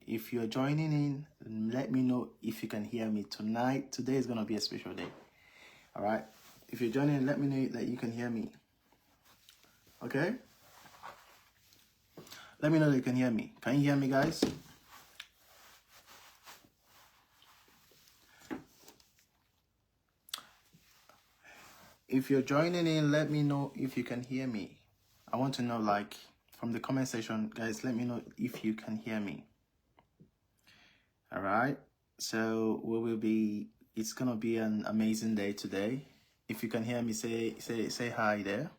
If you're joining in, let me know if you can hear me tonight. Today is gonna be a special day. All right. If you're joining, let me know that you can hear me. Okay. Let me know that you can hear me. Can you hear me, guys? If you're joining in, let me know if you can hear me. I want to know, like, from the comment section, guys, let me know if you can hear me. All right. So it's going to be an amazing day today. If you can hear me, say hi there.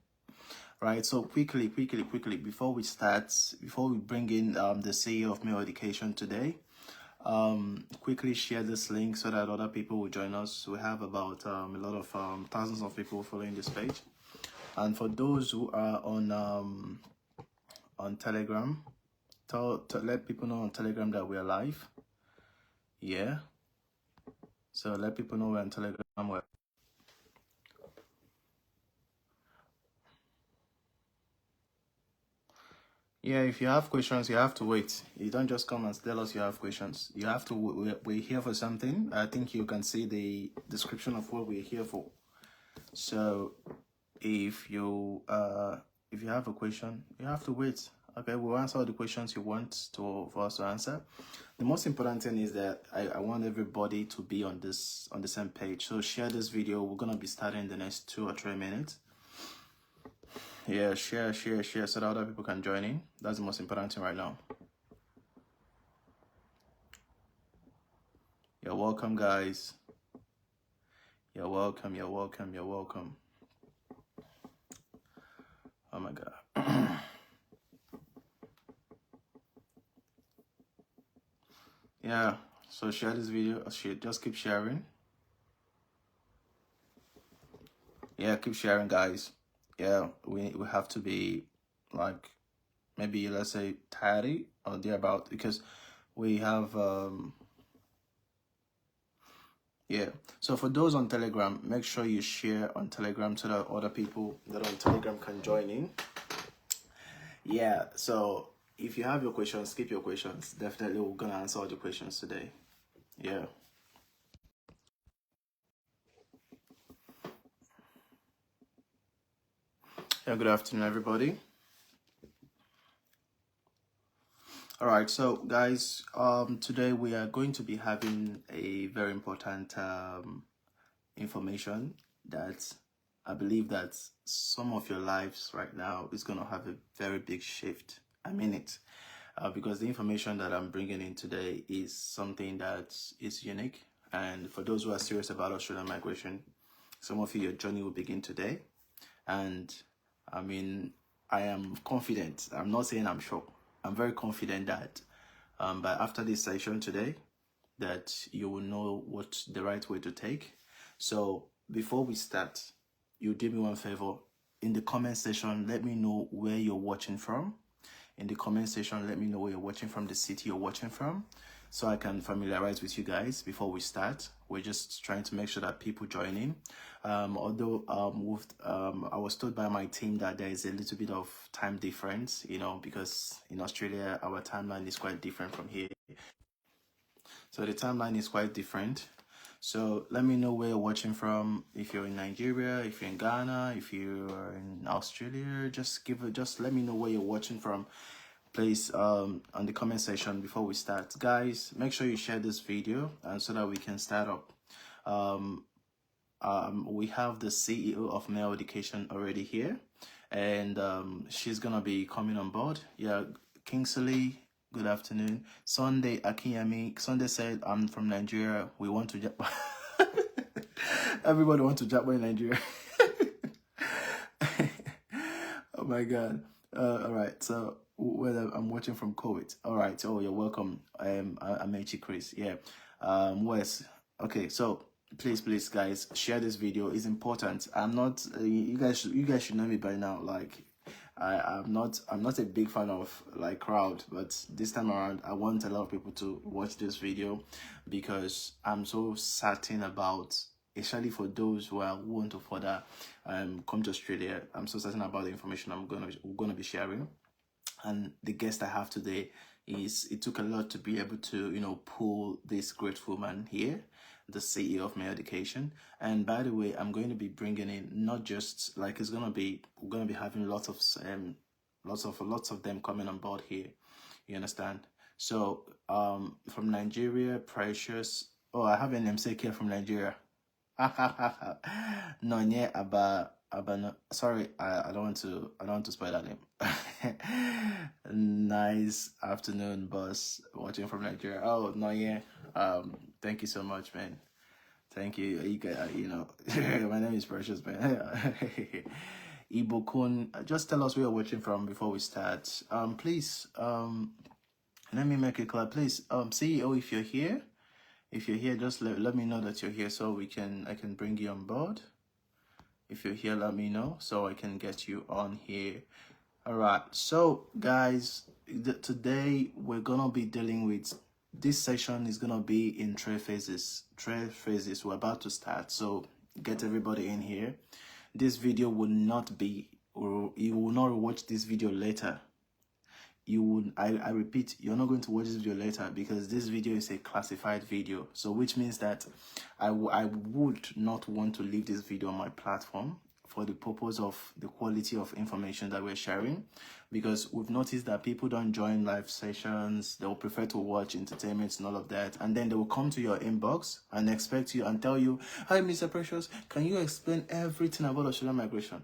Right. So quickly, before we start, before we bring in the CEO of Male Education today, quickly share this link so that other people will join us. We have about a lot of thousands of people following this page, and for those who are on Telegram, to let people know on Telegram that we are live. Yeah, so let people know we're on Telegram. Yeah, if you have questions, you have to wait. You don't just come and tell us you have questions. You have to, we're here for something. I think you can see the description of what we're here for. So if you have a question, you have to wait. Okay, we'll answer all the questions you want for us to answer. The most important thing is that I want everybody to be on the same page. So share this video. We're gonna be starting in the next 2 or 3 minutes. Yeah, share so that other people can join in. That's the most important thing right now. You're welcome, guys. You're welcome. Oh my God. Yeah, so share this video. Just keep sharing. Yeah, keep sharing, guys. Yeah, we have to be like maybe let's say 30 or thereabout, because we have yeah. So for those on Telegram, make sure you share on Telegram so that other people that are on Telegram can join in. Yeah, so if you have your questions, keep your questions. Definitely we're gonna answer all the questions today. Yeah. Yeah, good afternoon, everybody. All right, so guys, today we are going to be having a very important information that I believe that some of your lives right now is going to have a very big shift. I mean it, because the information that I'm bringing in today is something that is unique. And for those who are serious about Australian migration, some of you, your journey will begin today. And I mean, I am confident. I'm not saying I'm sure. I'm very confident that but after this session today, that you will know what the right way to take. So before we start, you do me one favor. In the comment section, let me know where you're watching from. In the comment section, let me know where you're watching from, the city you're watching from, so I can familiarize with you guys before we start. We're just trying to make sure that people join in. Although I was told by my team that there is a little bit of time difference, you know, because in Australia, our timeline is quite different from here. So the timeline is quite different. So let me know where you're watching from. If you're in Nigeria, if you're in Ghana, if you're in Australia, just let me know where you're watching from. Please on the comment section before we start. Guys, make sure you share this video and so that we can start up. We have the CEO of Male Education already here, and she's gonna be coming on board. Yeah, Kingsley, good afternoon. Sunday Akiyami. Sunday said, I'm from Nigeria. We want to Japan. Everybody wants to Japan in Nigeria. Oh my God. All right. So whether I'm watching from Kuwait. All right. Oh, you're welcome. I'm H. Chris. Yeah. Wes. Okay. So please, guys, share this video. It's important. I'm not. You guys should know me by now. Like, I'm not a big fan of like crowd, but this time around I want a lot of people to watch this video because I'm so certain about, especially for those who want to further come to Australia. I'm so certain about the information we're gonna be sharing, and the guest I have today It took a lot to be able to, pull this great woman here, the CEO of My Education. And by the way, I'm going to be bringing in not just like we're gonna be having lots of them coming on board here. You understand? So from Nigeria, Precious. Oh, I have an namesake here from Nigeria. No, yeah, no, sorry, I don't want to spoil that name. Nice afternoon, boss. Watching from Nigeria. Oh no, yeah. Thank you so much, man. Thank you. My name is Precious, man. Ibokun, just tell us where you're watching from before we start. Please, let me make it clear, please. CEO, if you're here. If you're here, just let me know that you're here so I can bring you on board. If you're here, let me know so I can get you on here. All right. So, guys, today we're going to be dealing with, this session is going to be in three phases. We're about to start. So, get everybody in here. This video will not be, or you will not watch this video later. I repeat, you're not going to watch this video later because this video is a classified video. So which means that I would not want to leave this video on my platform for the purpose of the quality of information that we're sharing, because we've noticed that people don't join live sessions. They'll prefer to watch entertainment and all of that, and then they will come to your inbox and expect you and tell you, "Hi, Mr. Precious, can you explain everything about Australian migration?"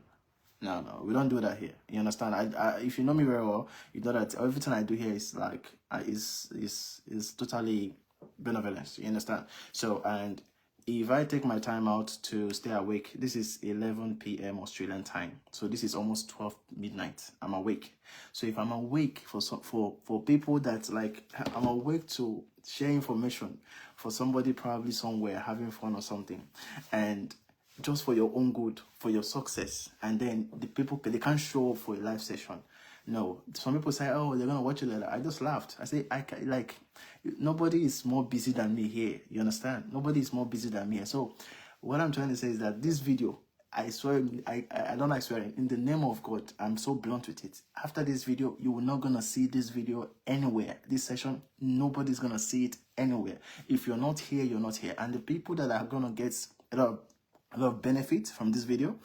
No, we don't do that here. You understand? If you know me very well, you know that everything I do here is like is totally benevolence. You understand? So, and if I take my time out to stay awake, this is 11 p.m. Australian time. So this is almost 12 midnight. I'm awake. So if I'm awake for people that like, I'm awake to share information for somebody probably somewhere having fun or something, and just for your own good, for your success, and then the people, they can't show up for a live session. No, some people say, "Oh, they're gonna watch it later." I just laughed. I say, like, nobody is more busy than me here. You understand? Nobody is more busy than me. So, what I'm trying to say is that this video, I swear, I don't like swearing. In the name of God, I'm so blunt with it. After this video, you will not gonna see this video anywhere. This session, nobody's gonna see it anywhere. If you're not here, you're not here. And the people that are gonna get a lot of benefit from this video,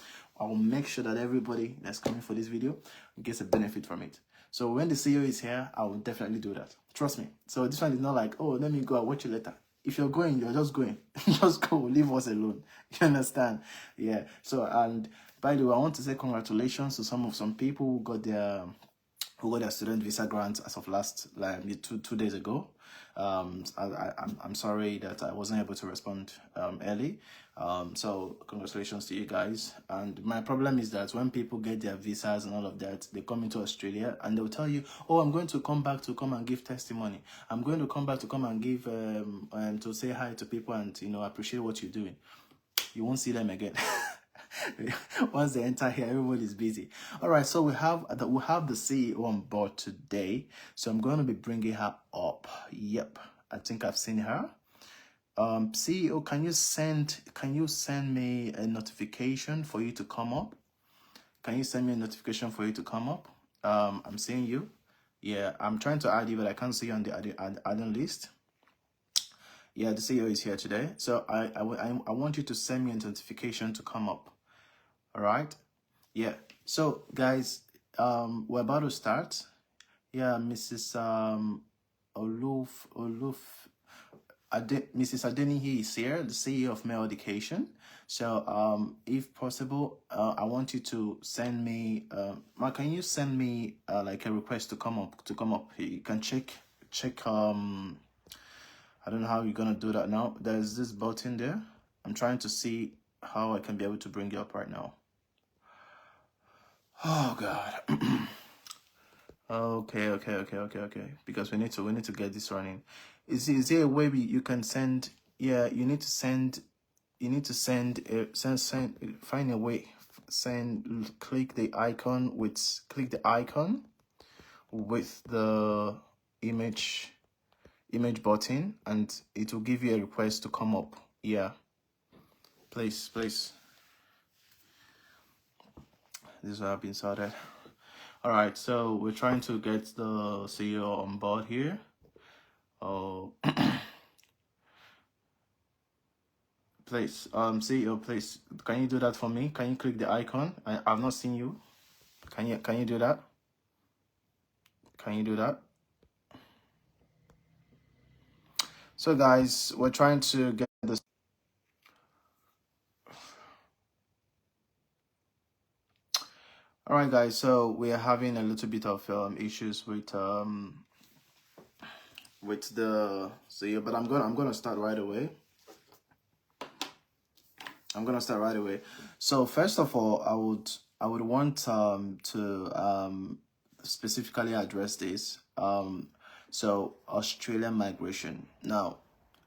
I will make sure that everybody that's coming for this video gets a benefit from it. So when the CEO is here, I will definitely do that. Trust me. So this one is not like, "Oh, let me go, I'll watch you later." If you're going, you're just going. Just go, leave us alone. You understand? Yeah. So, and by the way, I want to say congratulations to some people who got their student visa grant as of last, like, two days ago. I'm sorry that I wasn't able to respond early. So congratulations to you guys. And my problem is that when people get their visas and all of that, they come into Australia and they'll tell you, "Oh, I'm going to come back to come and give testimony. I'm going to come back to come and give to say hi to people and appreciate what you're doing." You won't see them again. Once they enter here, everybody's busy. All right, so we have the CEO on board today. So I'm going to be bringing her up. Yep, I think I've seen her. CEO, can you send me a notification for you to come up? Can you send me a notification for you to come up? I'm seeing you. Yeah, I'm trying to add you, but I can't see you on the add-on list. Yeah, the CEO is here today. So I want you to send me a notification to come up. All right. Yeah. So guys, we're about to start. Yeah, Mrs. Mrs. Adeniyi is here, the CEO of My Education. So if possible, I want you to send me can you send me like a request to come up? You can check I don't know how you're gonna do that now. There's this button there. I'm trying to see how I can be able to bring you up right now. Oh God. Okay. Because we need to get this running. Is there a way you can send? Yeah, you need to send. Find a way. Click the icon with the image button, and it will give you a request to come up. Yeah. Please. This is what I've been sorted. All right, so we're trying to get the CEO on board here. Oh, please, CEO, please, can you do that for me? Can you click the icon? I've not seen you. Can you do that? Can you do that? So, guys, we're trying to get this. All right, guys. So we are having a little bit of issues with the CEO, but I'm gonna start right away. I'm gonna start right away. So first of all, I would want to specifically address this. So Australian migration. Now,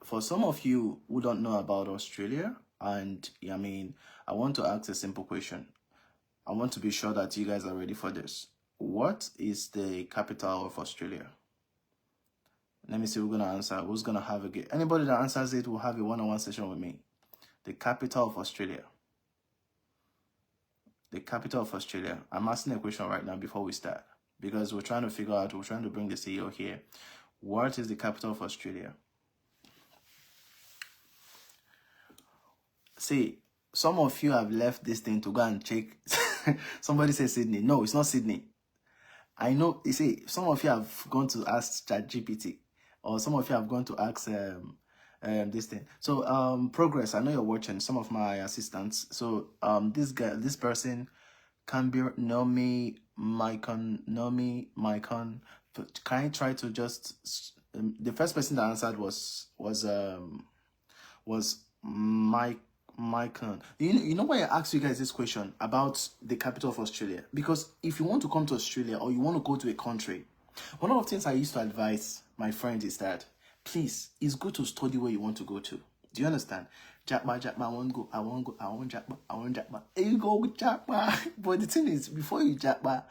for some of you who don't know about Australia, and I mean, I want to ask a simple question. I want to be sure that you guys are ready for this. What is the capital of Australia? Let me see who's gonna answer. Who's gonna have a get? Anybody that answers it will have a one-on-one session with me. The capital of Australia. The capital of Australia. I'm asking a question right now before we start because we're trying to figure out. We're trying to bring the CEO here. What is the capital of Australia? See, some of you have left this thing to go and check. Somebody says Sydney. No, it's not Sydney. I know. You see, some of you have gone to ask ChatGPT, or some of you have gone to ask this thing. So progress. I know you're watching. Some of my assistants. So this person can be Micon. Can I try to just the first person that answered was Mike Micon. You know why I asked you guys this question about the capital of Australia? Because if you want to come to Australia or you want to go to a country, one of the things I used to advise my friends is that please, it's good to study where you want to go to. Do you understand? Jackma, I won't go, Jackma, I won't Jackma. You go Jackma. But the thing is, before you Jackma,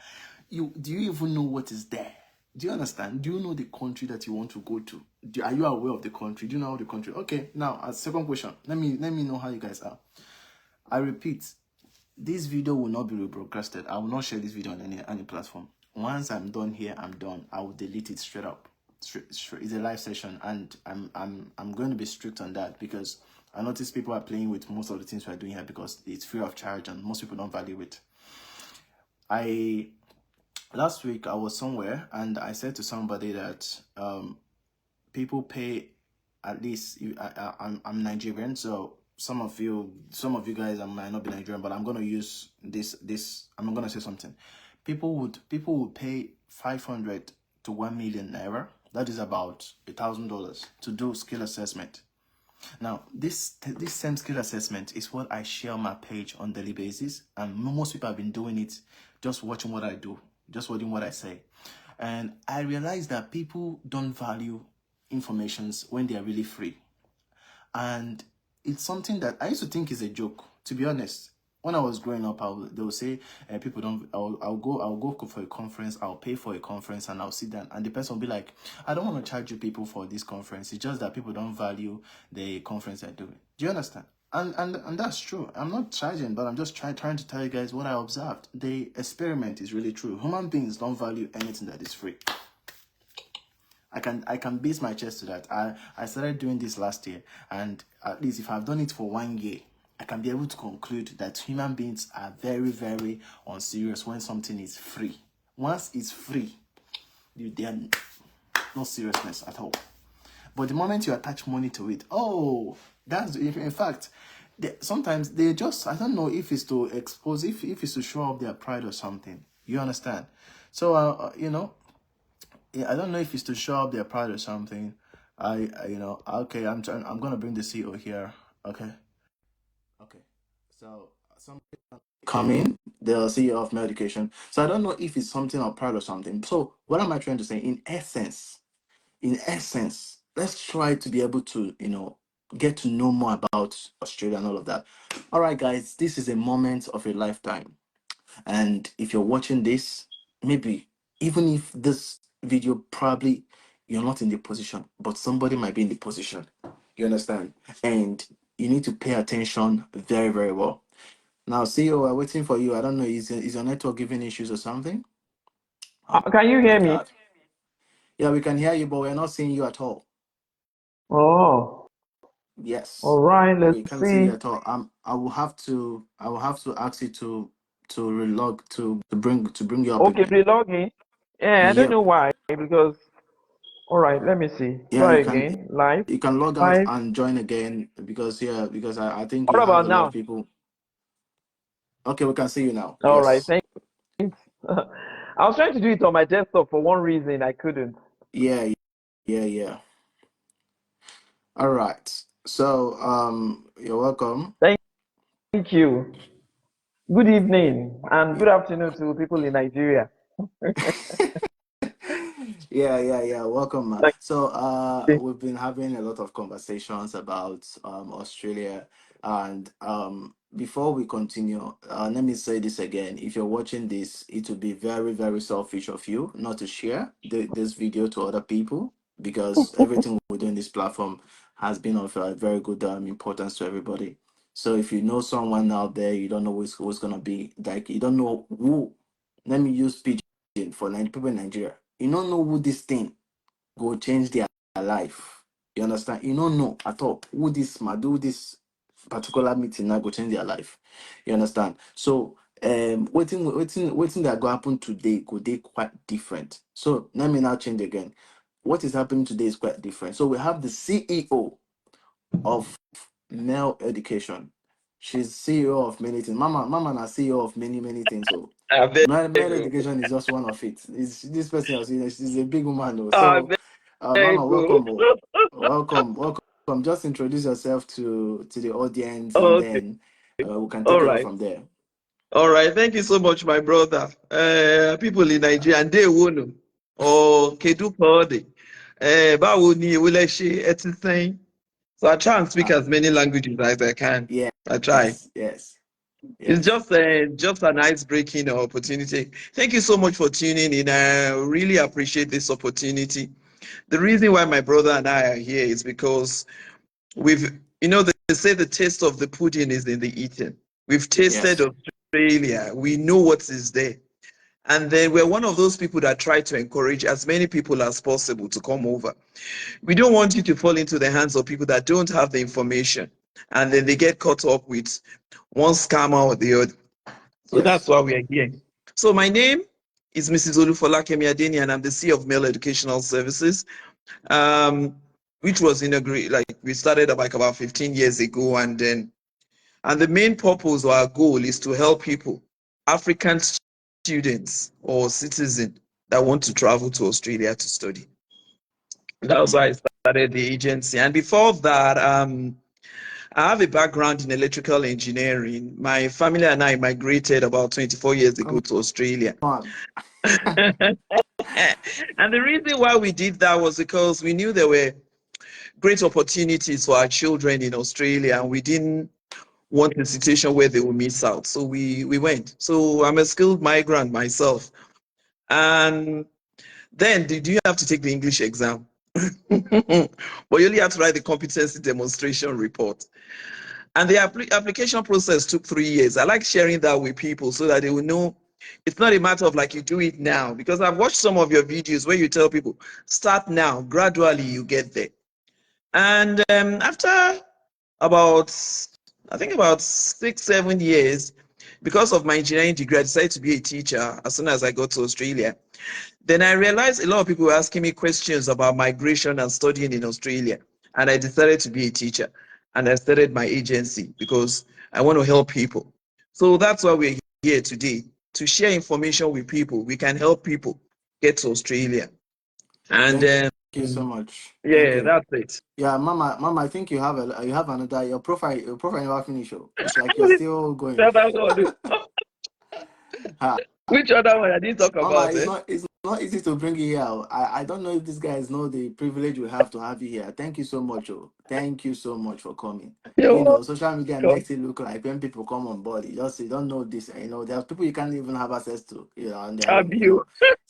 do you even know what is there? Do you understand? Do you know the country that you want to go to? Are you aware of the country? Do you know how the country? Okay, now as second question, let me know how you guys are. I repeat, this video will not be rebroadcasted. I will not share this video on any platform. Once I'm done here, I'm done. I will delete it straight up. It's a live session, and I'm going to be strict on that because I notice people are playing with most of the things we're doing here because it's free of charge and most people don't value it. Last week I was somewhere and I said to somebody that people pay at least. I'm Nigerian, so some of you guys might not be Nigerian, but I'm gonna use this. I'm gonna say something. People would pay 500 to 1 million naira. That is about $1,000 to do skill assessment. Now, this same skill assessment is what I share on my page on daily basis, and most people have been doing it, just watching what I do, just watching what I say. And I realized that people don't value informations when they are really free. And it's something that I used to think is a joke, to be honest. When I was growing up, they would say people don't. I'll go for a conference. I'll pay for a conference and I'll sit down, and the person will be like, "I don't want to charge you people for this conference. It's just that people don't value the conference they're doing." Do you understand? And that's true. I'm not charging, but I'm just trying to tell you guys what I observed. The experiment is really true. Human beings don't value anything that is free. I can base my chest to that. I started doing this last year, and at least if I've done it for 1 year, I can be able to conclude that human beings are very, very unserious when something is free. Once it's free, there no seriousness at all. But the moment you attach money to it, oh, that's in fact, sometimes they just, I don't know if it's to expose, if it's to show off their pride or something. You understand? So I don't know if it's to show up their pride or something. Okay, I'm gonna bring the CEO here. Okay. So some coming, the CEO of my education. So I don't know if it's something of pride or something. So what am I trying to say? In essence, let's try to be able to, get to know more about Australia and all of that. All right, guys, this is a moment of a lifetime. And if you're watching this, maybe even if this video probably you're not in the position, but somebody might be in the position. You understand? And you need to pay attention very, very well. Now, CEO, we're waiting for you. I don't know, is your network giving issues or something? Can you My hear me? God. Yeah, we can hear you, but we're not seeing you at all. Oh, Yes, all right. we Let's can't see you see. at all. I will have to ask you to relog to bring you up Okay, again. relog in. Yeah, I don't know Yep. why because. All right, let me see. Yeah, Try again. Live, you can log out live. and join again because yeah, because I think you What have about a lot of now? people. Okay, we can see you now. All right, Yes. thanks. I was trying to do it on my desktop for one reason I couldn't. Yeah, yeah. All right. So you're welcome. Thank you. Good evening and good afternoon to people in Nigeria. Yeah. Welcome, man. Thank So you. we've been having a lot of conversations about Australia, and before we continue, let me say this again. If you're watching this, it would be very, very selfish of you not to share this video to other people because everything we do in this platform has been of very good importance to everybody. So if you know someone out there, you don't know who's gonna be like, you don't know who. Let me use pidgin for people in Nigeria. You don't know who this thing go change their life. You understand? You don't know at all who this particular meeting now go change their life. You understand? So waiting that go happen today go they quite different. So let me now change again. What is happening today is quite different. So we have the CEO of male education. She's CEO of many things. Mama is CEO of many things. So I beg male you. education is just one of it. It's, this person else, she's a big woman though. I So beg Mama, you. welcome. Oh. Welcome. Just introduce yourself to the audience and Okay. then we can All take it off right. from there. All right. Thank you so much, my brother. People in Nigeria, and they won't. Or Kedu Kode. Báwo ni ewo lẹ ṣe ẹ ti sẹ́yìn? So I try and speak Uh, as many languages as I can. yeah, I try. yes. It's Yes. just a nice breaking opportunity. Thank you so much for tuning in. I really appreciate this opportunity. The reason why my brother and I are here is because we've, they say the taste of the pudding is in the eating. We've tasted Yes. Australia. We know what is there. And then we're one of those people that try to encourage as many people as possible to come over. We don't want you to fall into the hands of people that don't have the information and then they get caught up with one scammer or the other. So that's Yes. why we are here. So my name is Mrs. Olufolakemi Adeni, and I'm the CEO of Male Educational Services, um, which was inaugurated, like we started like about 15 years ago. And the main purpose or our goal is to help people, African students or citizens that want to travel to Australia to study. That was Mm. why I started the agency. And before that, I have a background in electrical engineering. My family and I migrated about 24 years ago Come to Australia. on. And the reason why we did that was because we knew there were great opportunities for our children in Australia, and we didn't want a situation where they will miss out. So we went. So I'm a skilled migrant myself. And then did you have to take the English exam? But you only have to write the competency demonstration report. And the application process took 3 years. I like sharing that with people so that they will know it's not a matter of like you do it now. Because I've watched some of your videos where you tell people, start now, gradually you get there. And after about, I think about 6, 7 years, because of my engineering degree, I decided to be a teacher as soon as I got to Australia. Then I realized a lot of people were asking me questions about migration and studying in Australia. And I decided to be a teacher. And I started my agency because I want to help people. So that's why we're here today to share information with people. We can help people get to Australia. And Thank you so much. Thank yeah, you. that's it. Yeah, Mama, I think you have another your profile never finish. Oh. It's like you're still going. Which other one I didn't talk Mama, about? Eh? it's not easy to bring you here. Oh. I don't know if these guys know the privilege we have to have you here. Thank you so much. Oh. Thank you so much for coming. You You're know, social media welcome. makes it look like when people come on board, you don't know this. You know, there's people you can't even have access to, on their Have own, you you?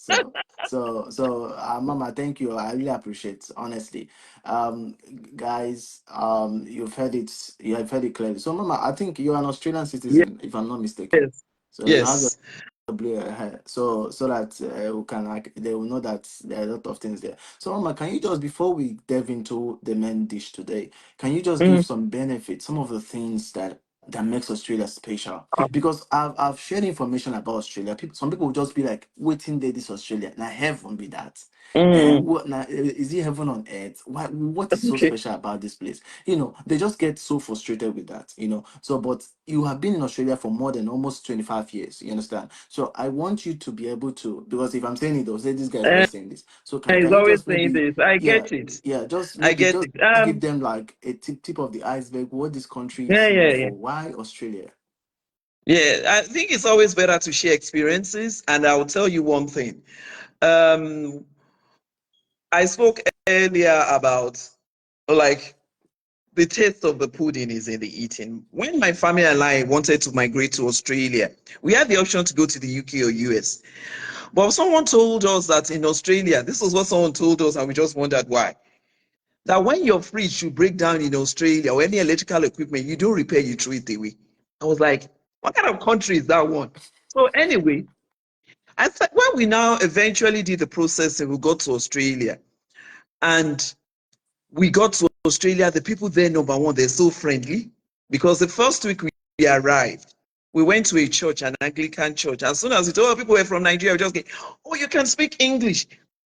know. So Mama, thank you. I really appreciate it, honestly. Um guys, you have heard it clearly. So Mama, I think you're an Australian citizen, if I'm not mistaken. Yes. So you have your Yes. so that we can like they will know that there are a lot of things there. So Mama, can you just before we delve into the main dish today, can you just give Mm. some benefits, some of the things that makes Australia special? Because I've shared information about Australia. People, some people will just be like, waiting there, this Australia. Now heaven be that. Mm. What now is it heaven on earth? What is so Okay. special about this place? They just get so frustrated with that. So, but you have been in Australia for more than almost 25 years. You understand? So, I want you to be able to, because if I'm saying it, they'll say this guy is Uh, always saying this. So, can he's you always just saying maybe, this. I yeah, get it. yeah, just I maybe get just it. give them like a tip of the iceberg, what this country Yeah, is known yeah, yeah. for. Why Australia? Yeah, I think it's always better to share experiences. And I will tell you one thing. Um, I spoke earlier about like the taste of the pudding is in the eating. When my family and I wanted to migrate to Australia, we had the option to go to the UK or US. But someone told us that in Australia, this was what someone told us, and we just wondered why. That when your fridge should break down in Australia or any electrical equipment, you don't repair, you throw it away. I was like, what kind of country is that one? So anyway, I said when we now eventually did the processing, we got to Australia and we got to Australia, the people there, number one, they're so friendly because the first week we arrived, we went to a church, an Anglican church. As soon as we told people were from Nigeria, we just get, oh, you can speak English.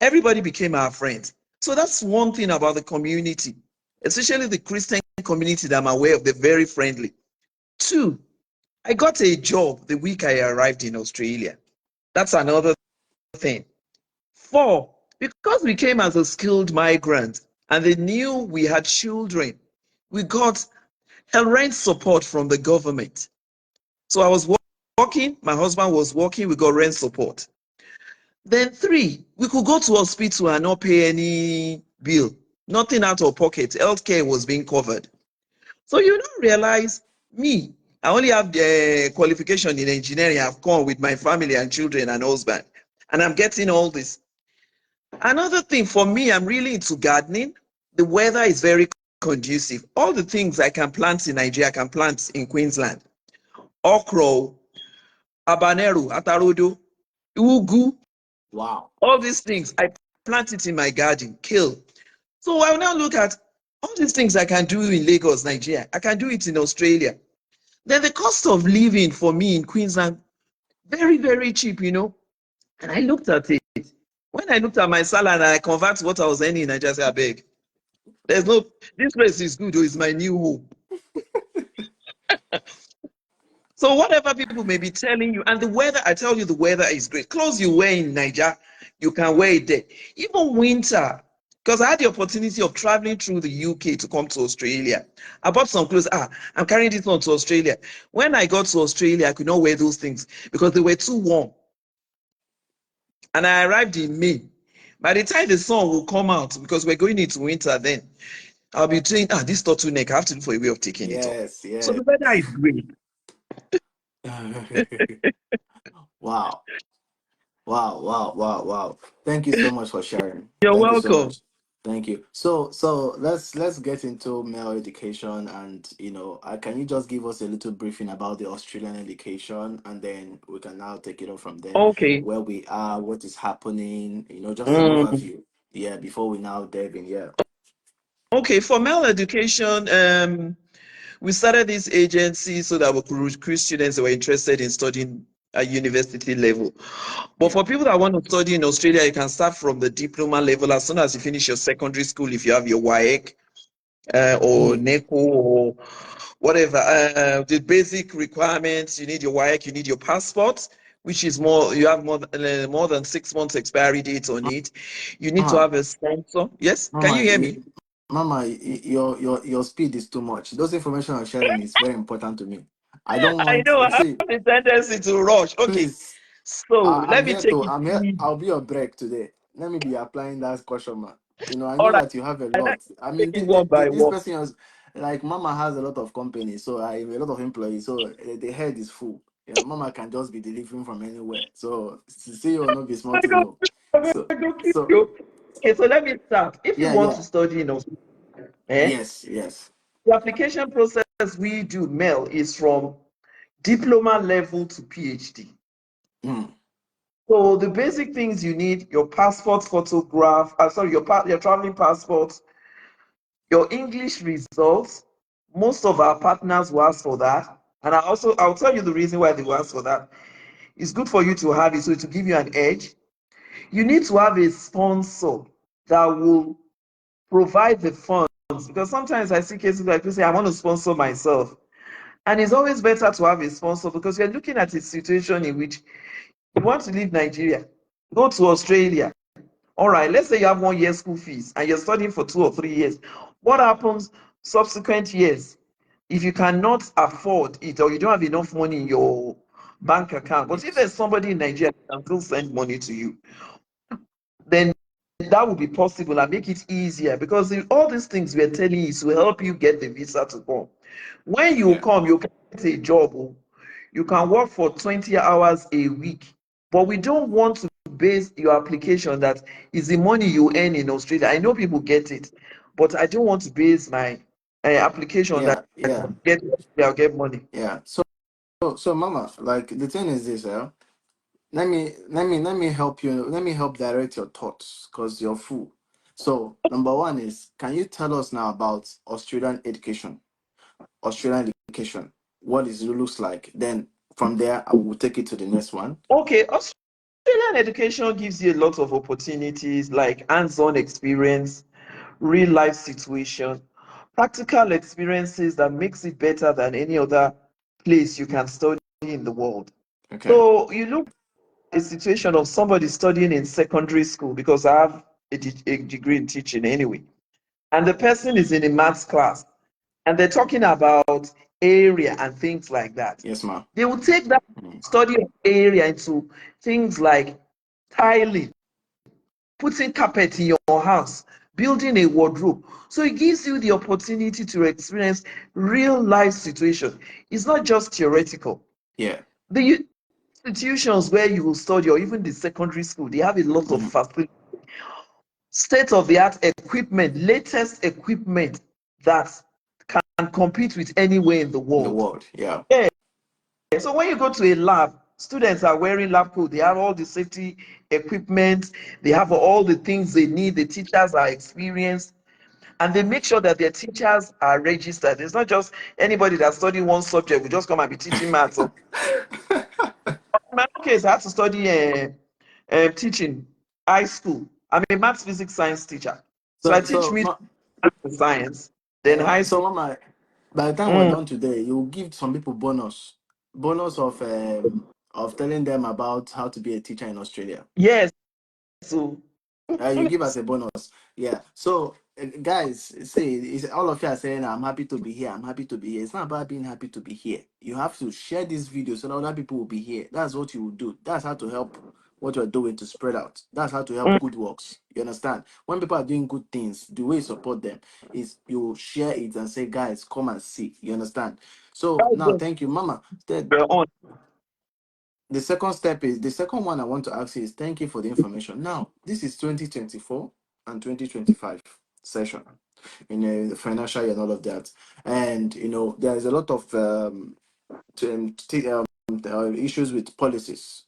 Everybody became our friends. So that's one thing about the community, especially the Christian community that I'm aware of. They're very friendly. Two, I got a job the week I arrived in Australia. That's another thing. Four, because we came as a skilled migrant and they knew we had children, we got a rent support from the government. So I was working, my husband was working, we got rent support. Then three, we could go to hospital and not pay any bill, nothing out of pocket. Healthcare was being covered. So you don't realize me, I only have the qualification in engineering. I've come with my family and children and husband, and I'm getting all this. Another thing for me, I'm really into gardening. The weather is very conducive. All the things I can plant in Nigeria, I can plant in Queensland. Okra, habanero, atarodo, ugu, Wow. all these things, I plant it in my garden, kale. So I will now look at all these things I can do in Lagos, Nigeria. I can do it in Australia. Then the cost of living for me in Queensland, very, very cheap. And I looked at it. When I looked at my salary and I convert what I was earning, I just said, I beg, this place is good, or it's my new home. So whatever people may be telling you, and the weather, I tell you, the weather is great. Clothes you wear in Nigeria, you can wear it there. Even winter, because I had the opportunity of traveling through the UK to come to Australia. I bought some clothes. I'm carrying this one to Australia. When I got to Australia, I could not wear those things because they were too warm. And I arrived in May. By the time the sun will come out, because we're going into winter then, I'll be saying, this turtleneck, I have to look for a way of taking it off. Yes, So yes. the weather is great. Wow. Wow, wow, wow, wow. Thank you so much for sharing. You're Thank you so welcome. much. Thank you. So let's get into male education and can you just give us a little briefing about the Australian education and then we can now take it on from there, Okay. where we are, what is happening, just an Mm, overview. Yeah, before we now dive in. Yeah. okay, for male education, we started this agency so that we could recruit students that were interested in studying at university level. But Yeah. for people that want to study in Australia, you can start from the diploma level as soon as you finish your secondary school, if you have your WAEC or Mm. NECO or whatever. The basic requirements, you need your WAEC, you need your passport, which is you have more than 6 months expiry date on it. You need to Mama, have a sponsor. Yes, can Mama, you hear me? your speed is too much. Those information you're sharing is very important to me. I don't I want know I have see, a tendency to rush. Okay, please. so I'm let me here take to. it I'm here. easy. I'll be your break today. Let me be applying that question, man. I All know right, that you have a let me lot. I take mean, it one by this one. person has, like, Mama has a lot of companies, so I have a lot of employees, so the head is full. Mama can just be delivering from anywhere. So, see or not be small I to go, know. I So, go, keep so you. Okay, so let me start. If you yeah, want yeah, to study in Australia, yes, yes. the application process we do, Mel, is from diploma level to PhD. Mm. So the basic things you need: your passport photograph, sorry, your traveling passport, your English results. Most of our partners will ask for that. And I'll tell you the reason why they will ask for that. It's good for you to have it, so to give you an edge. You need to have a sponsor that will provide the funds, because sometimes I see cases like people say, I want to sponsor myself. And it's always better to have a sponsor, because you're looking at a situation in which you want to leave Nigeria, go to Australia. All right, let's say you have 1 year school fees and you're studying for 2 or 3 years. What happens subsequent years if you cannot afford it, or you don't have enough money in your bank account? But if Yes. there's somebody in Nigeria that can still send money to you, then that will be possible and make it easier, because all these things we're telling you is will help you get the visa to come. When you Yeah. come, you can get a job. You can work for 20 hours a week, but we don't want to base your application that is the money you earn in Australia. I know people get it, but I don't want to base my application that Yeah. Yeah. I'll get money. Yeah. So, Mama, like the thing is this, let me help you. Let me help direct your thoughts because you're full. So, number one is, can you tell us now about Australian education? Australian education, what it looks like. Then from there, I will take it to the next one. Okay, Australian education gives you a lot of opportunities like hands-on experience, real life situation, practical experiences that makes it better than any other place you can study in the world. Okay. So you look at a situation of somebody studying in secondary school, because I have a degree in teaching anyway, and the person is in a maths class and they're talking about area and things like that. Yes, ma'am. They will take that Mm. study of area into things like tiling, putting carpet in your house, building a wardrobe. So it gives you the opportunity to experience real life situation. It's not just theoretical. Yeah. The institutions where you will study, or even the secondary school, they have a lot of Mhm. facility, state of the art equipment, latest equipment that can compete with anywhere in the In the world. world. Yeah. Yeah. So when you go to a lab, students are wearing lab coat. They have all the safety equipment. They have all the things they need. The teachers are experienced, and they make sure that their teachers are registered. It's not just anybody that study one subject will just come and be teaching maths. So in my own case, I had to study teaching high school. I'm a maths, physics, science teacher. So I so, teach so, me ma- science, then high so, school. Mama, by the time we're Mm, done today, you will give some people bonus of telling them about how to be a teacher in Australia. yes. So You give us a bonus. Yeah. So, guys, see, all of you are saying, I'm happy to be here. I'm happy to be here. It's not about being happy to be here. You have to share this video so that other people will be here. That's what you will do. That's how to help what you're doing to spread out. That's how to help mm, good works. You understand? When people are doing good things, the way you support them is you share it and say, guys, come and see. You understand? So, that's now, just thank you, Mama. your own. The second step is the second one I want to ask you is thank you for the information. Now, this is 2024 and 2025 session in the financial year and all of that. And there is a lot of issues with policies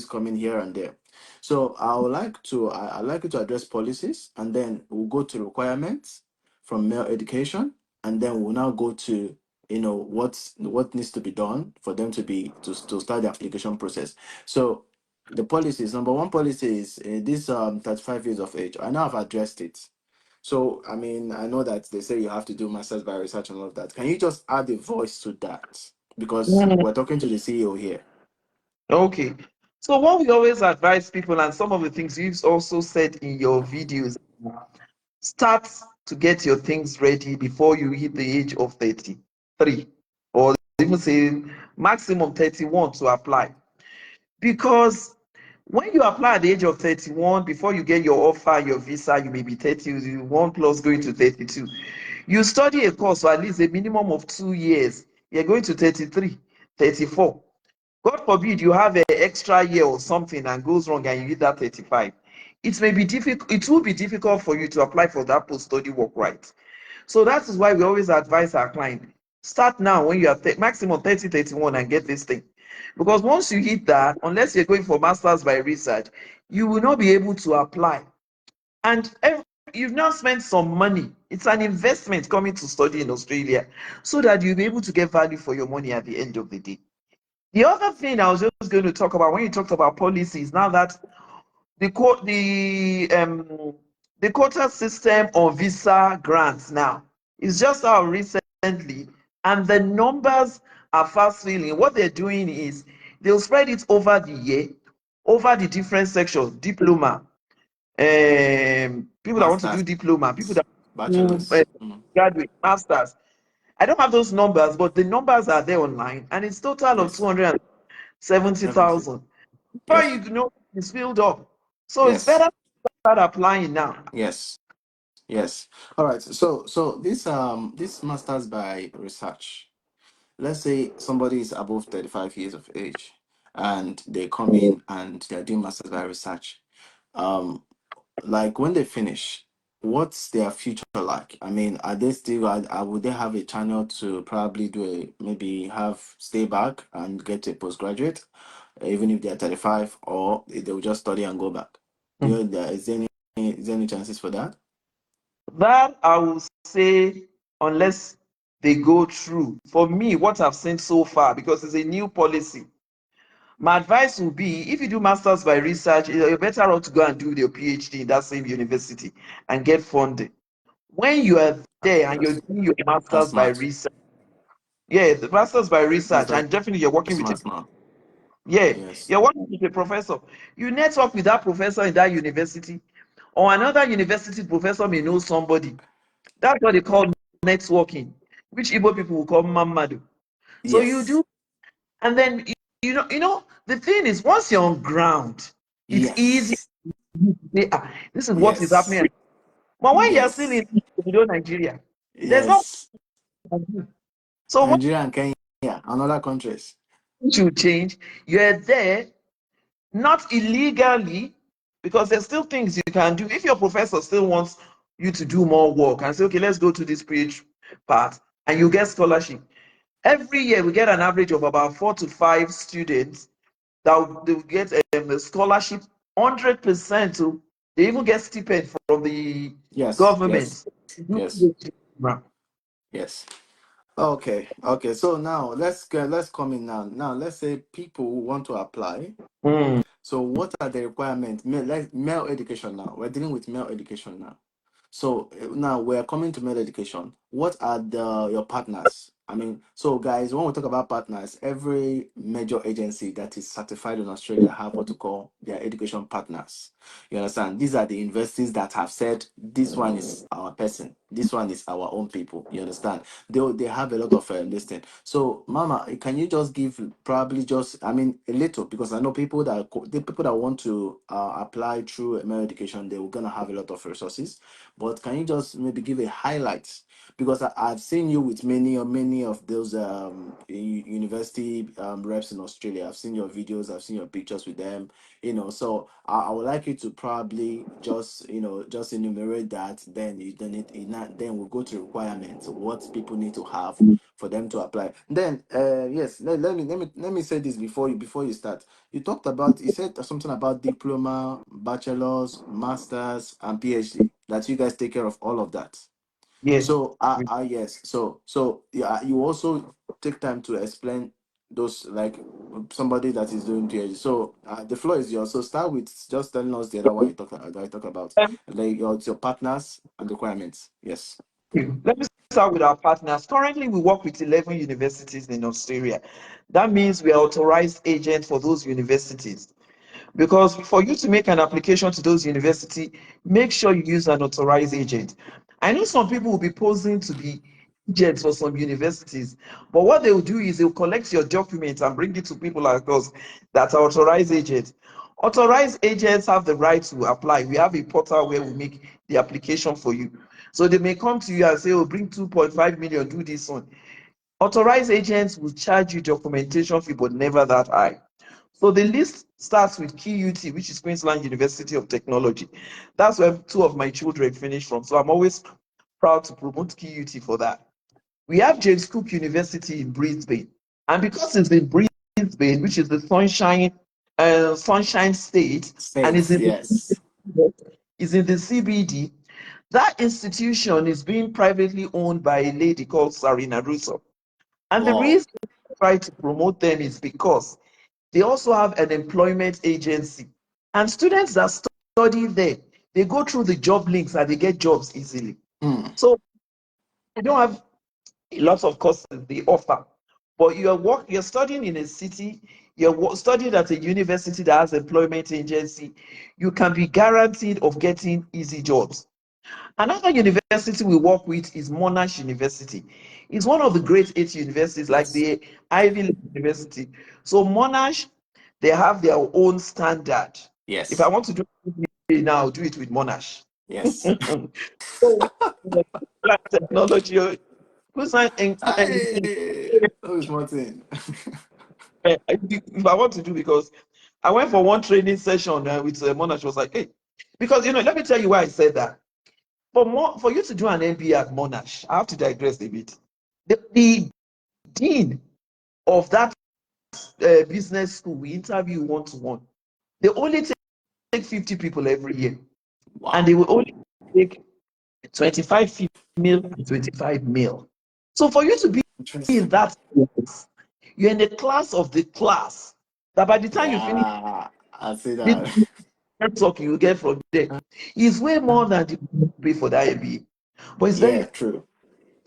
coming here and there. So I'd like you to address policies, and then we'll go to requirements from male education, and then we'll now go to what needs to be done for them to start the application process. So the policies, number one policy is this 35 years of age. I know I've addressed it. So, I mean, I know that they say you have to do masters by research and all of that. Can you just add a voice to that? Because Mm, we're talking to the CEO here. okay. So what we always advise people, and some of the things you've also said in your videos, start to get your things ready before you hit the age of 33, or even say maximum 31 to apply. Because when you apply at the age of 31, before you get your offer, your visa, you may be 31 plus going to 32. You study a course for at least a minimum of 2 years, you're going to 33, 34. God forbid you have an extra year or something and goes wrong and you hit that 35. It may be difficult, it will be difficult for you to apply for that post-study work, right? So that is why we always advise our client, start now when you are maximum 30, 31 and get this thing. Because once you hit that, unless you're going for masters by research, you will not be able to apply. And you've now spent some money. It's an investment coming to study in Australia so that you'll be able to get value for your money at the end of the day. The other thing I was just going to talk about when you talked about policies, now that the the quota system on visa grants now is just out recently, and the numbers are fast filling. What they're doing is they'll spread it over the year, over the different sections, diploma, people that want to do Masters, diploma, people that do bachelors. Mm. graduate, masters. I don't have those numbers, but the numbers are there online, and it's total of Yes. 70. 270,000. Before Yes. you know, it's filled up. So it's Yes. better to start applying now. Yes. Yes. All right. So this masters by research. Let's say somebody is above 35 years of age and they come in and they're doing masters by research. Um, like when they finish, what's their future like? I mean, are they still would they have a channel to probably do a maybe have stay back and get a postgraduate, even if they're 35, or they will just study and go back? Do you, is there any chances for that? That I will say, unless they go through. For me, what I've seen so far, because it's a new policy, my advice would be if you do masters by research, you're better off to go and do your PhD in that same university and get funding. When you are there and you're That's doing your that's masters by smart. research, yeah, the masters by That's research, very and definitely you're working with a, smart. yeah, Yes. you're working with a professor. You network with that professor in that university, or another university professor may know somebody. That's what they call networking, which Igbo people will call mamadu. So you Yes. do, and then the thing is, once you're on ground, it's easy Yes. to say, ah, this is what is Yes. happening. But when you're still Yes. in Nigeria, there's no Yes. so what Nigeria and Kenya and other countries. should change. You're there not illegally, because there's still things you can do. If your professor still wants you to do more work and say, okay, let's go to this PH part, and you get scholarship. Every year we get an average of about 4 to 5 students that they will get a scholarship 100%. So they even get stipend from the Yes. Yes. government. Yes. Yes. Okay. Okay. So now let's come in now. Now let's say people who want to apply. Mm, So what are the requirements? Male education now. We're dealing with male education now. So now we're coming to male education. What are your partners? I mean, so guys, when we talk about partners, every major agency that is certified in Australia have what to call their education partners. You understand? These are the universities that have said this one is our person, this one is our own people. You understand? They have a lot of this thing. So, Mama, can you just give probably just I mean a little, because I know the people that want to apply through male education, they're gonna have a lot of resources, but can you just maybe give a highlight? Because I've seen you with many of those university reps in Australia. I've seen your videos, I've seen your pictures with them. So I would like you to probably just just enumerate that. Then then we'll go to requirements. What people need to have for them to apply. Then yes, let me say this before you start. You said something about diploma, bachelor's, master's, and PhD, that you guys take care of all of that. yes. So yes. So yeah, you also take time to explain those, like somebody that is doing PhD. So the floor is yours. So start with just telling us the other one you talk about, Um, like your partners and requirements. Yes. Let me start with our partners. Currently, we work with 11 universities in Australia. That means we are authorized agents for those universities. Because for you to make an application to those universities, make sure you use an authorized agent. I know some people will be posing to be agents for some universities, but what they will do is they'll collect your documents and bring it to people like us that are authorized agents. Authorized agents have the right to apply. We have a portal where we make the application for you. So they may come to you and say, oh, bring 2.5 million, do this one. Authorized agents will charge you documentation fee, but never that high. So the list starts with QUT, which is Queensland University of Technology. That's where two of my children finished from. So I'm always proud to promote QUT for that. We have James Cook University in Brisbane. And because it's in Brisbane, Brisbane, which is the Sunshine State, and States, yes. is in the CBD. That institution is being privately owned by a lady called Sarina Russo. And the Wow. reason I try to promote them is because they also have an employment agency. And students that study there, they go through the job links and they get jobs easily. Hmm. So they don't have lots of courses they offer. But you're studying in a city, you're studying at a university that has employment agency, you can be guaranteed of getting easy jobs. Another university we work with is Monash University. It's one of the great 8 universities, like Yes. the Ivy League University. So Monash, they have their own standard. If I Yes. want to do it now, I'll do it with Monash. Yes. So, like technology, who's Hey, that was Martin. if I want to do, because I went for one training session with Monash, was like, hey, because let me tell you why I said that. For you to do an MBA at Monash, I have to digress a bit. The dean of that business school, we interview one to one. They only take 50 people every year, and Wow. they will only take 25 female and 25 male. So for you to be in Interesting. that class, you're in the class of the class. That by the time you finish Yeah, I see this that. talk you get from there is way more than the pay for that MBA. But it's very Yeah, true.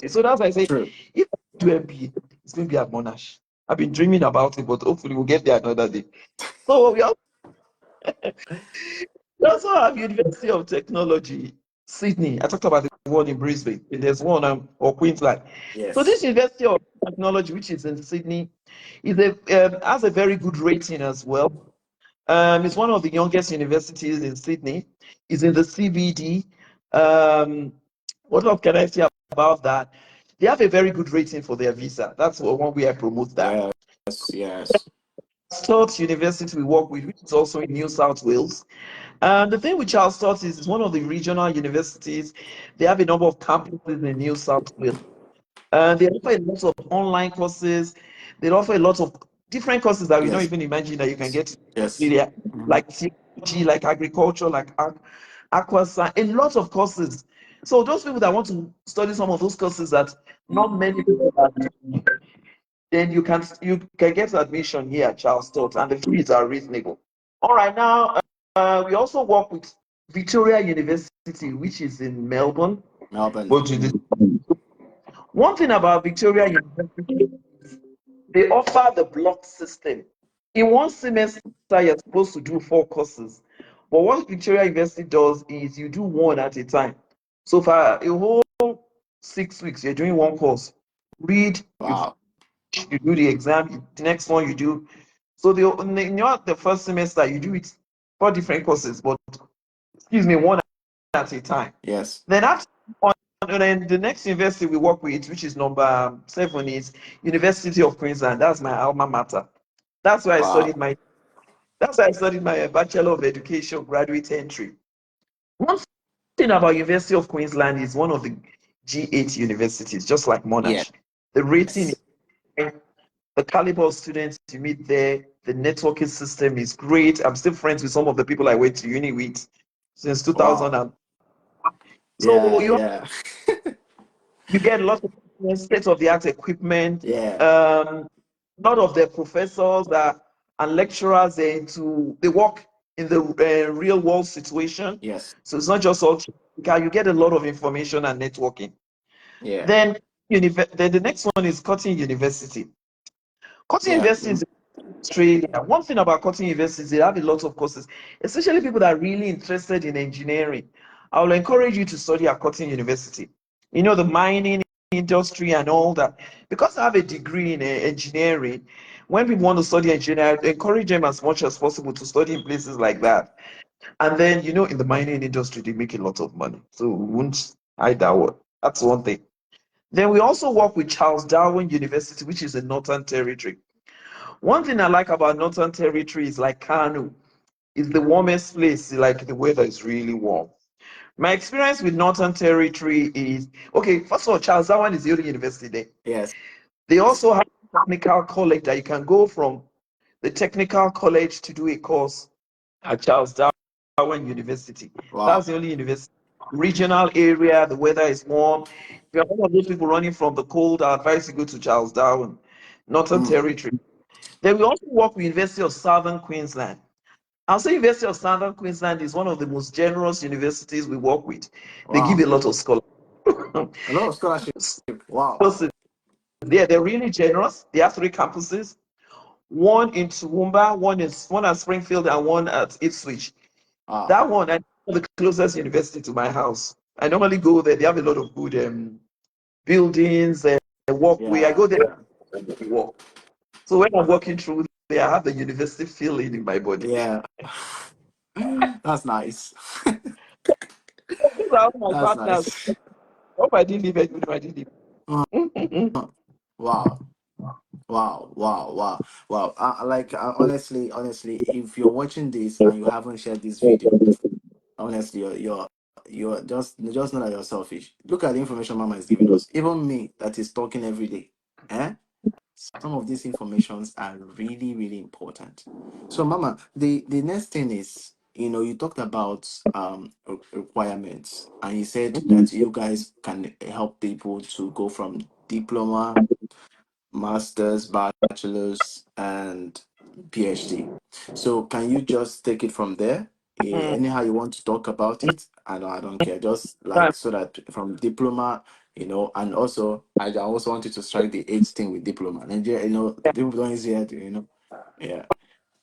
so that's why I say True. if I do MBA, it's going to be at Monash. I've been dreaming about it, but hopefully we'll get there another day. So we also have University of Technology, Sydney. I talked about the one in Brisbane, and there's one or Queensland. So Yes. this University of Technology, which is in Sydney, has a very good rating as well. It's one of the youngest universities in Sydney. It's in the CBD. What else can I say about that? They have a very good rating for their visa. That's one way I promote that. Yes. Yes. Charles University we work with, which is also in New South Wales. The thing with Charles Sturt is it's one of the regional universities. They have a number of campuses in New South Wales. They offer a lot of online courses. They offer a lot of different courses that we don't Yes. even imagine that you can get in Yes. Australia, Mhm. like theology, like agriculture, like aqua science, a lot of courses. So those people that want to study some of those courses that not many people are doing, then you can get admission here at Charles Sturt, and the fees are reasonable. All right, now we also work with Victoria University, which is in Melbourne. Melbourne. But one thing about Victoria University, they offer the block system. In one semester, you're supposed to do 4 courses. But what Victoria University does is you do one at a time. So for a whole 6 weeks, you're doing one course. Read, Wow. you do the exam, the next one you do. So the first semester, you do it 4 different courses, but excuse me, one at a time. Yes. Then after one, and then the next university we work with, which is number 7, is University of Queensland. That's my alma mater. That's where I Wow. studied my that's where I studied my Bachelor of Education graduate entry. One thing about University of Queensland is one of the G8 universities, just like Yes. Monash. The rating, the caliber of students you meet there, the networking system is great. I'm still friends with some of the people I went to uni with since Wow. 2000. So Yeah. you Yeah. you get lots of state of the art equipment. Yeah. A lot of the professors and lecturers they work in the real world situation. Yes. So it's not just all theoretical. You get a lot of information and networking. Yeah. Then, then the next one is Cotton University. Cotton Yeah. University is in Australia. One thing about Cotton University is they have a lot of courses, especially people that are really interested in engineering. I will encourage you to study at Cotton University. The mining industry and all that. Because I have a degree in engineering, when people want to study engineering, I encourage them as much as possible to study in places like that. And then, in the mining industry, they make a lot of money. So we won't hide that one. That's one thing. Then we also work with Charles Darwin University, which is in Northern Territory. One thing I like about Northern Territory is like Kanu. It's the warmest place, like the weather is really warm. My experience with Northern Territory is okay. First of all, Charles Darwin is the only university there. Yes. They also have a technical college that you can go from the technical college to do a course at Charles Darwin University. Wow. That's the only university. Regional area, the weather is warm. If you're one of those people running from the cold, I advise you go to Charles Darwin, Northern Mm. Territory. Then we also work with University of Southern Queensland. I'll say University of Southern Queensland is one of the most generous universities we work with. They give Wow. a lot of scholarships. A lot of scholarship. Wow. So, yeah, they're really generous. They have three campuses, one in Toowoomba, one at Springfield, and one at Ipswich. Wow. That one, I know the closest university to my house. I normally go there. They have a lot of good buildings, walkway. I Yeah. go there Yeah. to walk. So when I'm walking through there, I have the university feeling in my body. Yeah. That's nice. These are all my That's partners. nice. I hope I didn't leave it. I didn't Uh, leave. Wow. Wow. Wow. Wow. Wow. Honestly, if you're watching this and you haven't shared this video, honestly, you're just know that you're selfish. Look at the information Mama is giving us. Even me that is talking every day. Eh? Some of these informations are really, really important. So, Mama, the next thing is, you talked about requirements, and you said that you guys can help people to go from diploma, master's, bachelor's, and PhD. So, can you just take it from there? Anyhow you want to talk about it, I don't care. Just like so that from diploma, and also I also wanted to strike the age thing with diploma. Nigeria, people don't use it, yeah.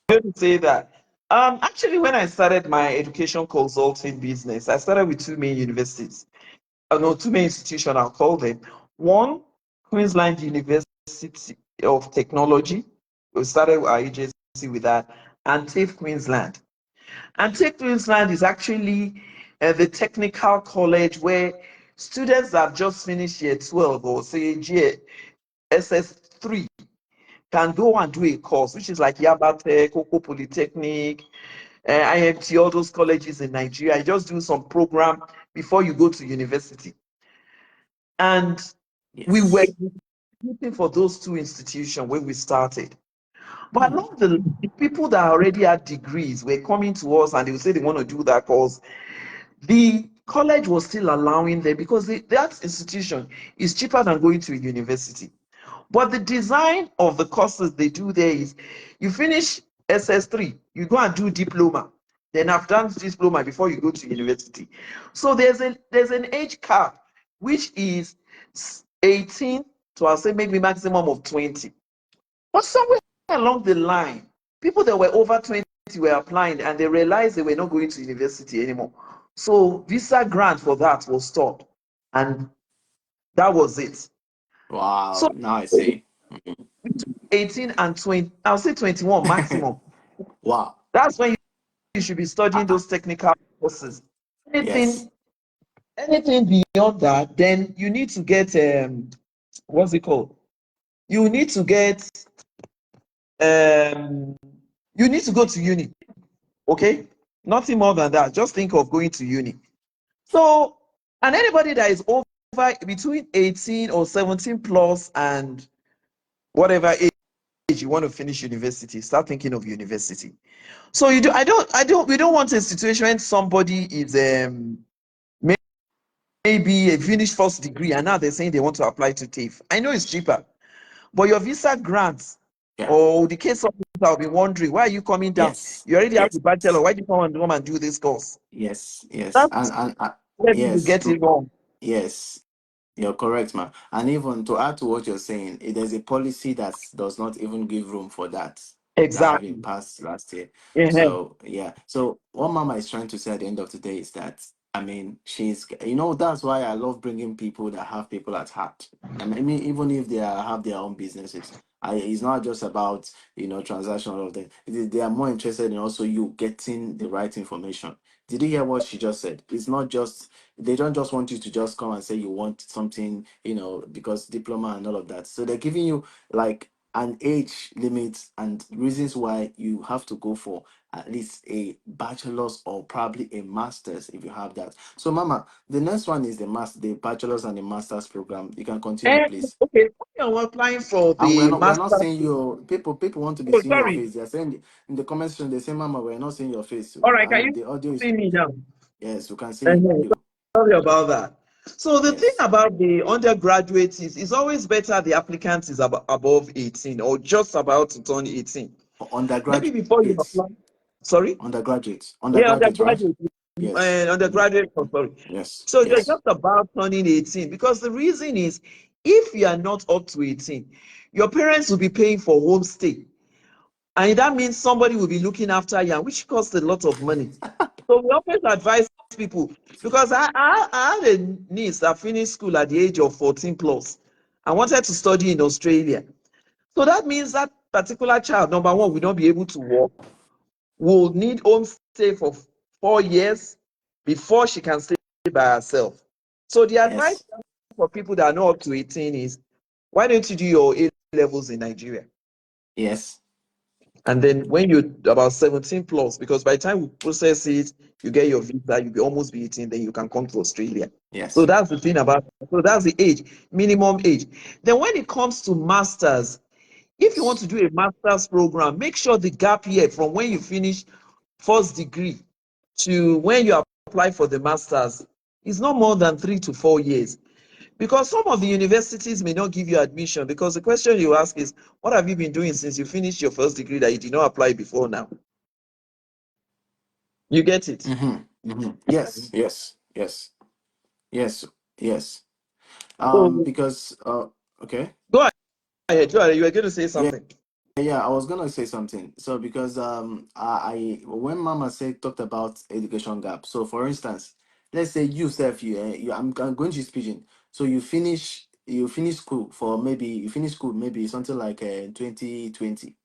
Going to say that. Actually, when I started my education consulting business, I started with two main universities. No, two main institutions, I'll call them. One, Queensland University of Technology. We started our agency with that, and TAFE Queensland. And TAFE Queensland is actually the technical college where students that have just finished year 12 or say SS3 can go and do a course, which is like Yabate, Coco Polytechnic, IMT, all those colleges in Nigeria. You just do some program before you go to university. And we were Yes. looking for those two institutions when we started. But Hmm. along the people that already had degrees were coming to us and they would say they want to do that course. The college was still allowing them because that institution is cheaper than going to a university. But the design of the courses they do there is you finish SS3, you go and do diploma. Then after done diploma before you go to university. So there's an age cap which is 18 to I'll say maybe maximum of 20. But somewhere along the line, people that were over 20 were applying and they realized they were not going to university anymore. So visa grant for that was stopped. And that was it. So Wow. Now I see. 18 and 20, I'll say 21 maximum. Wow. That's when you should be studying Uh-uh. those technical courses. Yes. Anything, anything beyond that, then you need to get what's it called? You need to get um you need to go to uni. Okay? Nothing more than that. Just think of going to uni. So, and anybody that is over between 18 or 17 plus and whatever age you want to finish university, start thinking of university. So you do we don't want a situation when somebody is maybe a finished first degree and now they're saying they want to apply to TAFE. I know it's cheaper, but your visa grants Yeah. or the case of I'll be wondering why are you coming down? Yes. You already have Yes. the bachelor. Why do you come and do this course? Yes. Yes. That's And where people yes. get it wrong. Yes. You're correct, man. And even to add to what you're saying, there's a policy that does not even give room for that have been Exactly. passed last year. Yeah. So yeah. So what Mama is trying to say at the end of the day is that I mean that's why I love bringing people that have people at heart. I mean even if have their own businesses. It's not just about transaction all of them. They are more interested in also you getting the right information. Did you hear what she just said? It's not just they don't just want you to just come and say you want something, because diploma and all of that. So they're giving you like an age limit and reasons why you have to go for at least a bachelor's or probably a master's if you have that. So, Mama, the next one is the bachelor's and the master's program. You can continue, And please. okay, when you're applying for And the we're not master, seeing you. People want to be oh, seeing your sorry. face. They're saying in the comment section, they say, Mama, we're not seeing your face. All right, can And you the audio is, see me now? yes, we can see Uh-huh. you. Sorry about that. So the thing Yes. about the undergraduates is it's always better the applicant is above 18 or just about to turn 18. Maybe before you Undergraduates. apply. Sorry? Undergraduates. Yeah, Undergraduates, right? undergraduate. Yes. Undergraduate, oh, sorry. Yes. So you're Yes. just about turning 18 because the reason is if you are not up to 18, your parents will be paying for homestay. And that means somebody will be looking after you, which costs a lot of money. So we always advise people because I had a niece that finished school at the age of 14 plus and wanted to study in Australia. So that means that particular child, number one, will not be able to work, will need home stay for 4 years before she can stay by herself. So the advice Yes. for people that are not up to 18 is why don't you do your A levels in Nigeria? Yes. And then when you're about 17 plus, because by the time we process it, you get your visa, you'll be almost be 18, then you can come to Australia. So Yes. that's the thing about it. So that's the age, minimum age. Then when it comes to masters, if you want to do a master's program, make sure the gap year from when you finish first degree to when you apply for the masters is not more than 3 to 4 years. Because some of the universities may not give you admission because the question you ask is, what have you been doing since you finished your first degree that you did not apply before now? You get it? Mm-hmm. Mm-hmm. Yes. Yes. Yes. Yes. Yes. So Because okay. go ahead, Joel, you were going to say Yeah. something. Yeah, I was gonna say something. So because I when Mama said talked about education gap. So for instance, let's say you self I'm going to use pigeon. So you finish school for maybe you finish school maybe something like 2020.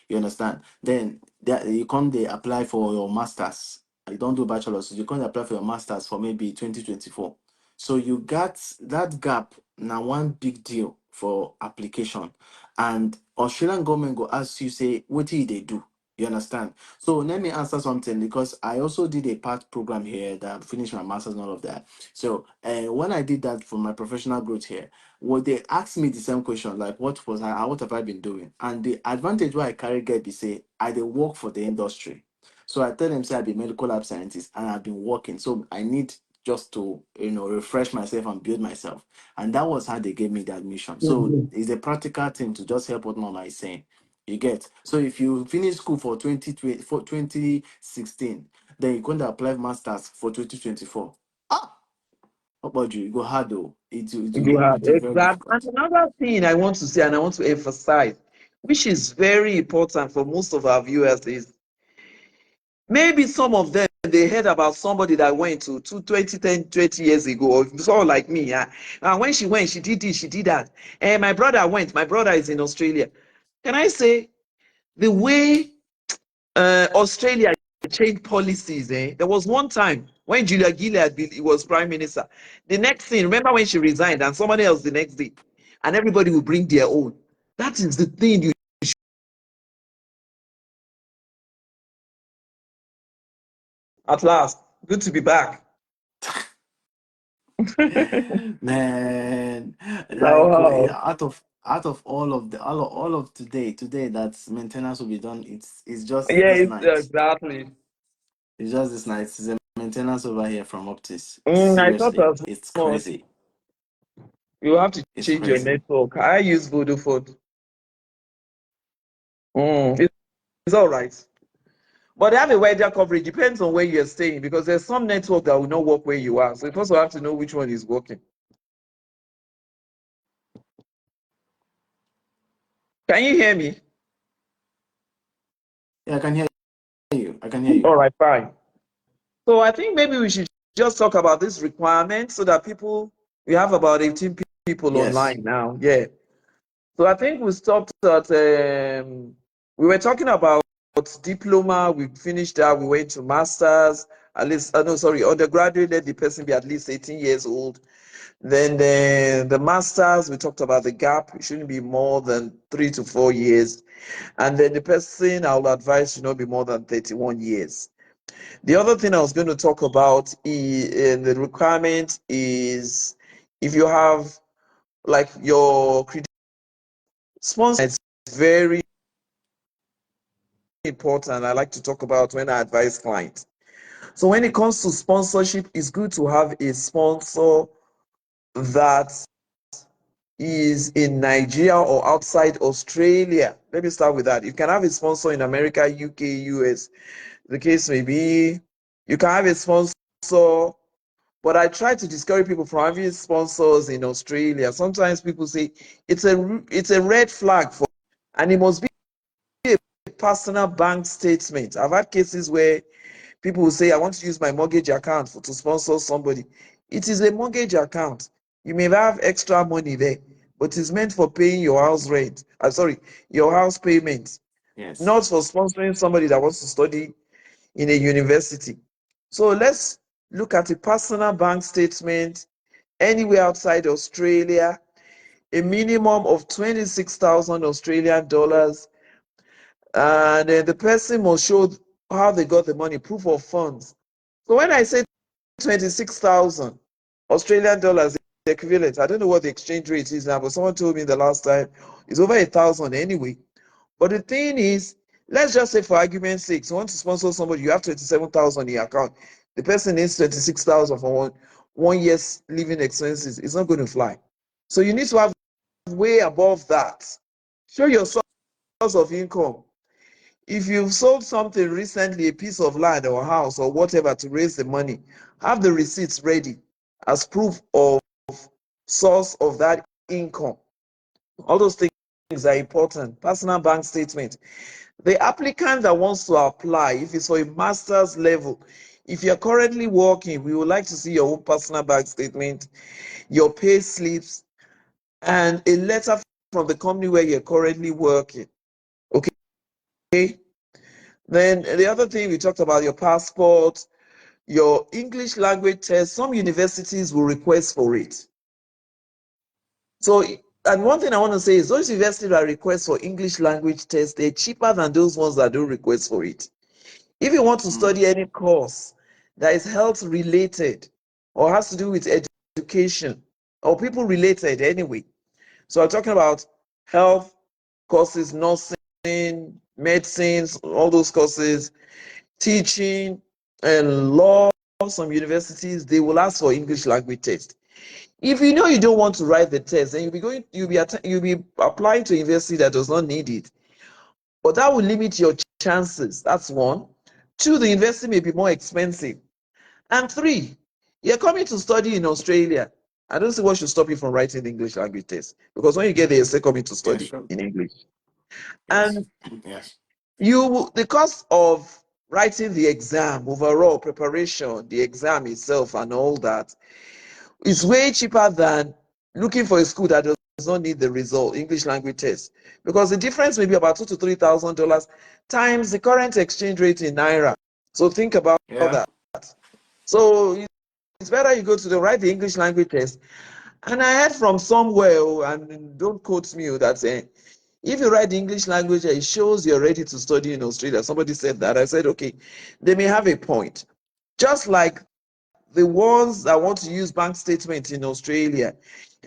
You understand? Then you come they apply for your masters. You don't do bachelor's. You come apply for your masters for maybe 2024. So you got that gap now one big deal for application. And Australian government go ask you say what did they do? You understand? So let me answer something because I also did a part program here that finished my masters and all of that. So when I did that for my professional growth here, well, they asked me the same question, like what have I been doing? And the advantage why I carry get be say I dey work for the industry. So I tell them say I be medical lab scientist and I've been working. So I need just to refresh myself and build myself. And that was how they gave me the admission. So Mhm. it's a practical thing to just help what mama is saying. You get so if you finish school for 2016, then you're going to apply masters for 2024. Ah, how about you? You go hard though. You have It will be very exact. And difficult. another thing I want to say and I want to emphasize, which is very important for most of our viewers, is maybe some of them they heard about somebody that went to 20, 10, 20 years ago, or someone like me. And when she went, she did this, she did that. And my brother went, my brother is in Australia. Can I say the way Australia changed policies? There was one time when Julia Gillard was prime minister. The next thing, remember when she resigned and somebody else the next day, and everybody will bring their own. That is the thing you at last. Good to be back. Man, like Wow. out of all of today that maintenance will be done. It's just Yeah, this it's, night. exactly. It's just this night. It's a maintenance over here from Optis. I thought Seriously, as it's much. crazy. You have to It's change your crazy. network. I use Vodafone. It's all right. But they have a wider coverage. Depends on where you're staying because there's some network that will not work where you are. So you also have to know which one is working. Can you hear me? Yeah, I can hear you. I can hear All you. right, fine. So I think maybe we should just talk about this requirement so that we have about 18 people Yes. online now. Yeah. So I think we stopped at, we were talking about diploma, we finished that, we went to masters, at least, no, sorry, undergraduate, let the person be at least 18 years old. Then the masters, we talked about the gap. It shouldn't be more than 3 to 4 years. And then the person I will advise should not be more than 31 years. The other thing I was going to talk about in the requirement is if you have like your sponsor, it's very important. I like to talk about when I advise clients. So when it comes to sponsorship, it's good to have a sponsor that is in Nigeria or outside Australia. Let me start with that. You can have a sponsor in America, UK, US. The case may be. You can have a sponsor, but I try to discourage people from having sponsors in Australia. Sometimes people say it's a red flag for, and it must be a personal bank statement. I've had cases where people will say, I want to use my mortgage account to sponsor somebody. It is a mortgage account. You may have extra money there, but it's meant for paying your house rent. Sorry, your house payment, Yes. not for sponsoring somebody that wants to study in a university. So let's look at a personal bank statement anywhere outside Australia, a minimum of 26,000 Australian dollars, and the person must show how they got the money, proof of funds. So when I say 26,000 Australian dollars equivalent, I don't know what the exchange rate is now, but someone told me the last time it's over 1,000 anyway. But the thing is, let's just say for argument's sake, you want to sponsor somebody, you have 27,000 in your account. The person needs 26,000 for one year's living expenses. It's not going to fly. So you need to have way above that. Show your source of income. If you've sold something recently, a piece of land or house or whatever to raise the money, have the receipts ready as proof of source of that income. All those things are important. Personal bank statement. The applicant that wants to apply, if it's for a master's level, if you're currently working, we would like to see your own personal bank statement, your pay slips, and a letter from the company where you're currently working. Okay. Then the other thing we talked about, your passport, your English language test. Some universities will request for it. So, and one thing I want to say is those universities that request for English language test, they're cheaper than those ones that don't request for it. If you want to study any course that is health related or has to do with education or people related anyway. So I'm talking about health courses, nursing, medicines, all those courses, teaching and law. Some universities, they will ask for English language test. If you know you don't want to write the test, then you'll be applying to a university that does not need it. But that will limit your chances. That's one. Two, the university may be more expensive. And three, you're coming to study in Australia. I don't see what should stop you from writing the English language test. Because when you get there, you're still coming to Yes, study sure. in English. Yes. And Yes. the cost of writing the exam, overall preparation, the exam itself and all that is way cheaper than looking for a school that does not need the result, English language test. Because the difference may be about $2,000 to $3,000 times the current exchange rate in Naira. So think about Yeah. that. So it's better you go to write the English language test. And I heard from somewhere, and don't quote me, that if you write the English language, it shows you're ready to study in Australia. Somebody said that. I said, okay, they may have a point. Just like the ones that want to use bank statements in Australia,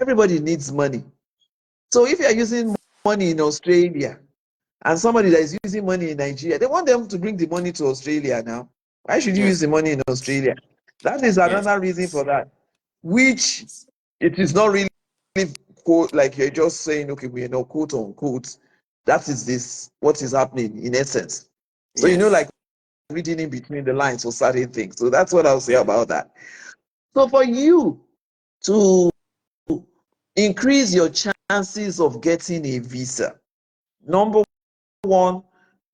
everybody needs money. So if you're using money in Australia and somebody that is using money in Nigeria, they want them to bring the money to Australia now. Why should you use Yes. the money in Australia? That is Yes. another reason for that, which it is not really quote like you're just saying, okay, we know quote unquote. That is this what is happening in essence. So like Yes. reading in between the lines for certain things. So that's what I'll say Yeah. about that. So for you to increase your chances of getting a visa, number one,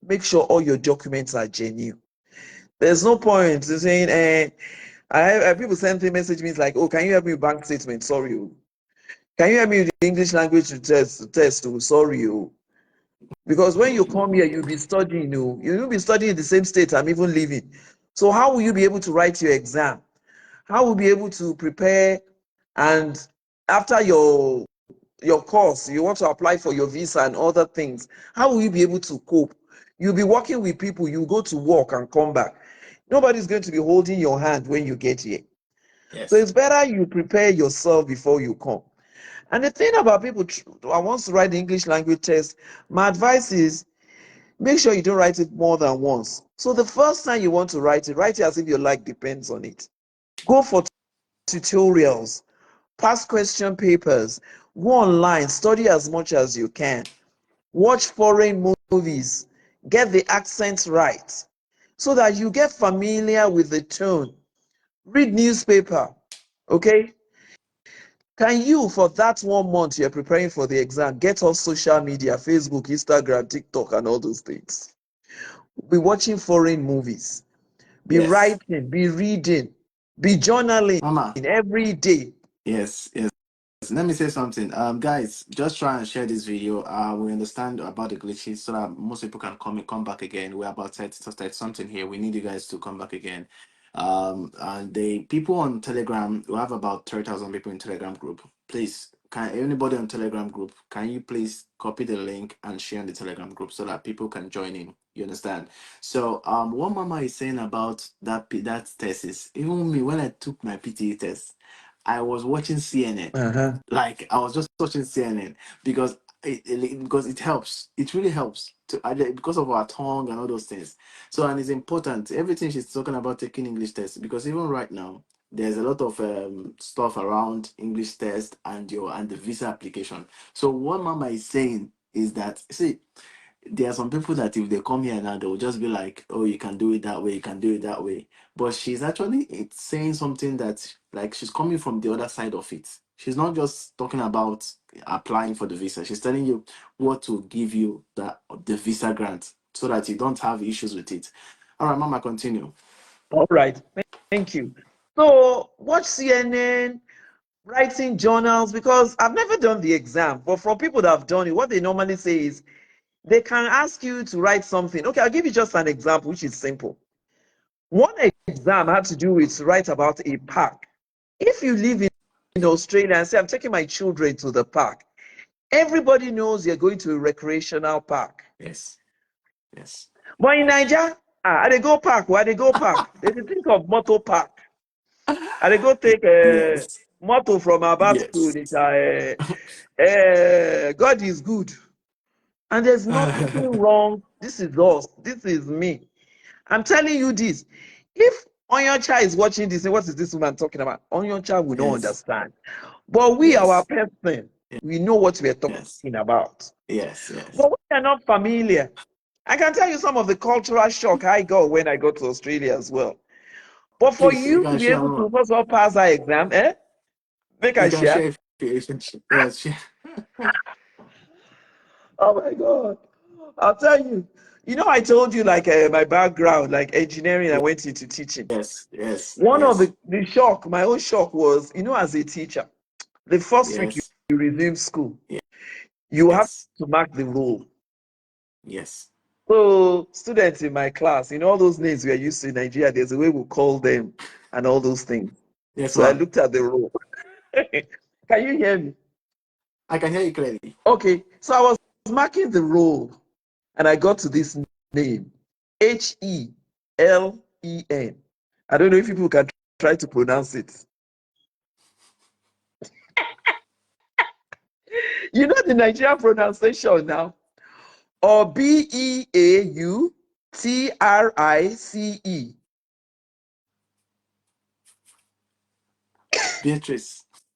make sure all your documents are genuine. There's no point in saying, I have people send me message me like, oh, can you help me with bank statement? Sorry. Can you help me with the English language test? Oh, sorry. Oh. Because when you come here, you'll be studying. You'll be studying in the same state I'm even living. So how will you be able to write your exam? How will you be able to prepare and after your course, you want to apply for your visa and other things, how will you be able to cope? You'll be working with people, you go to work and come back. Nobody's going to be holding your hand when you get here. So Yes. it's better you prepare yourself before you come. And the thing about people I want to write the English language test, my advice is make sure you don't write it more than once. So the first time you want to write it as if your life depends on it. Go for tutorials, past question papers, go online, study as much as you can, watch foreign movies, get the accents right so that you get familiar with the tone. Read newspaper, okay? Can you, for that 1 month you're preparing for the exam, get off social media, Facebook, Instagram, TikTok, and all those things? Be watching foreign movies, be Yes. writing, be reading, be journaling Mama. every day. Yes. Yes. Let me say something. Guys, just try and share this video. We understand about the glitches so that most people can come back again. We're about 30 something here. We need you guys to come back again. And the people on Telegram, we have about 3,000 people in Telegram group. Please, can anybody on Telegram group, can you please copy the link and share in the Telegram group so that people can join in? You understand? So, what Mama is saying about that test is, even me, when I took my PTE test, I was watching CNN. Uh-huh. Like I was just watching CNN because because it helps. It really helps to because of our tongue and all those things. So and it's important. Everything she's talking about taking English tests because even right now there's a lot of stuff around English test and the visa application. So what Mama is saying is that see there are some people that if they come here now, they will just be like, "Oh, you can do it that way, you can do it that way." But she's actually it's saying something that like she's coming from the other side of it. She's not just talking about applying for the visa. She's telling you what to give you the visa grant so that you don't have issues with it. All right, Mama, continue. All right. Thank you. So watch CNN, writing journals, because I've never done the exam, but from people that have done it, what they normally say is they can ask you to write something. Okay, I'll give you just an example, which is simple. One exam had to do with write about a park. If you live in Australia and say, I'm taking my children to the park, everybody knows you're going to a recreational park. Yes, yes, But in Nigeria, they go park, why they go park? They think of motor park. And they go take a yes, motto from our school. yes. It's, God is good. And there's nothing wrong. This is us. This is me. I'm telling you this. If Onyocha is watching this, what is this woman talking about? Onyocha will not Yes, understand. But we, our yes, person, we know what we are yes, talking about. yes, yes. But we are not familiar. I can tell you some of the cultural shock I got when I got to Australia as well. But for Please, you you to can be share able more. to first of all pass that exam, make You I can share. share if you yes, share. Oh my God. I'll tell you. You know, I told you like my background, like engineering, I went into teaching. Yes, yes, One of yes, the shock, my own shock was, as a teacher, the first week yes, you resume school, you have yes, to mark the roll. yes, So students in my class, all those names we are used to in Nigeria, there's a way we call them and all those things. yes, So I ma'am. looked at the roll. Can you hear me? I can hear you clearly. Okay, so I was marking the roll and I got to this name, Helen. I don't know if people can try to pronounce it. You know the Nigerian pronunciation now? Or Beautrice.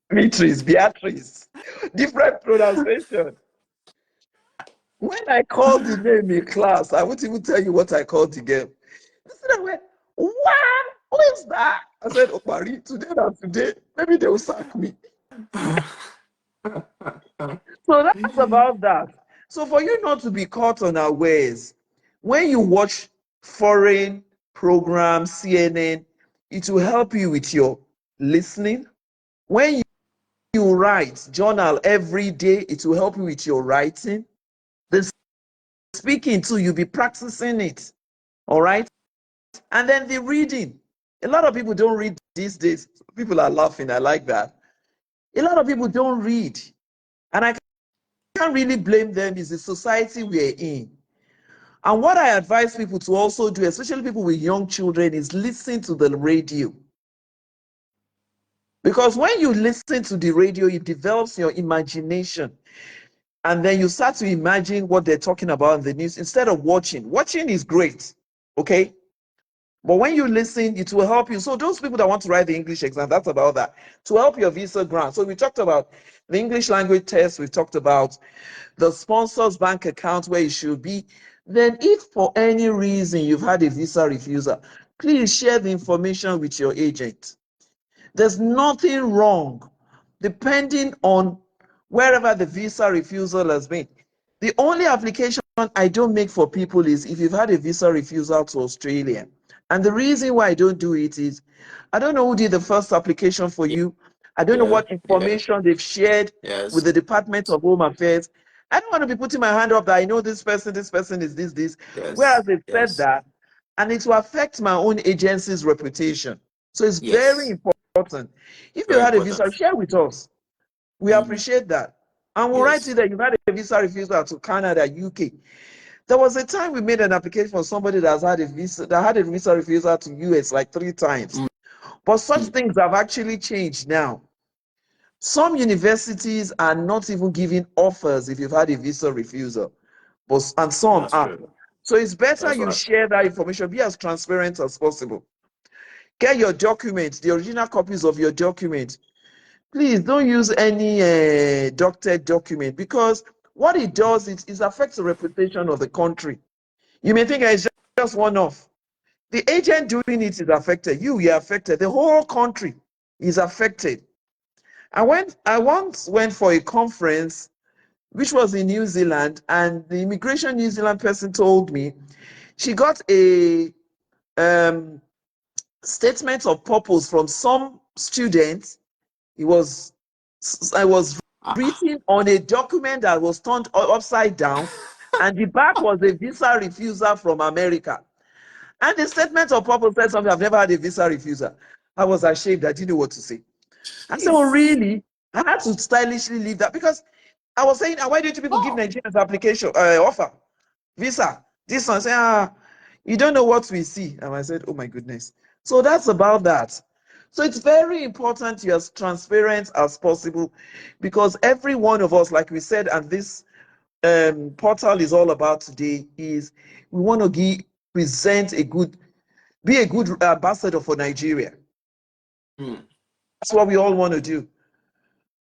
Beatrice. Beatrice. Different pronunciation. When I called the name in class, I won't even tell you what I called the girl. They went, wow, who is that? I said, oh, Marie, today and today, maybe they will sack me. So that's about that. So for you not to be caught unawares, when you watch foreign programs, CNN, it will help you with your listening. When you write journal every day, it will help you with your writing. The speaking too, you'll be practicing it. All right. And then the reading. A lot of people don't read these days. People are laughing. I like that. A lot of people don't read, and I can't really blame them. It's the society we're in. And what I advise people to also do, especially people with young children, is listen to the radio. Because when you listen to the radio, it develops your imagination. And then you start to imagine what they're talking about in the news instead of watching. Watching is great, okay? But when you listen, it will help you. So those people that want to write the English exam, that's about that. To help your visa grant. So we talked about the English language test. We've talked about the sponsor's bank account where it should be. Then if for any reason you've had a visa refusal, please share the information with your agent. There's nothing wrong, depending on wherever the visa refusal has been. The only application I don't make for people is if you've had a visa refusal to Australia. And the reason why I don't do it is I don't know who did the first application for you. I don't know Yeah, what yeah, information they've shared with yes, the Department of Home Affairs. I don't want to be putting my hand up that I know this person is this. Whereas yes, they've said yes. that, and it will affect my own agency's reputation. So it's very Yes, important. If you very had a visa, important. share with us. We Hmm. appreciate that. And we'll write Yes. it that you've had a visa refusal to Canada, UK. There was a time we made an application for somebody that had a visa refusal to US like 3 times. But such Mm. things have actually changed now. Some universities are not even giving offers if you've had a visa refusal, and some That's are. true. So it's better That's you right. share that information, be as transparent as possible. Get your documents, the original copies of your documents. Please don't use any doctored document, because what it does is affects the reputation of the country. You may think it's just one off. The agent doing it is affected. You're affected. The whole country is affected. I once went for a conference which was in New Zealand, and the immigration New Zealand person told me she got a um, statement of purpose from some students. It was I was Ah, written on a document that was turned upside down, and the back was a visa refusal from America. And the statement of purpose said something. I've never had a visa refusal. I was ashamed. I didn't know what to say. I said, oh, jeez. really? I had to stylishly leave that because I was saying, why don't you people give Oh, Nigerians application offer visa? This one say, you don't know what we see. And I said, oh my goodness. So that's about that. So it's very important you're as transparent as possible, because every one of us, like we said, and this portal is all about today, is we want to present a good, be a good ambassador for Nigeria. hmm. That's what we all want to do.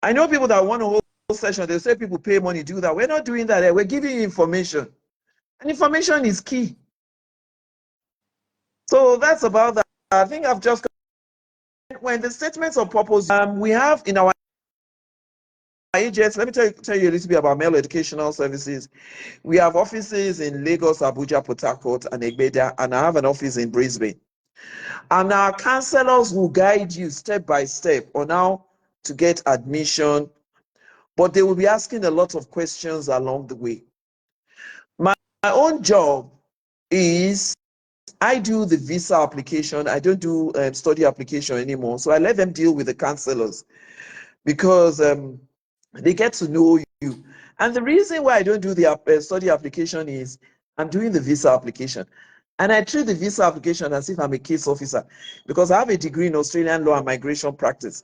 I know people that want to hold session, they say people pay money, do that. We're not doing that. We're giving you information. And information is key. So that's about that. I think I've just, when the statements of purpose, we have in our agents, let me tell you a little bit about male educational services. We have offices in Lagos, Abuja, Port Harcourt, and Egbeda, and I have an office in Brisbane. And our counselors will guide you step by step on how to get admission, but they will be asking a lot of questions along the way. My own job is I do the visa application. I don't do study application anymore. So I let them deal with the counselors, because they get to know you. And the reason why I don't do the study application is I'm doing the visa application. And I treat the visa application as if I'm a case officer, because I have a degree in Australian law and migration practice.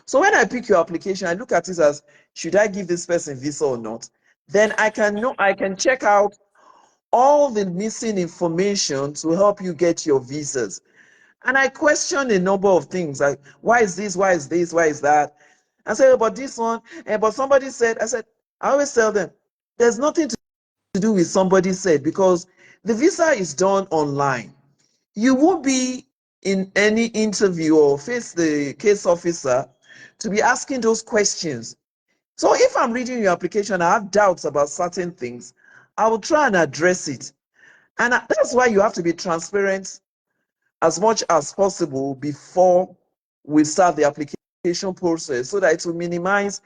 So when I pick your application, I look at it as, should I give this person visa or not? Then I can check out all the missing information to help you get your visas. And I question a number of things like, why is this? Why is this? Why is that? I say, oh, but this one, but somebody said, I always tell them, there's nothing to do with somebody said, because the visa is done online. You won't be in any interview or face the case officer to be asking those questions. So if I'm reading your application, I have doubts about certain things, I will try and address it. And that's why you have to be transparent as much as possible before we start the application process, so that it will minimize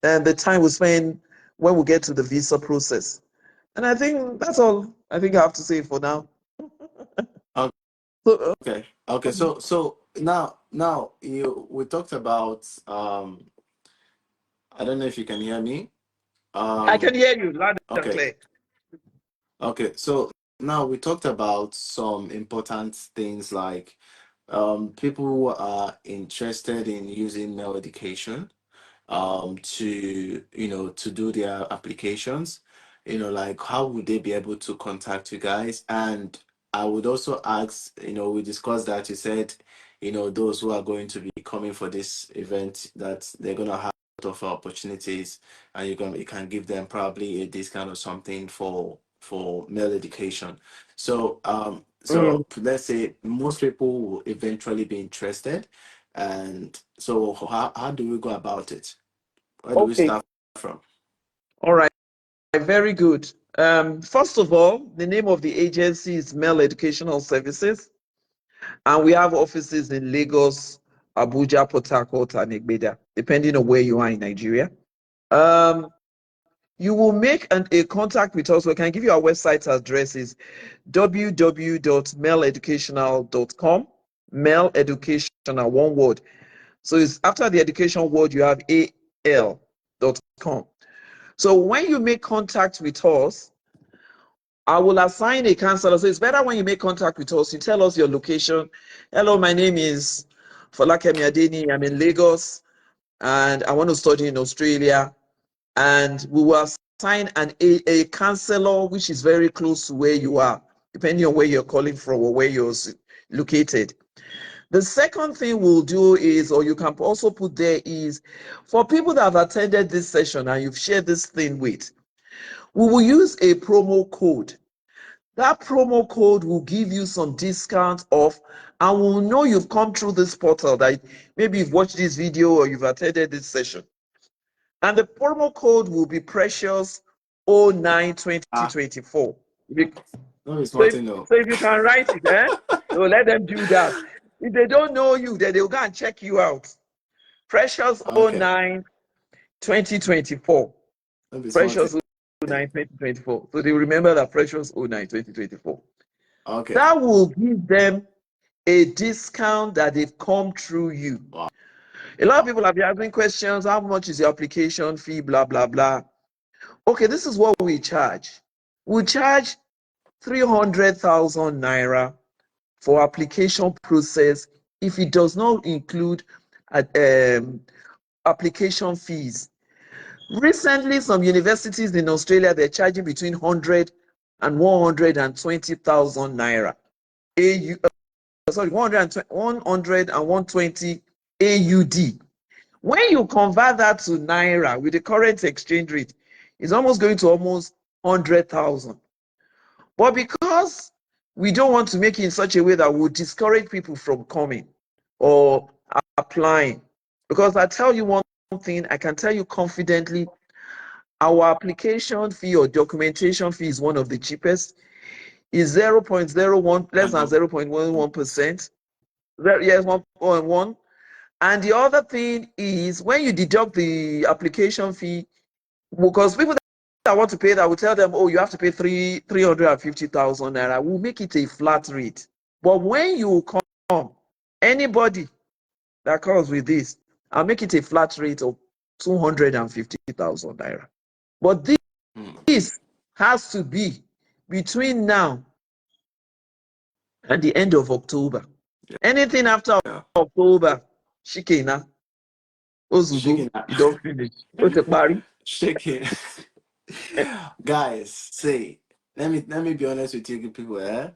the time we spend when we get to the visa process. And I think that's all I think I have to say for now. So, Okay. Okay. So now you we talked about I don't know if you can hear me. I can Um, hear you loud and okay. clear. Okay. So now we talked about some important things like people who are interested in using male education to to do their applications, like how would they be able to contact you guys? And I would also ask, we discussed that you said, those who are going to be coming for this event, that they're going to have a lot of opportunities, and you can give them probably a discount or something for male education. So Mm, so let's say most people will eventually be interested, and so how do we go about it? Where do we okay. start from? All right. Very good. First of all, the name of the agency is Male Educational Services, and we have offices in Lagos, Abuja, Port Harcourt, and Igbeda, depending on where you are in Nigeria. Um, you will make a contact with us. We can give you our website address is www.maleeducational.com. Male educational, one word. So it's after the education word, you have al.com. So when you make contact with us, I will assign a counselor. So it's better when you make contact with us, you tell us your location. Hello, my name is Folakemi Adeni. I'm in Lagos and I want to study in Australia. And we will assign a counselor which is very close to where you are, depending on where you're calling from or where you're located. The second thing we'll do is, or you can also put there, is for people that have attended this session and you've shared this thing with, we will use a promo code. That promo code will give you some discount off, and we'll know you've come through this portal, that maybe you've watched this video or you've attended this session. And the promo code will be precious 09 Ah, 2024. no, it's So if, Martin. No. so if you can write it, so let them do that. If they don't know you, then they'll go and check you out. Precious Okay, 09 2024. no, it's Martin. Precious 09 2024. So they remember that Precious 09 2024. Okay. That will give them a discount that they've come through you. Wow. A lot of people have been asking questions. How much is your application fee? Blah, blah, blah. Okay, this is what we charge. We charge 300,000 naira for application process if it does not include um, application fees. Recently, some universities in Australia, they're charging between 100 and 120,000 naira. AU, sorry, 100 and 120 AUD. When you convert that to naira with the current exchange rate, it's almost going to almost 100,000. But because we don't want to make it in such a way that would discourage people from coming or applying, because I tell you one thing, I can tell you confidently, our application fee or documentation fee is one of the cheapest. Is 0.01, less than Um, 0.11%. Yes, 1.1. And the other thing is when you deduct the application fee, because people that want to pay that will tell them, oh, you have to pay 350,000 naira. We'll make it a flat rate. But when you come, anybody that comes with this, I'll make it a flat rate of 250,000 naira. But hmm, this has to be between now and the end of October. Anything after yeah. October, shikena, ozugo, Shaking. you don't finish. What's the party? Shaking. Guys, say, let me be honest with you people, eh?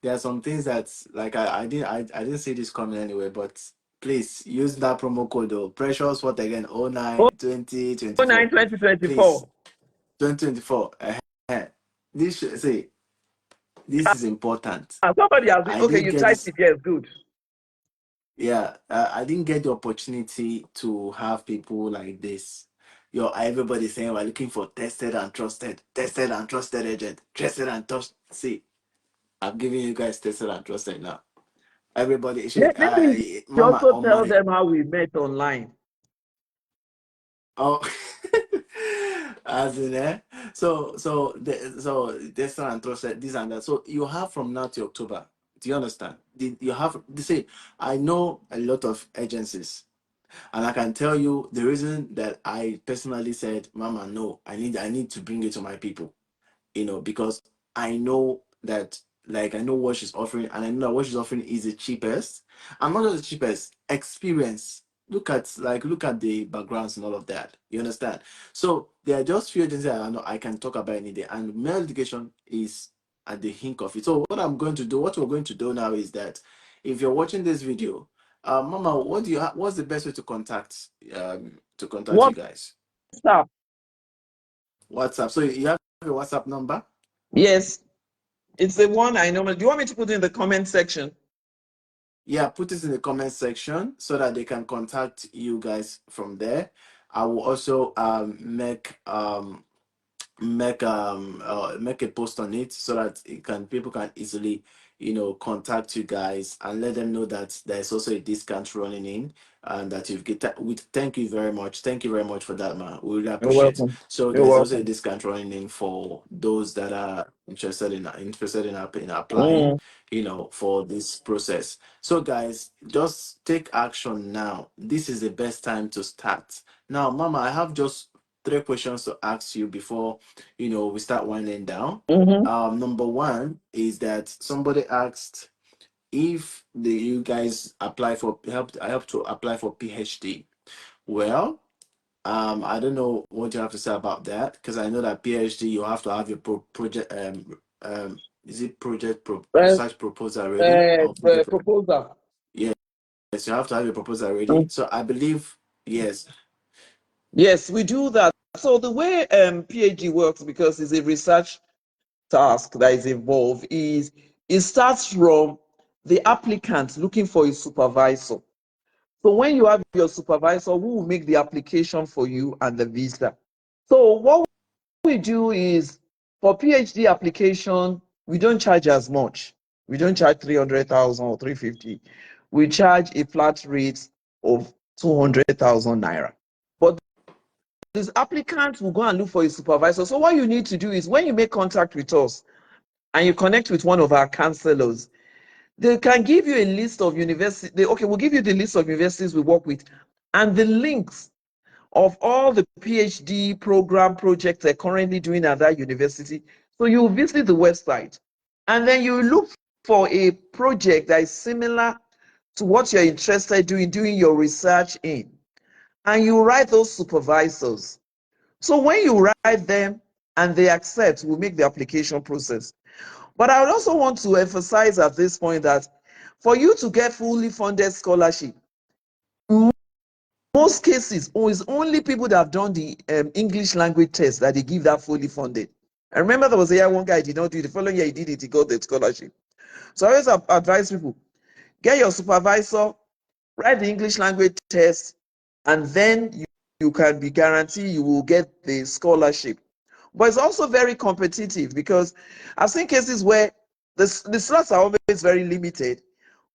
There are some things that like I didn't see this coming anyway, but please use that promo code though. Precious what again? Oh Oh, nine 09 2024. 2024. Please. 2024. See, this is important. Somebody has been, I okay, didn't you get typed this. it, yes, good. Yeah, I didn't get the opportunity to have people like this. Everybody saying we're looking for tested and trusted agent, tested and trust. See, I'm giving you guys tested and trusted now. Everybody, shit, Maybe you mama also on tell my them how we met online. oh, as in so tested and trusted this and that. So you have from now to October. Do you understand? You have the say. I know a lot of agencies. And I can tell you the reason that I personally said, Mama, no, I need to bring it to my people, because I know that, like, I know what she's offering, and I know that what she's offering is the cheapest, and not just the cheapest, experience. Look at the backgrounds and all of that. You understand? So there are just few things that I know I can talk about any day, and male education is at the hink of it. So what we're going to do now is that if you're watching this video, Mama, what's the best way to contact you guys? WhatsApp. WhatsApp. So you have a WhatsApp number? Yes, it's the one I normally. Do you want me to put it in the comment section? Yeah, put it in the comment section so that they can contact you guys from there. I will also make a post on it so that people can easily contact you guys and let them know that there's also a discount running in, and that you've get with thank you very much for that, man. We really You're appreciate. welcome. So You're there's also a welcome. discount running in for those that are interested in applying, Mm, for this process. So guys, just take action now. This is the best time to start. Now, Mama, I have just three questions to ask you before we start winding down. mm-hmm, Number one is that somebody asked if you guys apply for help. I help to apply for PhD. Well, I don't know what you have to say about that, because I know that PhD you have to have your project. Is it uh, research proposal ready, or proposal. yes, you have to have your proposal ready. Mm. So I believe yes. Yes, we do that. So the way PhD works, because it's a research task that is involved, is it starts from the applicant looking for a supervisor. So when you have your supervisor, who will make the application for you and the visa. So what we do is, for PhD application, we don't charge as much. We don't charge 300,000 or 350. We charge a flat rate of 200,000 naira. But these applicants will go and look for a supervisor. So what you need to do is, when you make contact with us and you connect with one of our counselors, they can give you a list of universities. Okay, we'll give you the list of universities we work with and the links of all the PhD program projects they're currently doing at that university. So you visit the website and then you look for a project that is similar to what you're interested in doing your research in. And you write those supervisors. So when you write them and they accept, we'll make the application process. But I would also want to emphasize at this point that for you to get fully funded scholarship, most cases, it's only people that have done the English language test that they give that fully funded. I remember there was a year one guy did not do it. The following year he did it, he got the scholarship. So I always advise people, get your supervisor, write the English language test, and then you can be guaranteed you will get the scholarship. But it's also very competitive, because I've seen cases where the slots are always very limited.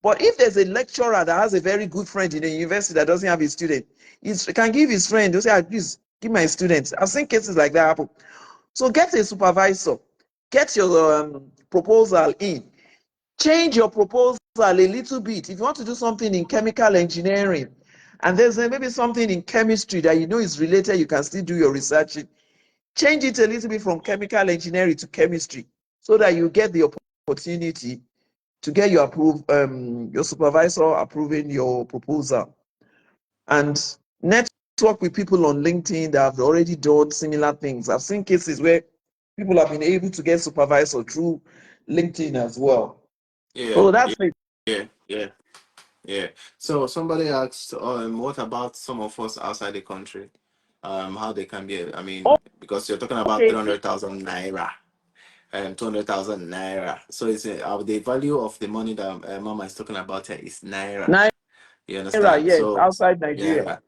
But if there's a lecturer that has a very good friend in a university that doesn't have a student, he can give his friend, he'll say, "Ah, please give my students." I've seen cases like that happen. So get a supervisor, get your proposal in, change your proposal a little bit. If you want to do something in chemical engineering, and there's maybe something in chemistry that you know is related, you can still do your research in. Change it a little bit from chemical engineering to chemistry, so that you get the opportunity to get your supervisor approving your proposal. And network with people on LinkedIn that have already done similar things. I've seen cases where people have been able to get supervisor through LinkedIn as well. Yeah, So yeah, that's it. yeah, yeah. Yeah. So somebody asked, what about some of us outside the country? How they can be, I mean, because you're talking about Okay, 300,000 naira, 200,000 naira. So the value of the money that Mama is talking about here is naira. You Naira, understand? yes, So, outside Nigeria. yeah,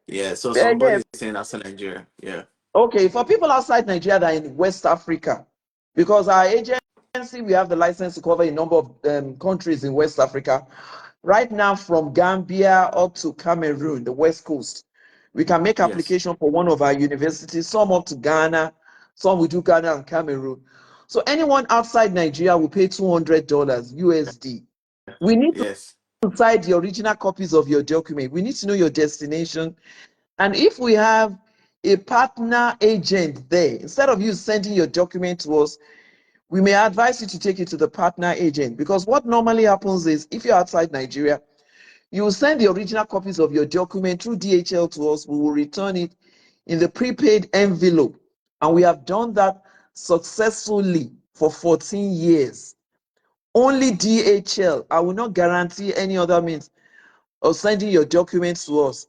yeah. So somebody Yes, is saying outside Nigeria. Yeah. okay, for people outside Nigeria that are in West Africa, because our agency, we have the license to cover a number of countries in West Africa. Right now, from Gambia up to Cameroon, the West Coast, we can make Yes. application for one of our universities, some up to Ghana, some we do Ghana and Cameroon. So anyone outside Nigeria will pay $200 USD. We need to Yes. inside the original copies of your document, we need to know your destination. And if we have a partner agent there, instead of you sending your document to us, we may advise you to take it to the partner agent, because what normally happens is if you're outside Nigeria, you will send the original copies of your document through DHL to us. We will return it in the prepaid envelope. And we have done that successfully for 14 years. Only DHL. I will not guarantee any other means of sending your documents to us.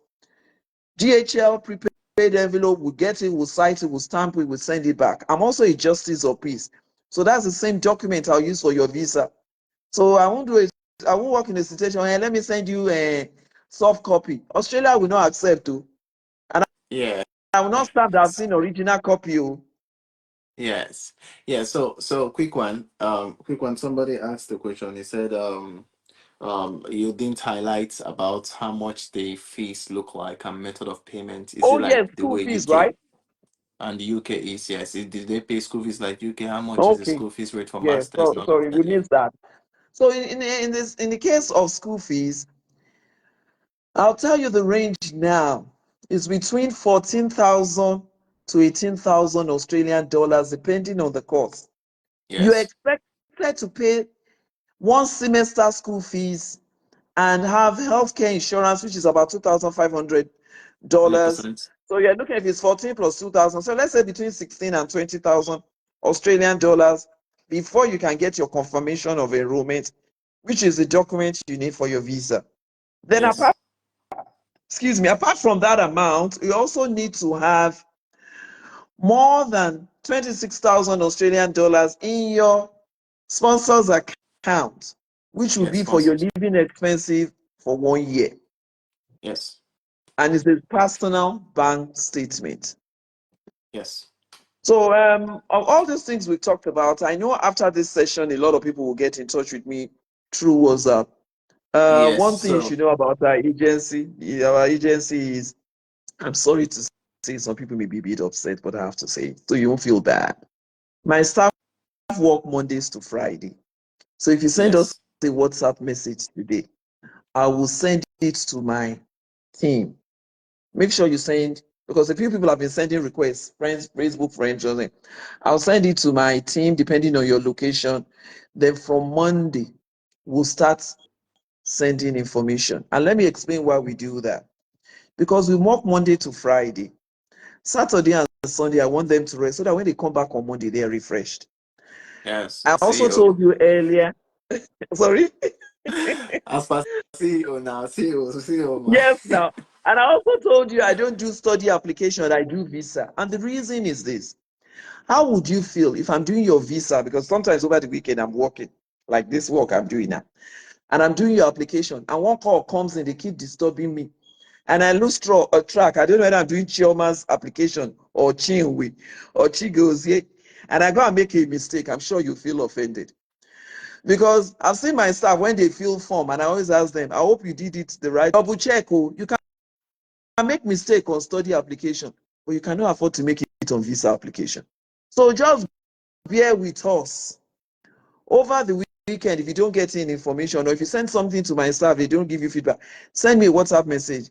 DHL prepaid envelope, we'll get it, we'll cite it, we'll stamp it, we'll send it back. I'm also a justice of peace. So that's the same document I'll use for your visa. So I won't do it. I won't work in a situation where let me send you a soft copy. Australia will not accept to. And Yeah. I will not stamp that I've seen original copy. Yes. Yeah. So quick one. Somebody asked the question. He said, you didn't highlight about how much the fees look like and method of payment. Is Oh it yes, like the school way fees, UK right? and the UK is? Yes. Did they pay school fees like UK? How much is the Okay. school fees rate for Yeah, masters so, and all of sorry, we that? Yeah. missed that. So in the case of school fees, I'll tell you the range now is between 14,000 to 18,000 Australian dollars, depending on the course. You're Yes. expected to pay one semester school fees and have healthcare insurance, which is about $2,500. 100%. So you're looking at if it's 14 plus 2,000. So let's say between 16 and 20,000 Australian dollars before you can get your confirmation of enrollment, which is the document you need for your visa. Then Yes. apart from that amount, you also need to have more than 26,000 Australian dollars in your sponsor's account, which will Yes. be for your Sponsors. living expenses for 1 year. Yes. And it's a personal bank statement. Yes. So, of all these things we talked about, I know after this session, a lot of people will get in touch with me through WhatsApp. Yes. One thing you So should know about our agency is, I'm sorry to say, some people may be a bit upset, but I have to say it, so you won't feel bad. My staff work Mondays to Friday. So if you send us yes. a WhatsApp message today, I will send it to my team. Make sure you send, because a few people have been sending requests, friends, Facebook friends, I'll send it to my team depending on your location. Then from Monday, we'll start sending information. And let me explain why we do that. Because we work Monday to Friday. Saturday and Sunday, I want them to rest so that when they come back on Monday, they are refreshed. Yes. I also CEO. told you earlier, sorry? As per CEO now. CEO Yes, man. now. And I also told you I don't do study application, I do visa. And the reason is this. How would you feel if I'm doing your visa? Because sometimes over the weekend I'm working, like this work I'm doing now, and I'm doing your application, and one call comes in, they keep disturbing me, and I lose a track. I don't know whether I'm doing Chioma's application or Chinwe or Chigozie, and I go and make a mistake. I'm sure you feel offended. Because I've seen my staff when they fill form, and I always ask them, I hope you did it the right. Double check. Oh, you can make mistake on study application, but you cannot afford to make it on visa application. So just bear with us. Over the weekend, if you don't get any information, or if you send something to my staff, they don't give you feedback, send me a WhatsApp message.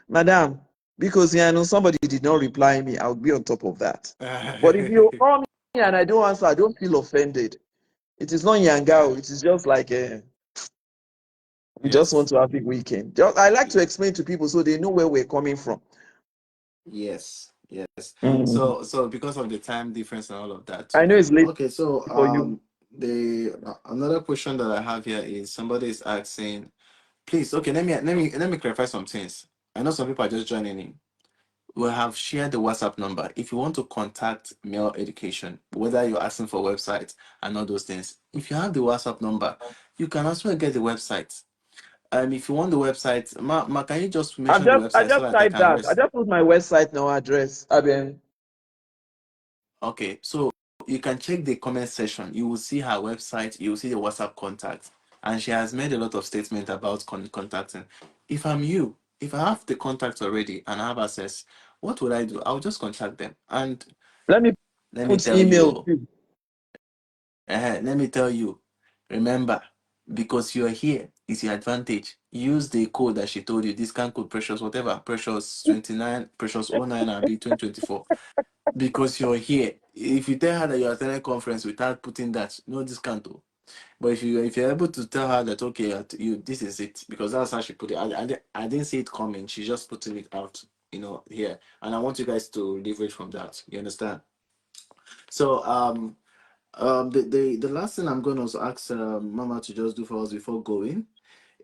Madam, because I know somebody did not reply me, I'll be on top of that. But if you call me and I don't answer, I don't feel offended. It is not Yeah. yangao. It is just like we just want Yes. to have a weekend. I like to explain to people so they know where we're coming from. Yes, yes. Mhm. So because of the time difference and all of that I too. know it's late Okay, so for you. the another question that I have here is somebody is asking, please, okay, let me clarify some things. I know some people are just joining in. We have shared the WhatsApp number. If you want to contact male education, whether you're asking for websites and all those things, if you have the WhatsApp number, you can also get the website. If you want the website, can you just mention the I website so just that I typed can that. I rest? just put my website now address. I mean, Okay, so you can check the comment section. You will see her website, you will see the WhatsApp contact, and she has made a lot of statements about contacting. If I'm you, if I have the contact already and I have access, what would I do? I'll just contact them. And let me let me put tell email you, too. let me tell you, remember, because you're here. is your advantage. Use the code that she told you, discount code precious, whatever, precious 29, precious 09 and B 2024. Because you're here. If you tell her that you're attending conference without putting that, no discount. Oh. But if you're able to tell her that okay, you this is it, because that's how she put it. I didn't see it coming. She just putting it out, here. And I want you guys to leverage from that. You understand? So the last thing I'm going to ask Mama to just do for us before going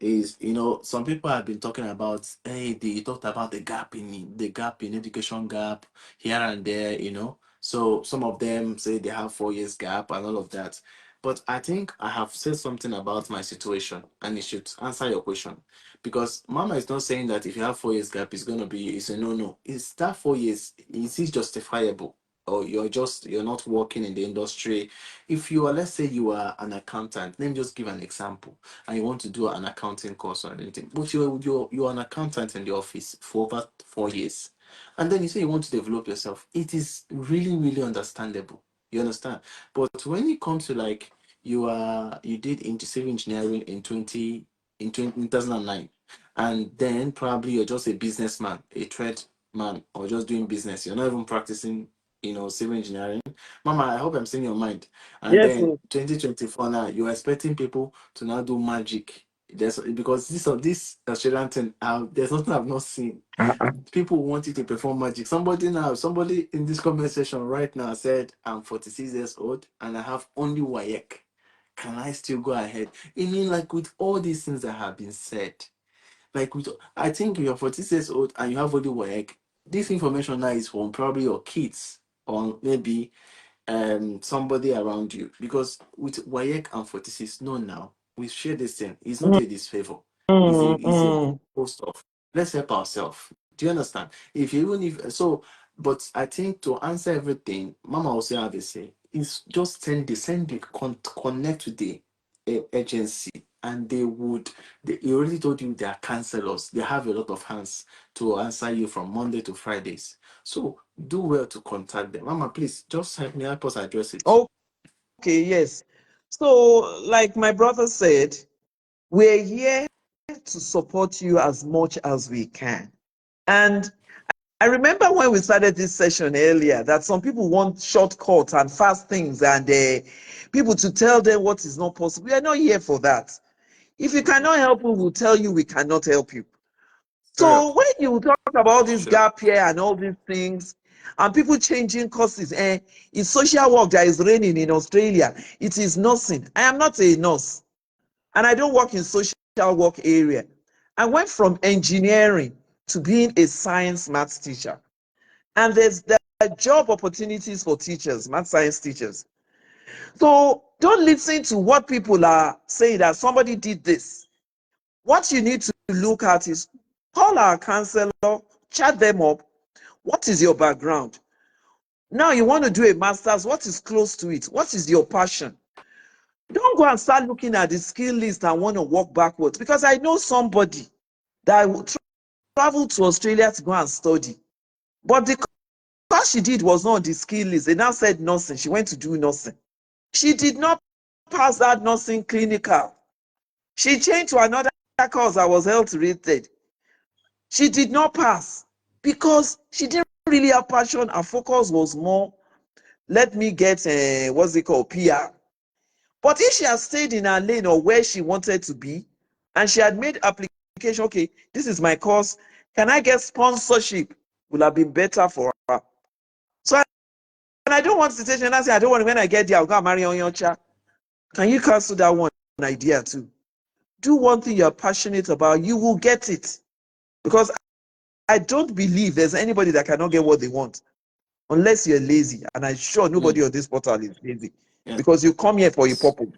is, some people have been talking about, hey, they talked about the gap in education gap here and there, so some of them say they have 4 years gap and all of that. But I think I have said something about my situation and it should answer your question, because Mama is not saying that if you have 4 years gap it's a no. Is that 4 years, is it justifiable, or you're not working in the industry? If you are, let's say you are an accountant, let me just give an example, and you want to do an accounting course or anything, but you're an accountant in the office for over 4 years, and then you say you want to develop yourself, it is really, really understandable. You understand? But when it comes to, like, you did into civil engineering in 2009, and then probably you're just a businessman, a trade man, or just doing business. You're not even practicing, civil engineering. Mama, I hope I'm saying your mind. And Yes, then 2024 now, you're expecting people to now do magic. Because this Australian thing, there's nothing I've not seen. People want you to perform magic. Somebody in this comment section right now said, I'm 46 years old and I have only WAEC. Can I still go ahead? I mean, like, with all these things that have been said, like, I think you're 46 years old and you have only WAEC. This information now is from probably your kids, or maybe somebody around you, because with Wayek and 46, no, now we share this thing. It's not a disfavor. It's a mm. post of, let's help ourselves. Do you understand? If you even if so, but I think to answer everything, Mama also have a say. Is just connect with the agency, and they already told you they are counselors. They have a lot of hands to answer you from Monday to Fridays. So do well to contact them. Mama, please just help us address it. Okay, yes. So, like my brother said, we're here to support you as much as we can. And I remember when we started this session earlier that some people want shortcuts and fast things, and people to tell them what is not possible. We are not here for that. If you cannot help you, we'll tell you we cannot help you. Straight So up. when you talk about this Straight up. gap here and all these things, and people changing courses, in social work that is reigning in Australia, it is nursing. I am not a nurse, and I don't work in social work area. I went from engineering to being a science maths teacher. And there are job opportunities for teachers, math science teachers. So don't listen to what people are saying that somebody did this. What you need to look at is call our counselor, chat them up. What is your background? Now you want to do a master's, what is close to it? What is your passion? Don't go and start looking at the skill list and want to walk backwards, because I know somebody that traveled to Australia to go and study. But the course she did was not on the skill list. They now said nursing. She went to do nursing. She did not pass that nursing clinical. She changed to another course that was health related. She did not pass because she didn't really have passion. Her focus was more, let me get what's it called, PR. But if she had stayed in her lane or where she wanted to be, and she had made application, okay, this is my course, can I get sponsorship? Would have been better for her. So, and I don't want to say, and I say, I don't want, when I get there, I'll go and marry Onyocha. Can you cancel that one idea too? Do one thing you're passionate about, you will get it. Because I don't believe there's anybody that cannot get what they want unless you're lazy. And I'm sure nobody Mm. on this portal is lazy, Yeah. because you come here for a Yes. purpose.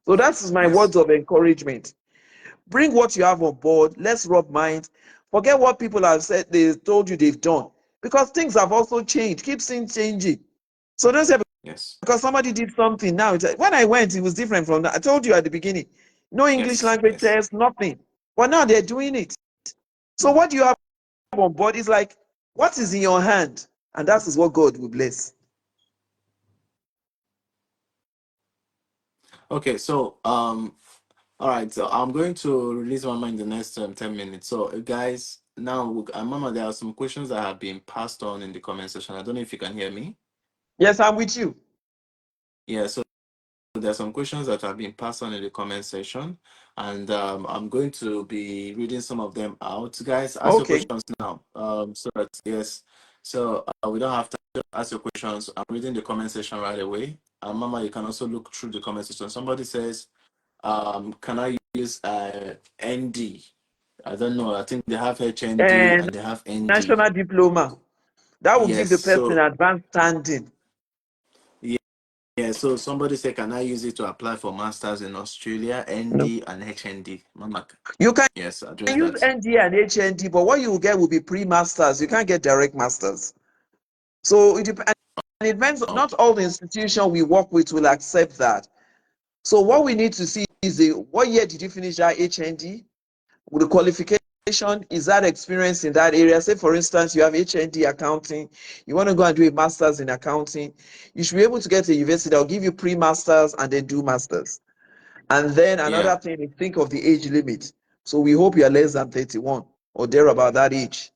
So that's my Yes. words of encouragement. Bring what you have on board. Let's rub minds. Forget what people have said, they told you they've done. Because things have also changed. Keep seeing changing. So don't say Yes. because somebody did something now. When I went, it was different from that. I told you at the beginning. No English Yes. language Yes. test, nothing. But now they're doing it. So Mm. what do you have on board is like, what is in your hand? And that is what God will bless. Okay. So All right, so I'm going to release Mama in the next 10 minutes. So, guys, now, Mama, there are some questions that have been passed on in the comment section. I don't know if you can hear me. Yes, I'm with you. Yeah, so there are some questions that have been passed on in the comment section, and I'm going to be reading some of them out. Guys, ask your Okay. questions now. So that, yes, so we don't have to ask your questions. I'm reading the comment section right away. And Mama, you can also look through the comment section. Somebody says, can I use ND? I don't know. I think they have HND And and they have ND. national diploma. That will give Yes. the person So advanced standing. yeah, yeah. So somebody said, can I use it to apply for masters in Australia? No. ND and HND. Mama, You can yes, address use that. ND and HND, but what you will get will be pre-masters. You can't get direct masters. So it depends. And it depends. Oh, Not all the institution we work with will accept that. So what we need to see is what year did you finish that HND? With the qualification, is that experience in that area? Say, for instance, you have HND accounting, you want to go and do a master's in accounting, you should be able to get a university that will give you pre-masters and then do masters. And then yeah. another thing is think of the age limit. So we hope you're less than 31 or there about that age.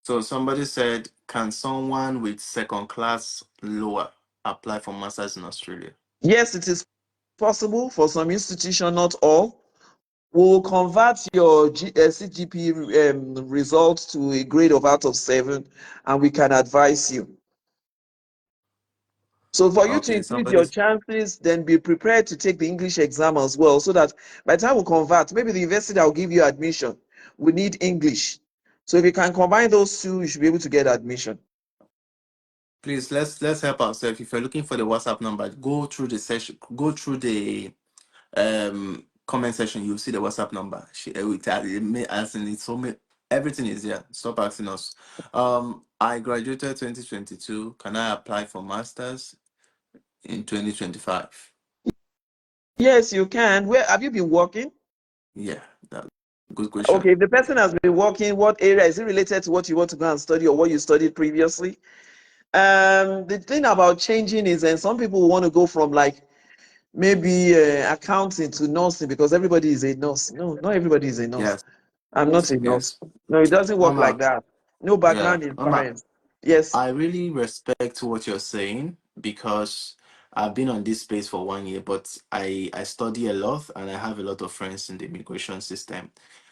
So somebody said, can someone with second class lower apply for masters in Australia? Yes, it is possible for some institution, not all. We'll convert your CGP results to a grade of out of 7, and we can advise you. So for you to Okay, increase somebody. your chances, then be prepared to take the English exam as well, so that by the time we convert, maybe the university that will give you admission will need English. So if you can combine those two, you should be able to get admission. Please let's help ourselves. If you're looking for the WhatsApp number, go through the session, go through the comment section. You'll see the WhatsApp number. As in it's so many, everything is there. Stop asking us. I graduated 2022. Can I apply for masters in 2025? Yes, you can. Where have you been working? Yeah, that good question. Okay, if the person has been working, what area is it related to what you want to go and study or what you studied previously? The thing about changing is, and some people want to go from like maybe accounting to nursing because everybody is a nurse. No, not everybody is a nurse. Yes, I'm not a nurse. yes. No, it doesn't work like Mama, that. No yeah, background in Mama. science. Yes. I really respect what you're saying because I've been on this space for 1 year, but I study a lot and I have a lot of friends in the immigration system.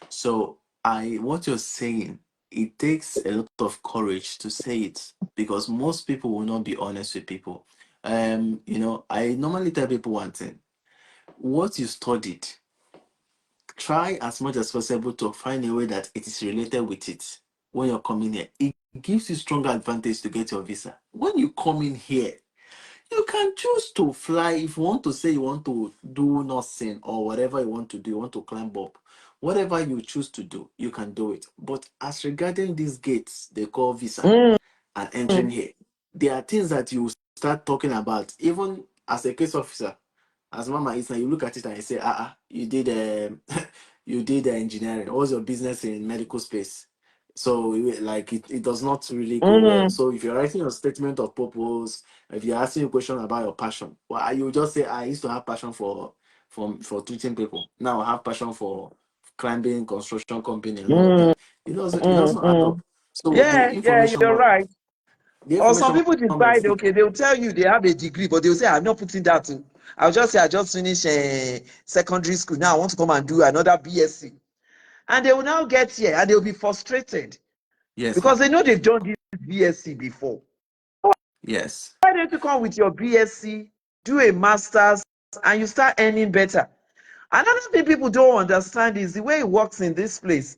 So I what you're saying, it takes a lot of courage to say it because most people will not be honest with people. I normally tell people one thing: what you studied, try as much as possible to find a way that it is related with it when you're coming here. It gives you stronger advantage to get your visa. When you come in here, you can choose to fly if you want to say you want to do nursing or whatever you want to do, you want to climb up. Whatever you choose to do, you can do it. But as regarding these gates they call visa Mm, and entering here, there are things that you start talking about, even as a case officer. As Mama is now, you look at it and you say, you did you did engineering. What's your business in medical space? So like it does not really go well. mm, So if you're writing your statement of purpose, if you're asking a question about your passion, well, you just say, I used to have passion for treating people. Now I have passion for climbing, construction company, and all of mm, that. It doesn't add mm. up. So Yeah, yeah, you're right. the Or some information people must decide, be okay, they'll tell you they have a degree, but they'll say, I'm not putting that in. I'll just say, I just finished secondary school. Now I want to come and do another BSc. And they will now get here and they'll be frustrated yes, because ma. they know they've done this BSc before. Yes. Why don't you come with your BSc, do a master's, and you start earning better? Another thing people don't understand is the way it works in this place.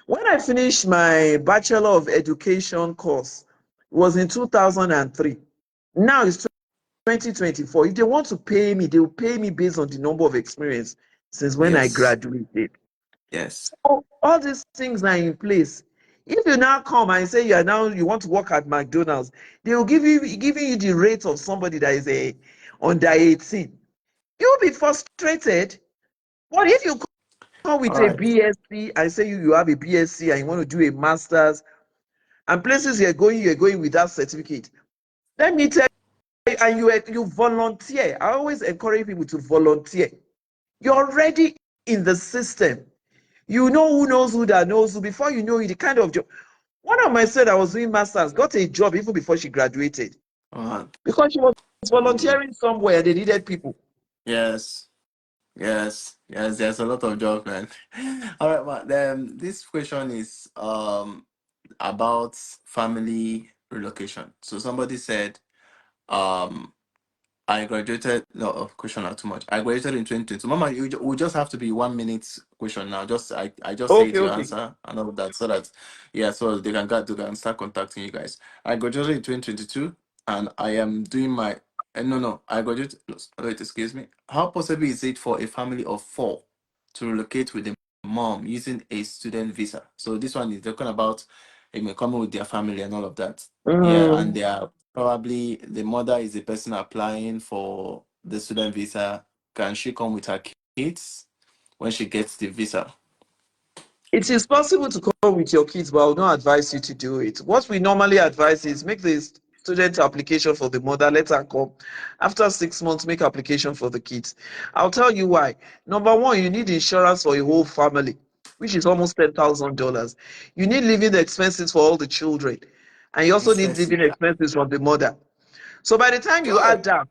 When I finished my Bachelor of Education course, it was in 2003. Now it's 2024. If they want to pay me, they will pay me based on the number of experience since when I Yes. graduated. Yes. So all these things are in place. If you now come and say you want to work at McDonald's, they will giving you the rate of somebody that is a under 18. You'll be frustrated. But if you come All with a right. BSc and say you have a BSc and you want to do a master's, and places you're going with that certificate, let me tell you, and you volunteer. I always encourage people to volunteer. You're already in the system. You know who knows who that knows who. Before you know it, the kind of job. One of my students that was doing masters got a job even before she graduated Uh, because she was mm, volunteering somewhere. They needed people. yes. Yes, there's a lot of jobs, man. All right, but this question is about family relocation. So somebody said, um I graduated. No, question not too much. I graduated in 2020. Mama, we just have to be 1 minute question now. I just say it Okay, to okay. answer and all of that, so that yeah, so they can start contacting you guys. I graduated in 2022, and I am doing my. No, I graduated. Wait, excuse me. How possible is it for a family of four to relocate with a mom using a student visa? So this one is talking about coming with their family and all of that. Yeah, and Mm. they are probably the mother is the person applying for the student visa. Can she come with her kids when she gets the visa? It is possible to come with your kids, but I would not advise you to do it. What we normally advise is make the student application for the mother, let her come. After 6 months, make application for the kids. I'll tell you why. Number one, you need insurance for your whole family, which is almost $10,000. You need living expenses for all the children, and you also need Expensive. living expenses from the mother. So by the time you add Guy. that,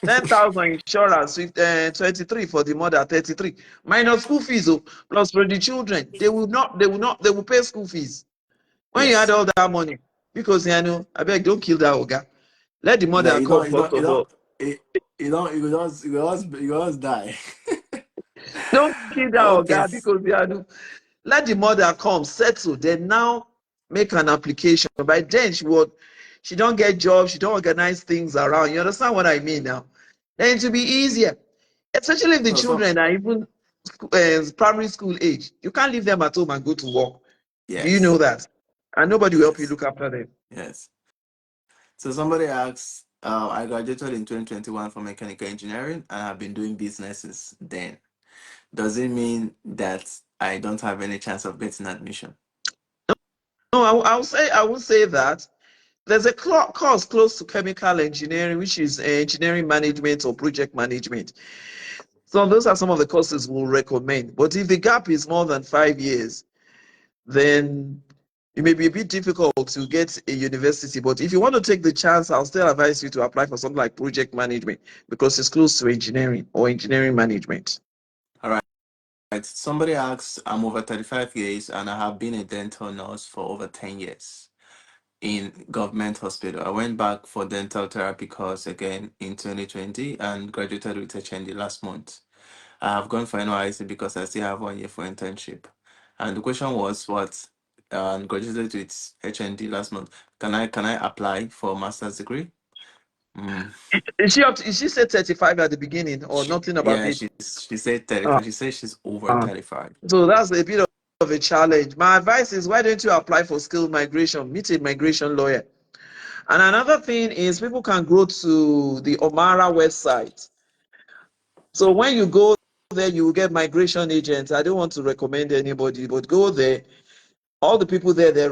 10,000 insurance, 23 for the mother, 33 minus school fees, oh, plus for the children. They will pay school fees. When you add Yes. all that money, because I beg, don't kill that Oga. Let the No, mother come first you of all. don't, you just die. Don't kill that Okay. Oga because let the mother come, settle, then now make an application. By then she don't get jobs, she don't organize things around. You understand what I mean now? Then it will be easier. Especially if the No, so children are even primary school age. You can't leave them at home and go to work. Do you know yes, that? And nobody will help you yes, look after them. yes. So somebody asks, I graduated in 2021 from mechanical engineering and have been doing business since then. Does it mean that I don't have any chance of getting admission? No, I will say that there's a course close to chemical engineering, which is engineering management or project management. So those are some of the courses we'll recommend. But if the gap is more than 5 years, then it may be a bit difficult to get a university. But if you want to take the chance, I'll still advise you to apply for something like project management because it's close to engineering or engineering management. All right. Somebody asks, I'm over 35 years and I have been a dental nurse for over 10 years in government hospital. I went back for dental therapy course again in 2020 and graduated with HND last month. I have gone for NYC because I still have 1 year for internship. And the question was what graduated with HND last month. Can I apply for a master's degree? Mm. Is she said 35 at the beginning or nothing about Yeah, it? she said Uh, 35. She says she's over uh. 35. So that's a bit of a challenge. My advice is why don't you apply for skilled migration? Meet a migration lawyer. And another thing is people can go to the Omara website. So when you go there, you will get migration agents. I don't want to recommend anybody, but go there. All the people there, they're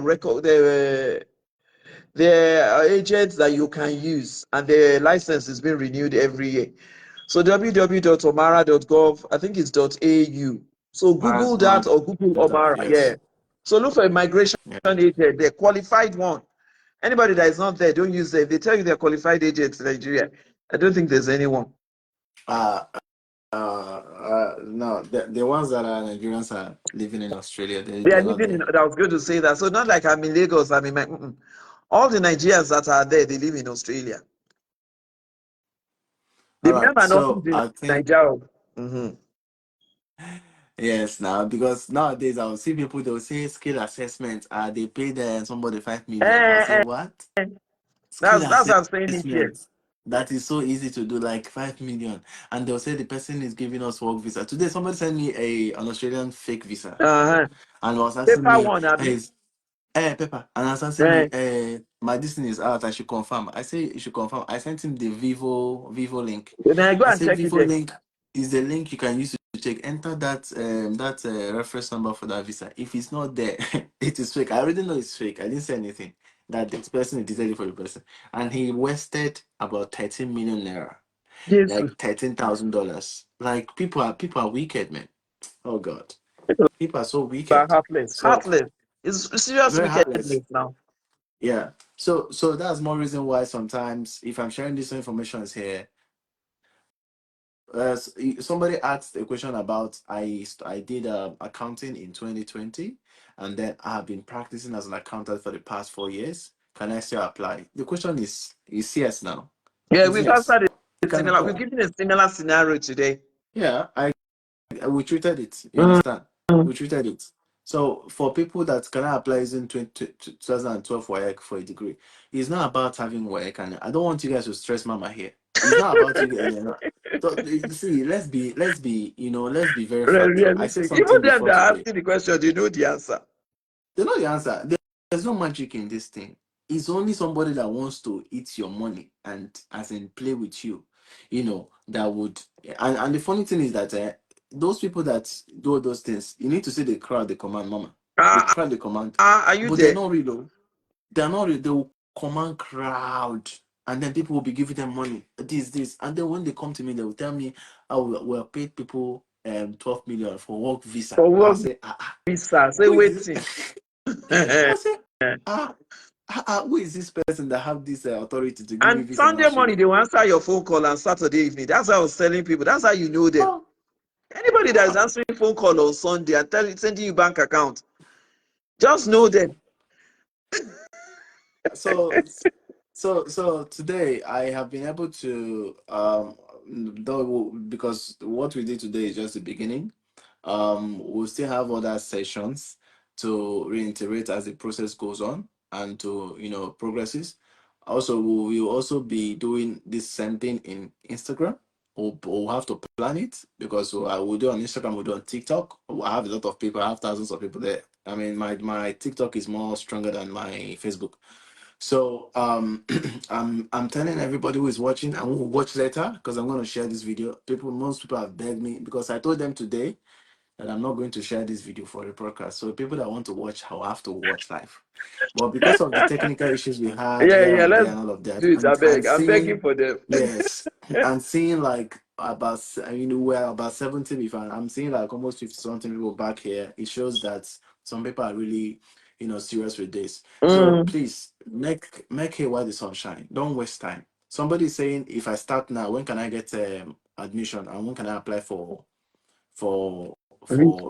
agents that you can use, and their license is being renewed every year. So www.omara.gov, I think it's .au. So Google that or Google Omara. Yeah. Yes. So look for a migration Yeah. agent, the qualified one. Anybody that is not there, don't use them. If they tell you they're qualified agents in Nigeria, I don't think there's anyone. Uh, no, the ones that are Nigerians are living in Australia. They are They're not living in, there. I was going to say that. So not like I'm in Lagos, I'm in all the Nigerians that are there, they live in Australia. They All may right. have an office So in I think Nigeria. Mm-hmm. yes now because nowadays I'll see people they'll say skill assessment. They paid somebody 5 million. I'll say Eh, what? eh, Skill that's what I'm saying it here. assessment. That is so easy to do, like 5 million. And they'll say the person is giving us work visa. Today somebody sent me an Australian fake visa Uh-huh. and was asking Paper me, one, hey, Abby. Pepper, and was asking me, Eh, my distance is out, I should confirm. I say you should confirm. I sent him the Vivo link. then I go I and say check it Vivo there. link is the link you can use to check. Enter that reference number for that visa. If it's not there, it is fake. I already know it's fake. I didn't say anything. That this person is detailed for the person, and he wasted about 13 million naira, Jesus. like $13,000. Like people are wicked, man. Oh God, people are so Are wicked. heartless. So Heartless. It's serious very heartless. wickedness now. Yeah. So that's more reason why sometimes if I'm sharing this information here, somebody asked a question about I did accounting in 2020, and then I have been practicing as an accountant for the past 4 years. Can I still apply? The question is yes now. Yeah, It's we've yes. answered You a can similar. apply. We've given a similar scenario today. Yeah, we treated it. You Mm. understand? We treated it. So for people that cannot apply using 2012 work for a degree, it's not about having work. And I don't want you guys to stress mama here. It's not about you. See, let's be very factual. I said Realistic. Even something them before that are today. asking the question, they know the answer. They know the answer. There's no magic in this thing. It's only somebody that wants to eat your money and as in play with you, that would. And the funny thing is that those people that do all those things, you need to see the crowd they command, mama. The Ah, crowd they command, are you but they're there? not real. Though. They're not real. They will command crowd, and then people will be giving them money. This, and then when they come to me, they will tell me, "Oh, we have paid people 12 million for work visa." For I'll work say, visa. Say who is waiting. this? I say, ah, who is this person that have this authority to give you And visa and Sunday not show morning, you? they will answer your phone call on Saturday evening. That's how I was telling people. That's how you know them. Oh, Anybody that is ah. answering phone call on Sunday and sending you bank account, just know them. So, so today I have been able to though because what we did today is just the beginning. We'll still have other sessions to reiterate as the process goes on and to progresses. Also, we will also be doing this same thing in Instagram. We'll have to plan it because I will do on Instagram, we'll do on TikTok. I have a lot of people, I have thousands of people there. I mean, my TikTok is more stronger than my Facebook. So I'm telling everybody who is watching and who will watch later because I'm going to share this video. Most people have begged me because I told them today that I'm not going to share this video for the broadcast. So people that want to watch, I'll have to watch live. But because of the technical issues we had Yeah, here yeah, and there let's and all of that, do it. I and beg. I'm begging seeing, for them. yes, and seeing like we're about 70 before, I'm seeing like almost 50 something people back here. It shows that some people are really, serious with this. So Mm. please make hay while the sun shine. Don't waste time. Somebody is saying, if I start now, when can I get admission and when can I apply for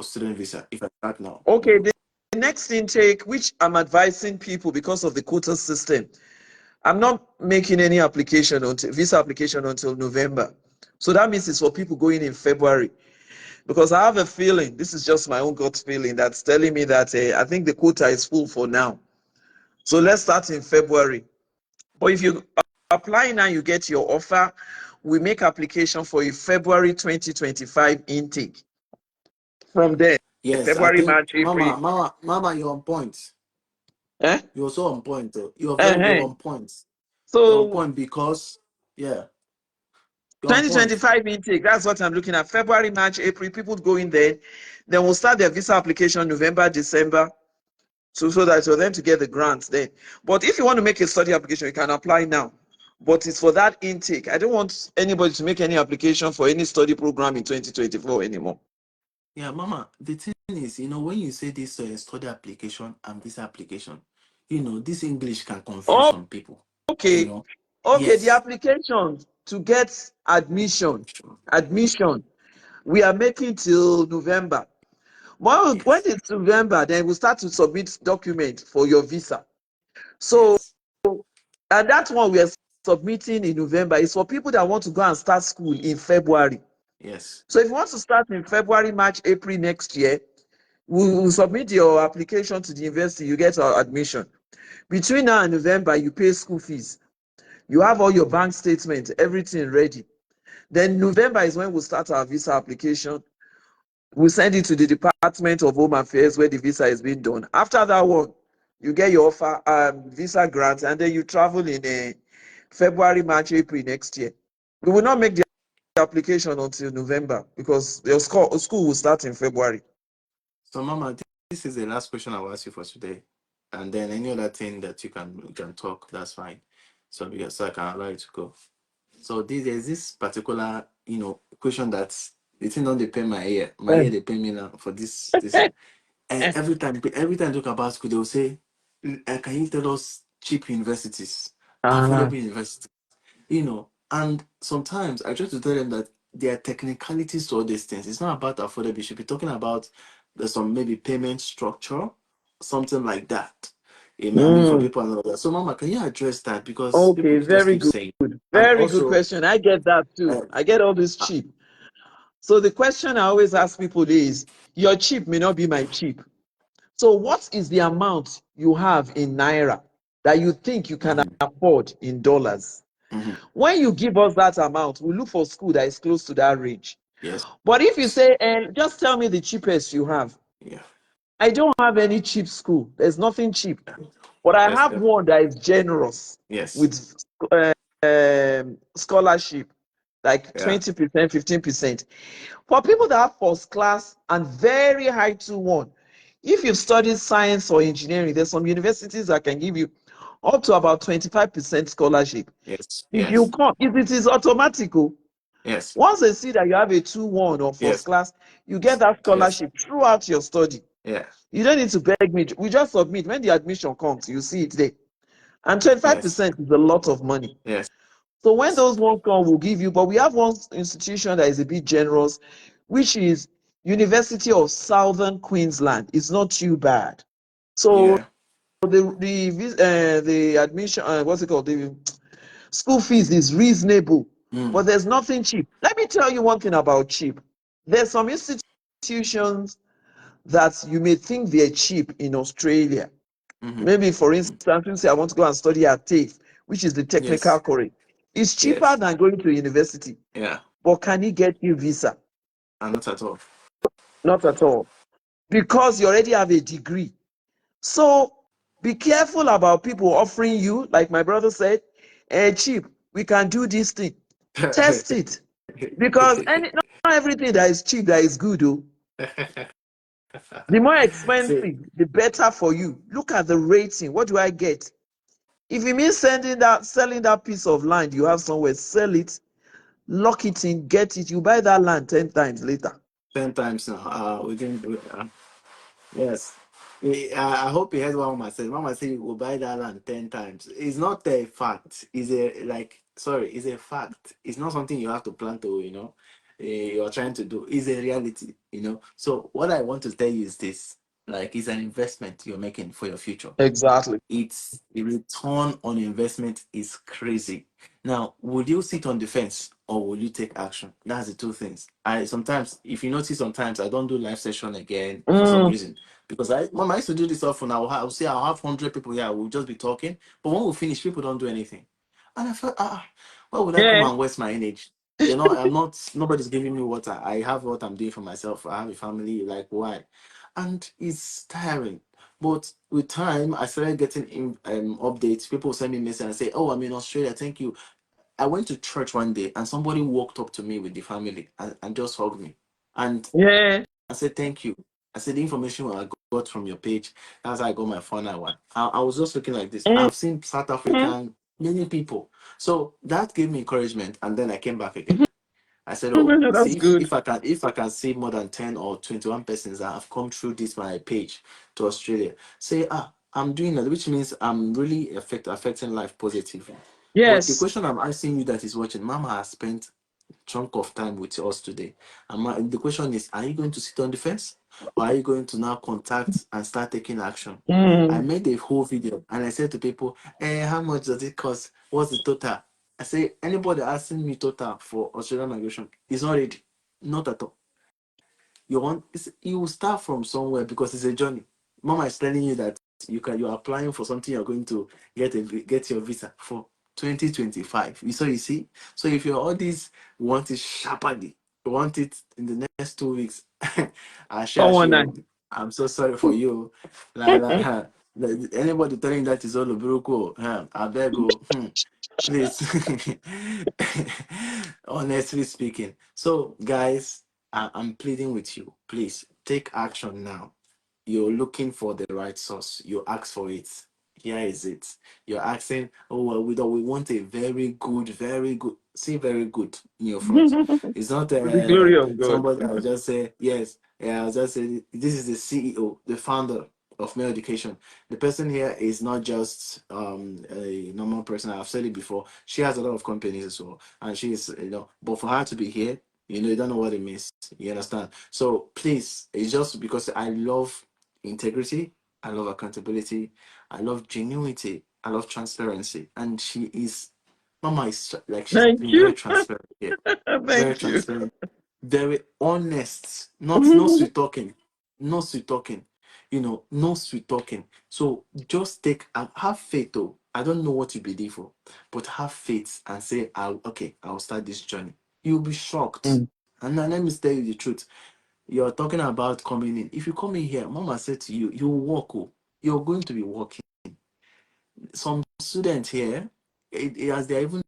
student visa if I start now? Okay, the next intake, which I'm advising people because of the quota system, I'm not making any application until visa application until November. So that means it's for people going in February. Because I have a feeling, this is just my own gut feeling, that's telling me that I think the quota is full for now. So let's start in February. But if you apply now, you get your offer. We make application for a February 2025 intake. From there, Yes, I February, think March, April. Mama, you're on point. Eh? You're so on point. You're Uh-huh. on point. You're on So point because yeah, you're on point. 2025 intake, that's what I'm looking at. February, March, April, people go in there. Then we'll start their visa application November, December. So that for them to get the grants then. But if you want to make a study application, you can apply now. But it's for that intake. I don't want anybody to make any application for any study program in 2024 anymore. Yeah, Mama. The thing is, when you say this study application and visa application, this English can confuse some people. You Okay. know. Okay, the Yes. application to get admission, we are making till November. When Yes. it's November, then we'll start to submit document for your visa. So, Yes. and that one we are submitting in November is for people that want to go and start school in February. Yes. So if you want to start in February, March, April next year, we'll submit your application to the university, you get our admission. Between now and November, you pay school fees. You have all your bank statements, everything ready. Then November is when we'll start our visa application. We'll send it to the Department of Home Affairs where the visa is being done. After that one, you get your offer, visa grant, and then you travel in February, March, April next year. We will not make the application until November because your school will start in February. So, Mama, this is the last question I'll ask you for today, and then any other thing that you can talk, that's fine. So I can allow you to go. So there's this particular, question that The thing don't they pay my ear. My Eh, ear they pay me now for this. And every time I talk about school, they'll say, can you tell us cheap universities, ah, affordable universities? And sometimes I try to tell them that there are technicalities to all these things. It's not about affordable. You should be talking about some maybe payment structure, something like that. I mean, for mm, people and all that. So, Mama, can you address that? Because okay, people just very keep good. saying, and Very good also, question. I get that too. uh, I get all this uh, cheap. So the question I always ask people is, your cheap may not be my cheap. So what is the amount you have in naira that you think you can mhm, afford in dollars? mhm, When you give us that amount, we look for school that is close to that range. yes, But if you say, just tell me the cheapest you have, yeah, I don't have any cheap school. There's nothing cheap. But I yes, have one that is generous yes, with scholarship, like yeah, 20%, 15%. For people that have first class and very high 2-1, if you've studied science or engineering, there's some universities that can give you up to about 25% scholarship. yes, If you yes, come, if it is automatic, yes, once they see that you have a 2-1 or first yes, class, you get that yes, scholarship throughout your study. yeah, You don't need to beg me. We just submit. When the admission comes, you see it there. And yes, 25% is a lot of money. yes, So when those ones come, we'll give you. But we have one institution that is a bit generous, which is University of Southern Queensland. It's not too bad. So yeah, the admission, what's it called? The school fees is reasonable, but mm, there's nothing cheap. Let me tell you one thing about cheap. There's some institutions that you may think they're cheap in Australia. mhm, Maybe, for mhm, instance, you say I want to go and study at TAFE, which is the technical yes, college. It's cheaper yes, than going to university, yeah, but can it get you visa? and not at all. Not at all, because you already have a degree. So be careful about people offering you, like my brother said, cheap. We can do this thing. Test it, because not everything that is cheap that is good. Oh, the more See, expensive, the better for you. Look at the rating. What do I get? If it means selling that piece of land you have somewhere, sell it, lock it in, get it. You buy that land 10 times later. 10 times now. We didn't do it. Yes. I hope you heard what Mama said. Mama said we'll buy that land 10 times. It's not a fact. It's a sorry, it's a fact. It's not something you have to plan to, you're trying to do. It's a reality. So what I want to tell you is this: like, it's an investment you're making for your future. Exactly. It's the return on investment is crazy. Now, would you sit on the fence or will you take action? That's the two things. I sometimes, if you notice, sometimes I don't do live session again for some Mm, reason because Mom, I used to do this often. I'll say I'll have 100 people here. We'll just be talking, but when we finish, people don't do anything, and I felt, why would I come yeah. and waste my energy? I'm not. Nobody's giving me water. I have what I'm doing for myself. I have a family. Like, why? And it's tiring. But with time, I started getting updates. People send me messages and say, "Oh, I'm in Australia. Thank you." I went to church one day and somebody walked up to me with the family and just hugged me. And Yeah. I said, "Thank you." I said, "The information I got from your page, that's how I got my phone. I was just looking like this. Mm, I've seen South mm, African, many people. So that gave me encouragement. And then I came back again. I said, "Oh, mm, see that's good. if I can see more than 10 or 21 persons that have come through this my page to Australia, say, I'm doing that, which means I'm really affecting life positively." But the Yes. question I'm asking you that is watching, Mama has spent chunk of time with us today. And the question is, are you going to sit on the fence or are you going to now contact and start taking action? I Mm, made a whole video and I said to people, how much does it cost? What's the total? I say, anybody asking me total for Australian migration is not ready. Not at all. You will start from somewhere because it's a journey. Mama is telling you that you're applying for something you're going to get your visa for 2025. You see? So if you're all these want it sharply, you want it in the next 2 weeks, I share someone nice. you. I'm so sorry for you. Anybody telling that is all Oburuko, I beg you, please. Honestly speaking. So guys, I'm pleading with you. Please take action now. You're looking for the right source. You ask for it. Here is it. You're asking, oh, well, we want a very good, see, very good in your front. It's not To the glory of God. somebody that will just say, yes, yeah, I'll just say, this is the CEO, the founder of Male Education. The person here is not just a normal person. I've said it before. She has a lot of companies as well. And she's, but for her to be here, you don't know what it means. You understand? So please, it's just because I love integrity, I love accountability, I love genuinity. I love transparency. And she is, Mama is like, she's Thank been very you. transparent here. Very Thank you. transparent. Very honest. Not no sweet talking. No sweet talking. No sweet talking. So just have faith though. I don't know what you believe for, but have faith and say, I'll start this journey. You'll be shocked. Mm. And now let me tell you the truth. You're talking about coming in. If you come in here, Mama said to you, you walk. Oh, you're going to be walking. Some students here, as they're even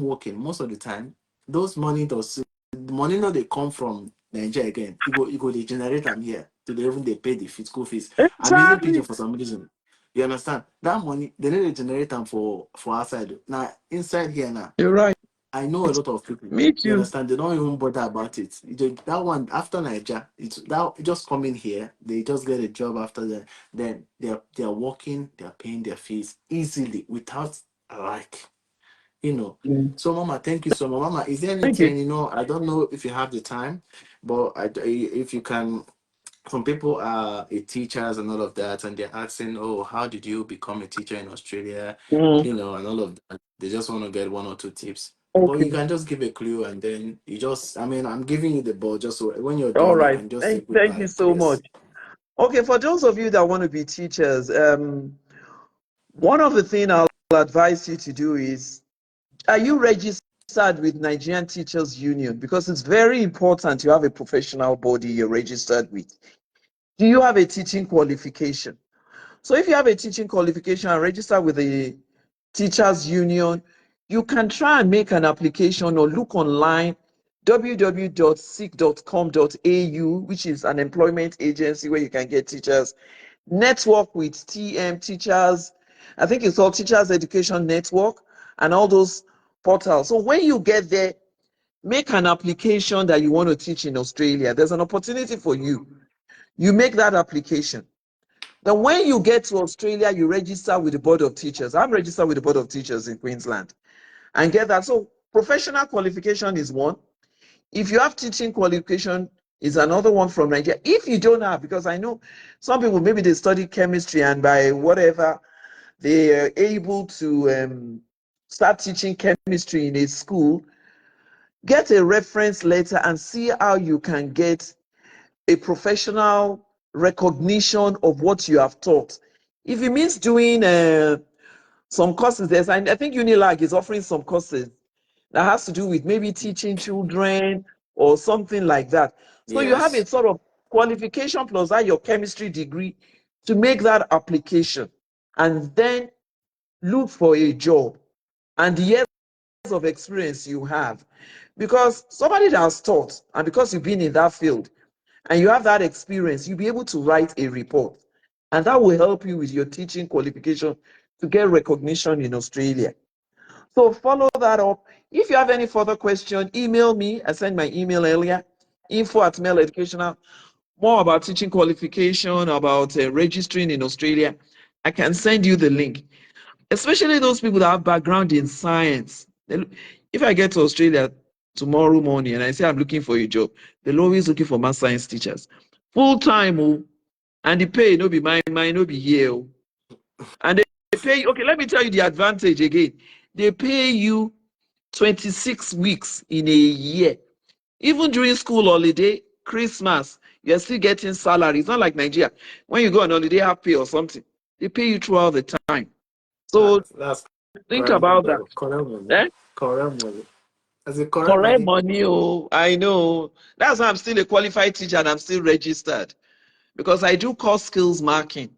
working most of the time, those the money that they come from Nigeria again, you go they generate them here to they pay the school fees. I'm using Exactly. pidgin for some reason. You understand? That money they need to generate them for outside. Now inside here now. You're right. I know a lot of people. Me You too. understand? They don't even bother about it. That one after Niger, it's that just come in here. They just get a job after that. Then they're working. They're paying their fees easily without like you know. Mm. So, Mama, thank you so much. Mama, is there Thank you. anything I don't know if you have the time, but if you can some people are teachers and all of that, and they're asking, "Oh, how did you become a teacher in Australia?" Mm. And all of that. They just want to get one or two tips. But Okay. you can just give a clue, and then I mean, I'm giving you the ball just so when you're All done, you right. can just say Thank you goodbye. so Yes. much. Okay, for those of you that want to be teachers, one of the things I'll advise you to do is, are you registered with Nigerian Teachers Union? Because it's very important you have a professional body you're registered with. Do you have a teaching qualification? So if you have a teaching qualification and register with the Teachers Union, you can try and make an application or look online www.seek.com.au, which is an employment agency where you can get teachers. Network with TM Teachers, I think it's called Teachers Education Network, and all those portals. So when you get there, make an application that you want to teach in Australia. There's an opportunity for you. You make that application. Then when you get to Australia, you register with the Board of Teachers. I'm registered with the Board of Teachers in Queensland and get that. So professional qualification is one. If you have teaching qualification, is another one from Nigeria. If you don't have, because I know some people, maybe they study chemistry and by whatever, they are able to start teaching chemistry in a school, get a reference letter and see how you can get a professional recognition of what you have taught. If it means doing some courses, I think Unilag is offering some courses that has to do with maybe teaching children or something like that. So you have a Yes. sort of qualification plus that your chemistry degree to make that application and then look for a job and the years of experience you have. Because somebody that has taught and because you've been in that field and you have that experience, you'll be able to write a report. And that will help you with your teaching qualification to get recognition in Australia. So follow that up. If you have any further question, email me. I sent my email earlier, info@Male Educational. More about teaching qualification, about registering in Australia. I can send you the link, especially those people that have background in science. If I get to Australia tomorrow morning and I say I'm looking for a job, they're always looking for math science teachers. Full time, oh, and the pay no be mine, no be here. Oh. And they pay, okay, let me tell you the advantage again. They pay you 26 weeks in a year. Even during school holiday, Christmas, you're still getting salary. It's not like Nigeria. When you go on holiday, have pay or something. They pay you throughout the time. So That's think correct money, about that. though. Correct money. Eh? Correct money. That's a correct Correct money. money, oh, I know. That's why I'm still a qualified teacher and I'm still registered because I do core skills marking,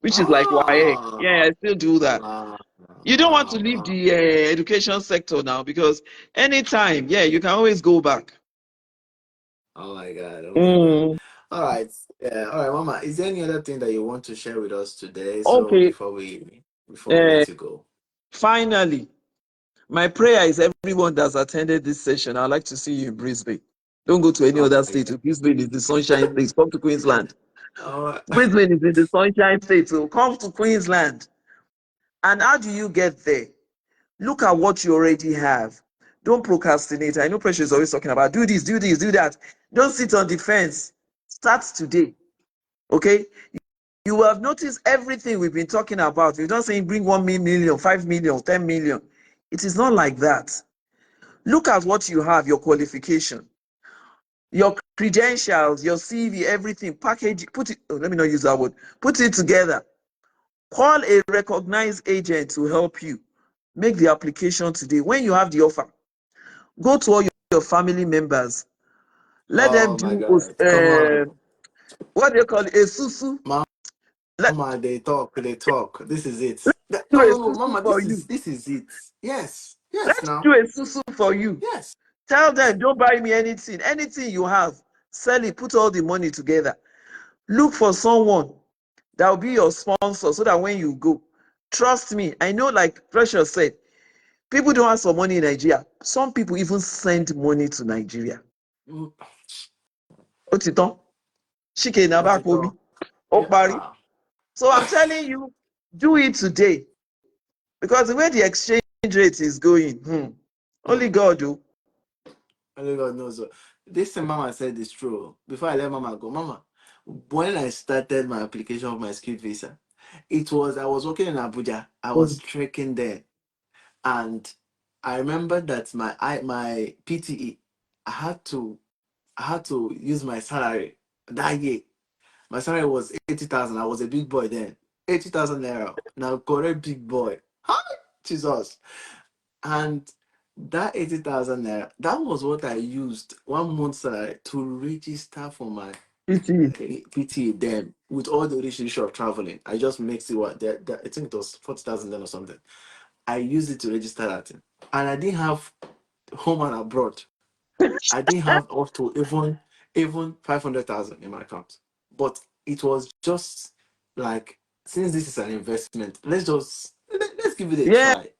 which is like WAEC. Yeah, Ah, I still do that. wow, You don't want to wow, leave wow. the education sector now because anytime, yeah, you can always go back. Oh my God, oh my God. Mm. All right. Yeah. All right, Mama. Is there any other thing that you want to share with us today? So Okay, before we uh, let you go. finally, my prayer is everyone that's attended this session, I'd like to see you in Brisbane. Don't go to any Oh other my state. God. Brisbane is the sunshine state. Come to Queensland. Oh, Brisbane is in the sunshine state, so come to Queensland. And how do you get there? Look at what you already have. Don't procrastinate. I know Pressure is always talking about do this, do this, do that. Don't sit on the fence. Start today. Okay? You will have noticed everything we've been talking about. We're not saying bring 1 million, 5 million, 10 million. It is not like that. Look at what you have, your qualification, your credentials, your CV, everything. Package, put it, oh, let me not use that word. Put it together. Call a recognized agent to help you. Make the application today. When you have the offer, go to all your family members. Let them oh my do God. Come on. what do you call it? A susu. Let Mama, they talk, they talk. This is it. do No, a no, no, susu Mama, for this you. is it. Yes. Yes, Let's now. do a susu for you. Yes. Tell them, don't buy me anything. Anything you have, sell it, put all the money together. Look for someone that will be your sponsor so that when you go, trust me, I know, like Precious said, people don't have some money in Nigeria. Some people even send money to Nigeria. Mm, Otiton, Shike What's it Nabakobi, all? Yeah. Okpari. So I'm telling you, do it today. Because the way the exchange rate is going, only Hmm. God do. Only God knows. This thing Mama said is true. Before I let Mama go, Mama, when I started my application of my skilled visa, I was working in Abuja. I was trekking there, and I remember that my PTE, I had to I had to use my salary that year. My salary was 80,000. I was a big boy then. 80,000 naira. Now correct big boy. Hi, Jesus. And that 80,000 naira, that was what I used 1 month salary to register for my Pity. PT then with all the rich issue of traveling. I just mixed it what I think it was 40,000 then or something. I used it to register that thing. And I didn't have home and abroad. I didn't have up to even 500,000 in my account. But it was just like, since this is an investment, let's give it a Yeah. try.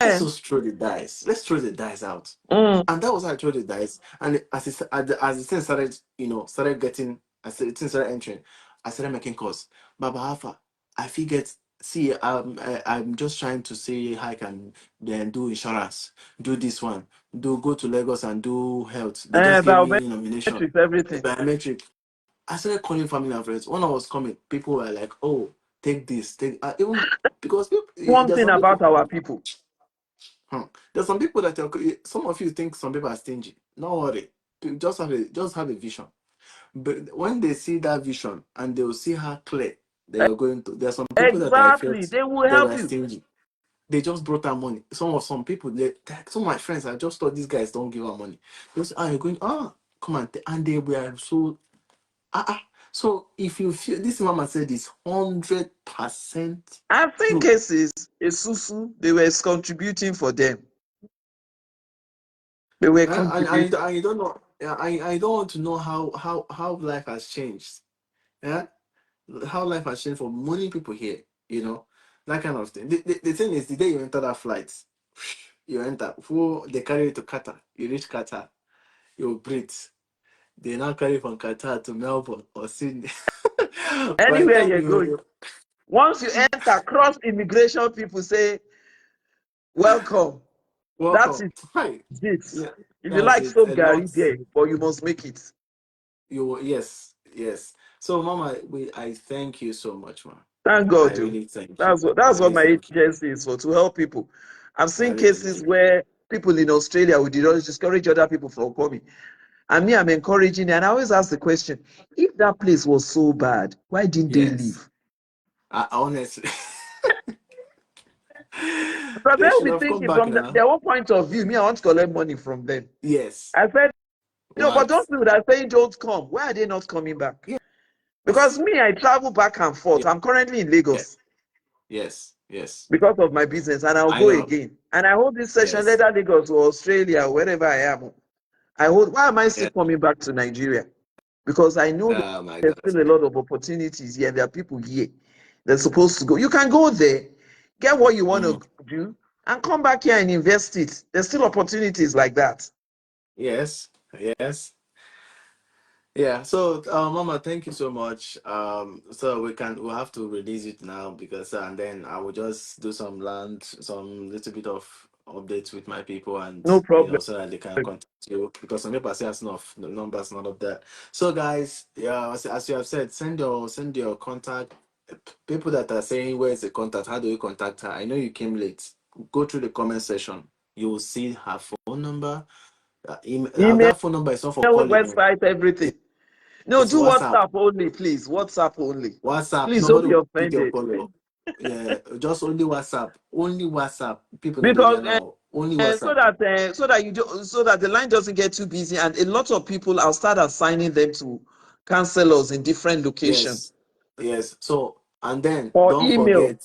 Let's just throw the dice. Let's throw the dice out. Mm. And that was how I threw the dice. And as the thing started, started getting, as the thing started entering, I started making calls. Baba Alpha, I figured, see, I'm just trying to see how I can then do insurance, do this one, do go to Lagos and do health. They just gave me nomination, Biometrics, everything. biometric. I started calling family and friends. When I was coming, people were like, "Oh, take this, take even because One there's thing some about people." our people. Hmm. There's some people that some of you think some people are stingy. No worry. Just have a vision. But when they see that vision and they will see how clear they are going to, there are some people that I Exactly. felt They will they help were you. stingy. They just brought out money. Some people, some of my friends, I just thought these guys don't give out money. They say, you're going, come on, and they were so So if you feel this mama said is 100% I've seen true. cases, a susu, they were contributing for them. They were contributing. And you don't know. Yeah, I don't want to know how life has changed. Yeah, how life has changed for many people here. That kind of thing. The thing is, the day you enter that flight, you enter. Who they carry you to Qatar. You reach Qatar. You breathe. They now carry you from Qatar to Melbourne or Sydney. By the Anywhere time you're going. you Once you enter, cross immigration, people say, welcome. That welcome, is hi. it. Yeah, If you that's like it. soap A lot. Gary there, but you must make it. Yes, yes. So, Mama, I thank you so much, man. Thank I God, you. really thank you. I That's what really my thank you. agency is for, to help people. I've I seen really thank cases you. where people in Australia would discourage other people from coming. And me, I'm encouraging, and I always ask the question, if that place was so bad, why didn't they Yes. leave? Honestly, Because they they'll should be have come thinking back from now. their own point of view, me, I want to collect money from them. Yes. I said, no, but What? don't do that. Saying don't come. Why are they not coming back? Because Yes. me, I travel back and forth. Yeah. I'm currently in Yeah. Lagos Yes. Yes. because of my business, and I'll I go know. again. And I hold this session Yes. later Lagos or Australia, wherever I am. I hold. Why am I still Yeah. coming back to Nigeria? because I know that Oh my there's God. still a lot of opportunities here. There are people here they're supposed to go. You can go there, get what you want Mm, to do, and come back here and invest it. There's still opportunities like that. yes, yes. Yeah, so Mama, thank you so much. So we'll have to release it now because and then I will just do some little bit of updates with my people and No problem. so that they can contact you because some people say it's not the numbers, none of that. So guys, yeah, as you have said, send your contact. People that are saying where's the contact, how do you contact her? I know you came late. Go through the comment section. You will see her phone number. Email, That phone number is not for calling. Oh. website, everything. No, It's do WhatsApp. WhatsApp only, please. WhatsApp only. WhatsApp. Please don't Nobody be will pick your offended. call. Oh. Yeah, just only WhatsApp. Only WhatsApp. People know the Because now. Only WhatsApp. so that the line doesn't get too busy, and a lot of people, I'll start assigning them to counselors in different locations Yes. Yes. So and then or email.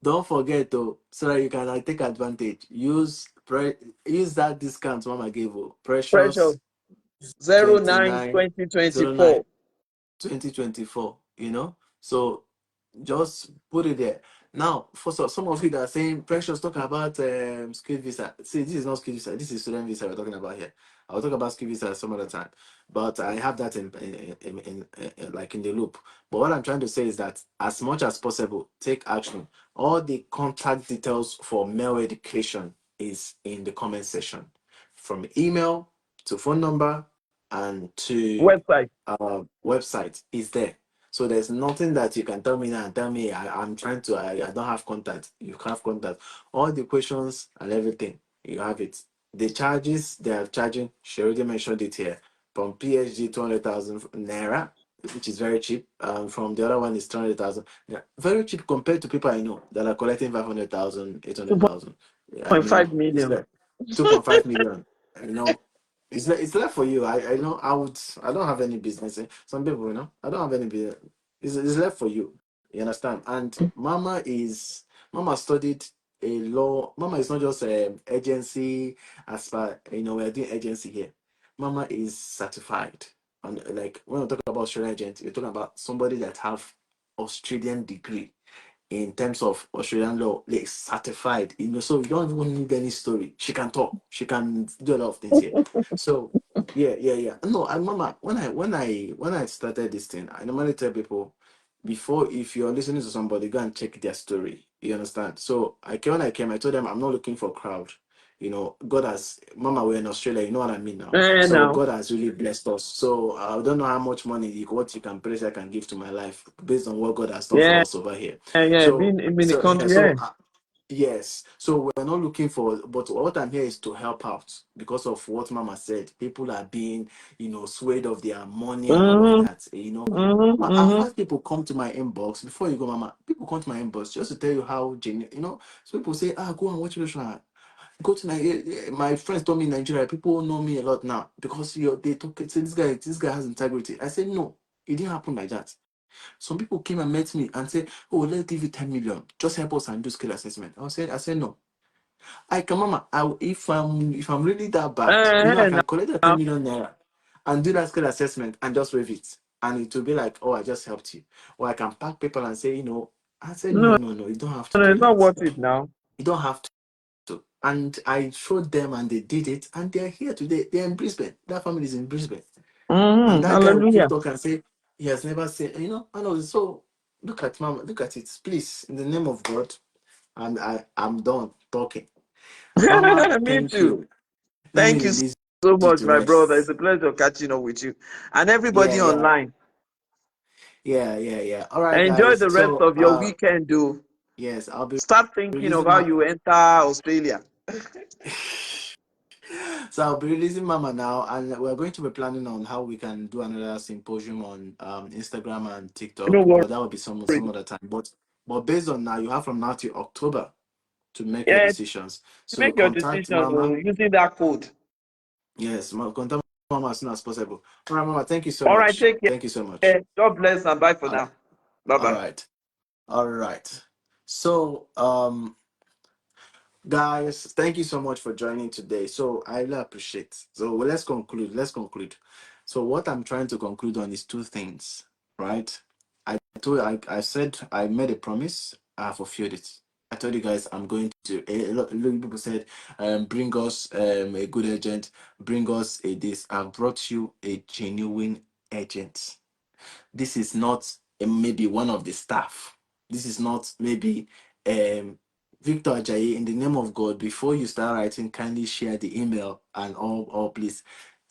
don't forget though, so that you can take advantage. Use that discount Mama gave you. Precious Precious 09 29 09 2024. 2024. So just put it there. Now, for some of you that are saying, Precious, talk about skill visa. See, this is not skill visa. This is student visa we're talking about here. I'll talk about skill visa some other time. But I have that like in the loop. But what I'm trying to say is that as much as possible, take action. All the contact details for male education is in the comment section, from email to phone number and to Website. website is there. So there's nothing that you can tell me now and tell me I'm trying to, I don't have contact. You have contact. All the questions and everything, you have it. The charges they are charging, she already mentioned it here. From PhD, 200,000 naira, which is very cheap. From the other one is 300,000. Yeah, very cheap compared to people I know that are collecting 500,000, 800,000. I mean, 2.5 it's million. like 2.5 million. You know, it's left for you. I know I don't have any business. Some people, I don't have any business. It's left for you. You understand? And Mama studied a law. Mama is not just an agency as far we're doing agency here. Mama is certified. And like when we talk about Australian agent, we're talking about somebody that have Australian degree in terms of Australian law, like certified, so you don't even need any story. She can talk, she can do a lot of things here. So yeah. No, and Mama, when I started this thing, I normally tell people before, if you're listening to somebody, go and check their story. You understand? So when I came, I told them I'm not looking for crowd. God has Mama, we're in Australia, you know what I mean now. So Now. God has really blessed us. So I don't know how much money what you can praise I can give to my life based on what God has done for Yeah, us over here. yeah. So Being in the so yeah, country, yeah. yes. So we're not looking for, but what I'm here is to help out because of what Mama said. People are being, swayed of their money and all of Mm-hmm, that. mm-hmm, Mama, I've mm-hmm. had people come to my inbox before you go, Mama. People come to my inbox just to tell you how So people say, go and watch Ritual. Go to Nigeria. My friends told me in Nigeria, people know me a lot now because they talk. Say this guy has integrity. I said no, it didn't happen like that. Some people came and met me and said, "Oh, let's give you 10 million. Just help us and do skill assessment." I said no. I can, Mama. If I'm really that bad, I can collect the Now. 10 million naira and do that skill assessment and just waive it, and it will be like, "Oh, I just helped you." Or I can pack people and say, I said, No, no, you don't have to no, do it's not that. worth it now. You don't have to. And I showed them and they did it and they're here today. They're in Brisbane. That family is in Brisbane. And Mm-hmm. that guy will keep Hallelujah. talking and say, he has never said, I know. So look at Mama, look at it. Please, in the name of God, I'm done talking. Mama, Me thank too. you. Let me Thank you release so you much, to my brother. It's rest. a pleasure catching up with you. And Yeah, everybody yeah, online, yeah. All right, enjoy guys. the rest So of your weekend, though. yes, I'll be Start thinking of releasing how my you enter Australia. So I'll be releasing Mama now, and we're going to be planning on how we can do another symposium on Instagram and No TikTok, worry. but that will be some other time. But based on now, you have from now to October to make your Yeah, decisions. So make your contact decision Mama. using that code. Yes, contact Mama as soon as possible. All right, Mama. Thank you so All right, much. take Thank you so much. care. God bless and bye for All right, now. Bye all bye. right, all right. So guys, thank you so much for joining today. So I really appreciate. So let's conclude. So what I'm trying to conclude on is two things, right? I said I made a promise. I have fulfilled it. I told you guys I'm going to. A lot of people said, bring us a good agent, bring us a this. I've brought you a genuine agent. This is not maybe one of the staff. This is not maybe um, Victor Ajayi. In the name of God, before you start writing, kindly share the email and all please.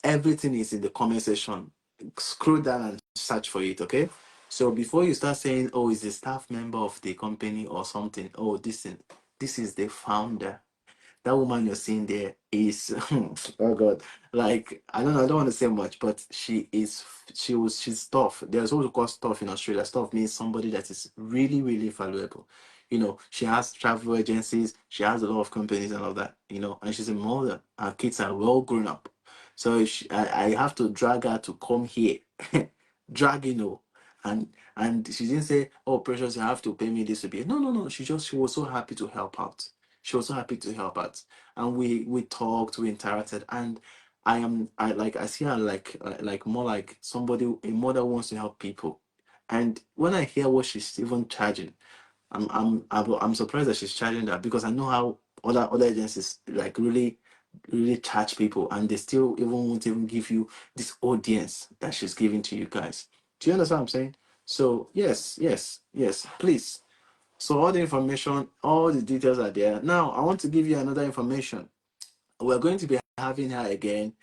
Everything is in the comment section. Scroll down and search for it, okay? So before you start saying, oh, is a staff member of the company or something, oh, this is the founder. That woman you're seeing there is oh god, like I don't want to say much, but she's tough. There's what we call stuff in Australia. Stuff means somebody that is really really valuable. She has travel agencies, she has a lot of companies and all that, and she's a mother. Her kids are well grown up. So if I have to drag her to come here. Drag, and she didn't say, oh Precious, you have to pay me this to be. No. She was so happy to help out. She was so happy to help out, and we talked, we interacted, and I see her like more like somebody, a mother who wants to help people. And when I hear what she's even charging, I'm surprised that she's charging that, because I know how other agencies like really really charge people, and they still even won't even give you this audience that she's giving to you guys. Do you understand what I'm saying? So yes, please. So all the information, all the details are there. Now I want to give you another information. We're going to be having her again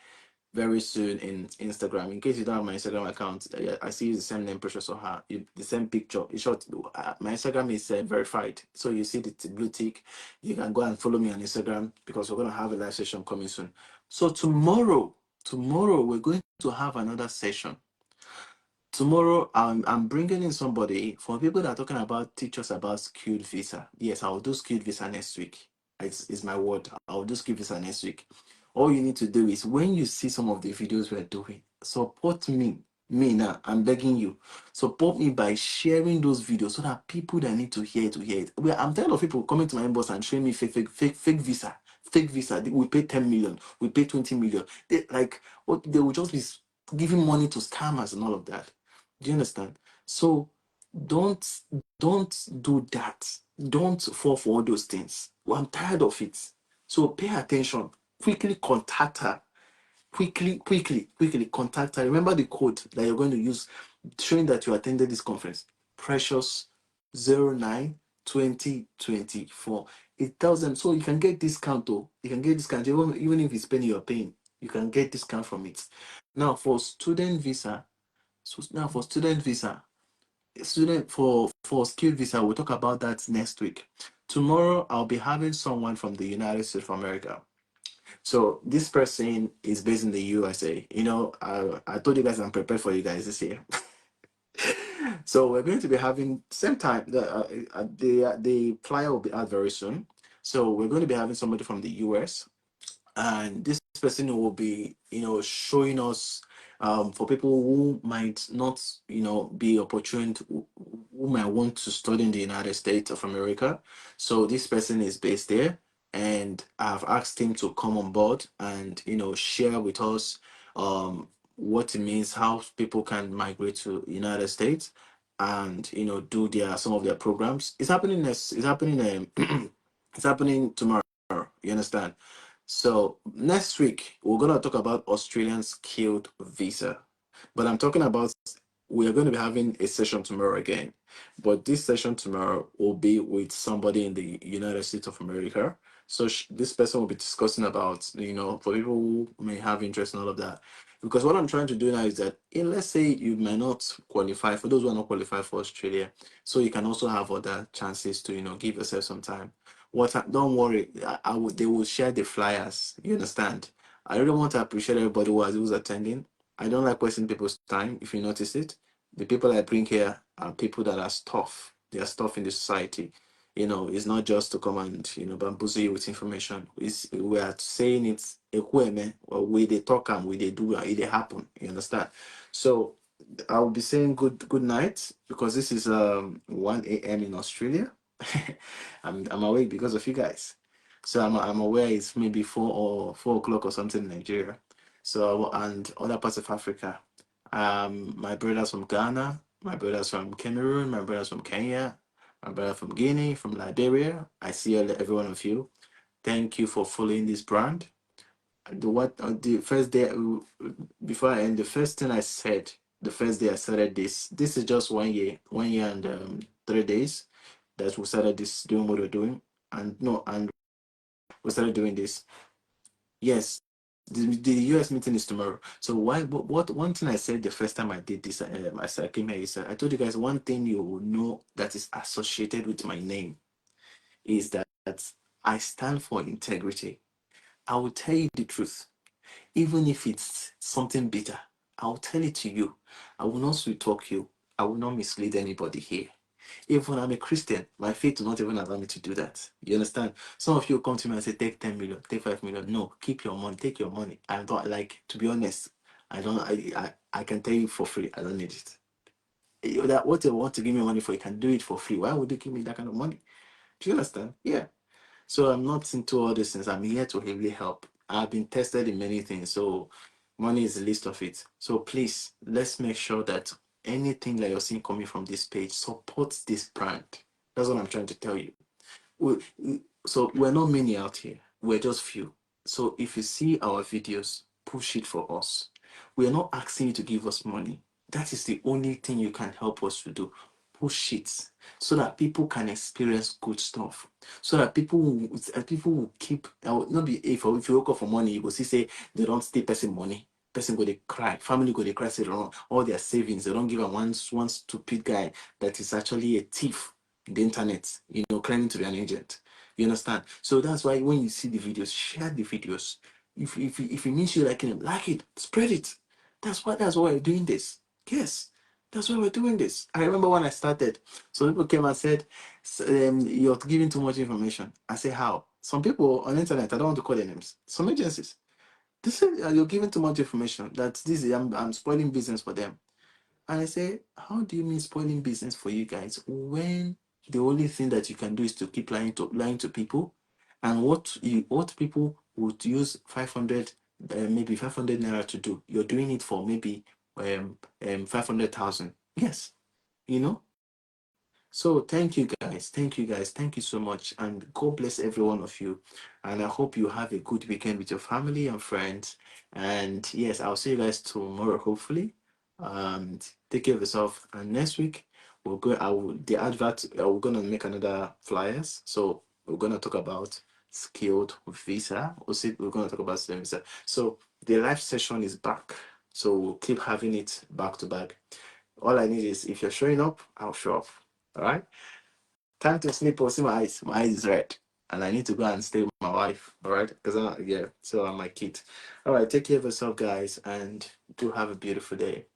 very soon in Instagram. In case you don't have my Instagram account, I see the same name, preciousoha, the same picture. In short, my Instagram is verified. So you see the blue tick. You can go and follow me on Instagram, because we're going to have a live session coming soon. So tomorrow we're going to have another session. Tomorrow, I'm bringing in somebody for people that are talking about teach us about skilled visa. Yes, I'll do skilled visa next week. It's my word. I'll do skilled visa next week. All you need to do is, when you see some of the videos we're doing, support me. Me now, I'm begging you. Support me by sharing those videos so that people that need to hear it to hear it. I'm tired of people coming to my inbox and showing me fake visa. Fake visa. We pay 10 million. We pay 20 million. They will just be giving money to scammers and all of that. Do you understand? So don't don't do that. Don't fall for all those things. Well, I'm tired of it. So pay attention. Quickly contact her. Quickly contact her. Remember the code that you're going to use, showing that you attended this conference. Precious 09 2024. It tells them, so you can get discount though. You can get discount even if it's penny you're paying. You can get discount from it. Now for student visa, student for skilled visa, we'll talk about that next week. Tomorrow I'll be having someone from the United States of America. So this person is based in the USA. I told you guys I'm prepared for you guys this year. So we're going to be having same time. The flyer will be out very soon. So we're going to be having somebody from the US, and this person will be showing us, for people who might not be opportune who might want to study in the United States of America. So this person is based there, and I've asked him to come on board and share with us what it means, how people can migrate to United States, and do their some of their programs. It's happening tomorrow. You understand? So next week we're gonna talk about Australian skilled visa, but I'm talking about, we are going to be having a session tomorrow again, but this session tomorrow will be with somebody in the United States of America. So this person will be discussing about, for people who may have interest in all of that. Because what I'm trying to do now is that, let's say you may not qualify, for those who are not qualified for Australia, so you can also have other chances to, give yourself some time. Don't worry, they will share the flyers. You understand? I really want to appreciate everybody who's attending. I don't like wasting people's time, if you notice it. The people I bring here are people that are tough. They are tough in the society. It's not just to come and, bamboozle you with information. We are saying it's a way, or we they talk and we they do and it they happen. You understand? So I'll be saying good night, because this is 1 a.m. in Australia. I'm awake because of you guys. So I'm aware it's maybe 4 o'clock or something in Nigeria. So and other parts of Africa. My brothers from Ghana, my brothers from Cameroon, my brothers from Kenya, my brother from Guinea, from Liberia. I see every one of you. Thank you for following this brand. The first day before I end, the first thing I said, the first day I started this. This is just 1 year and 3 days that we started this doing what we're doing, and no, and we started doing this. Yes, the US meeting is tomorrow. So why? What one thing I said the first time I did this, I came here, is I told you guys one thing you will know that is associated with my name is that I stand for integrity. I will tell you the truth, even if it's something bitter. I will tell it to you. I will not sweet talk you. I will not mislead anybody here. Even I'm a Christian, my faith will not even allow me to do that. You understand? Some of you come to me and say, take 10 million, take 5 million. No, keep your money, take your money. I don't like, to be honest, I don't, I can tell you for free, I don't need it. That what you want to give me money for, you can do it for free. Why would you give me that kind of money? Do you understand? Yeah. So I'm not into all these things. I'm here to really help. I've been tested in many things, so money is the least of it. So please, let's make sure that anything that you're seeing coming from this page supports this brand. That's what I'm trying to tell you. So we're not many out here. We're just few. So if you see our videos, push it for us. We are not asking you to give us money. That is the only thing you can help us to do. Push it so that people can experience good stuff. So that people will keep. Not be if you work up for money, you will see say they don't stay person money. Person go they cry. Family go they cry. Say all their savings. They don't give a one stupid guy that is actually a thief in the internet, claiming to be an agent. You understand? So that's why when you see the videos, share the videos. If it means you liking them, like it, spread it. That's why we're doing this. Yes, that's why we're doing this. I remember when I started, some people came and said, "You're giving too much information." I say, "How?" Some people on the internet, I don't want to call their names. Some agencies, they say, "You're giving too much information. That this is I'm spoiling business for them." And I say, how do you mean spoiling business for you guys when the only thing that you can do is to keep lying to people, and what people would use 500 maybe 500 naira to do, you're doing it for maybe 500,000. Yes, you know. So thank you guys. Thank you guys. Thank you so much. And God bless every one of you. And I hope you have a good weekend with your family and friends. And yes, I'll see you guys tomorrow, hopefully. Take care of yourself. And next week we'll go I will the advert we're gonna make another flyers. So we're gonna talk about skilled visa. We're gonna talk about STEM visa. So the live session is back. So we'll keep having it back to back. All I need is if you're showing up, I'll show up. All right. Time to sleep or see my eyes. My eyes is red. And I need to go and stay with my wife. All right. Because yeah, so I'm my kid. All right. Take care of yourself, guys. And do have a beautiful day.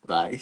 Bye.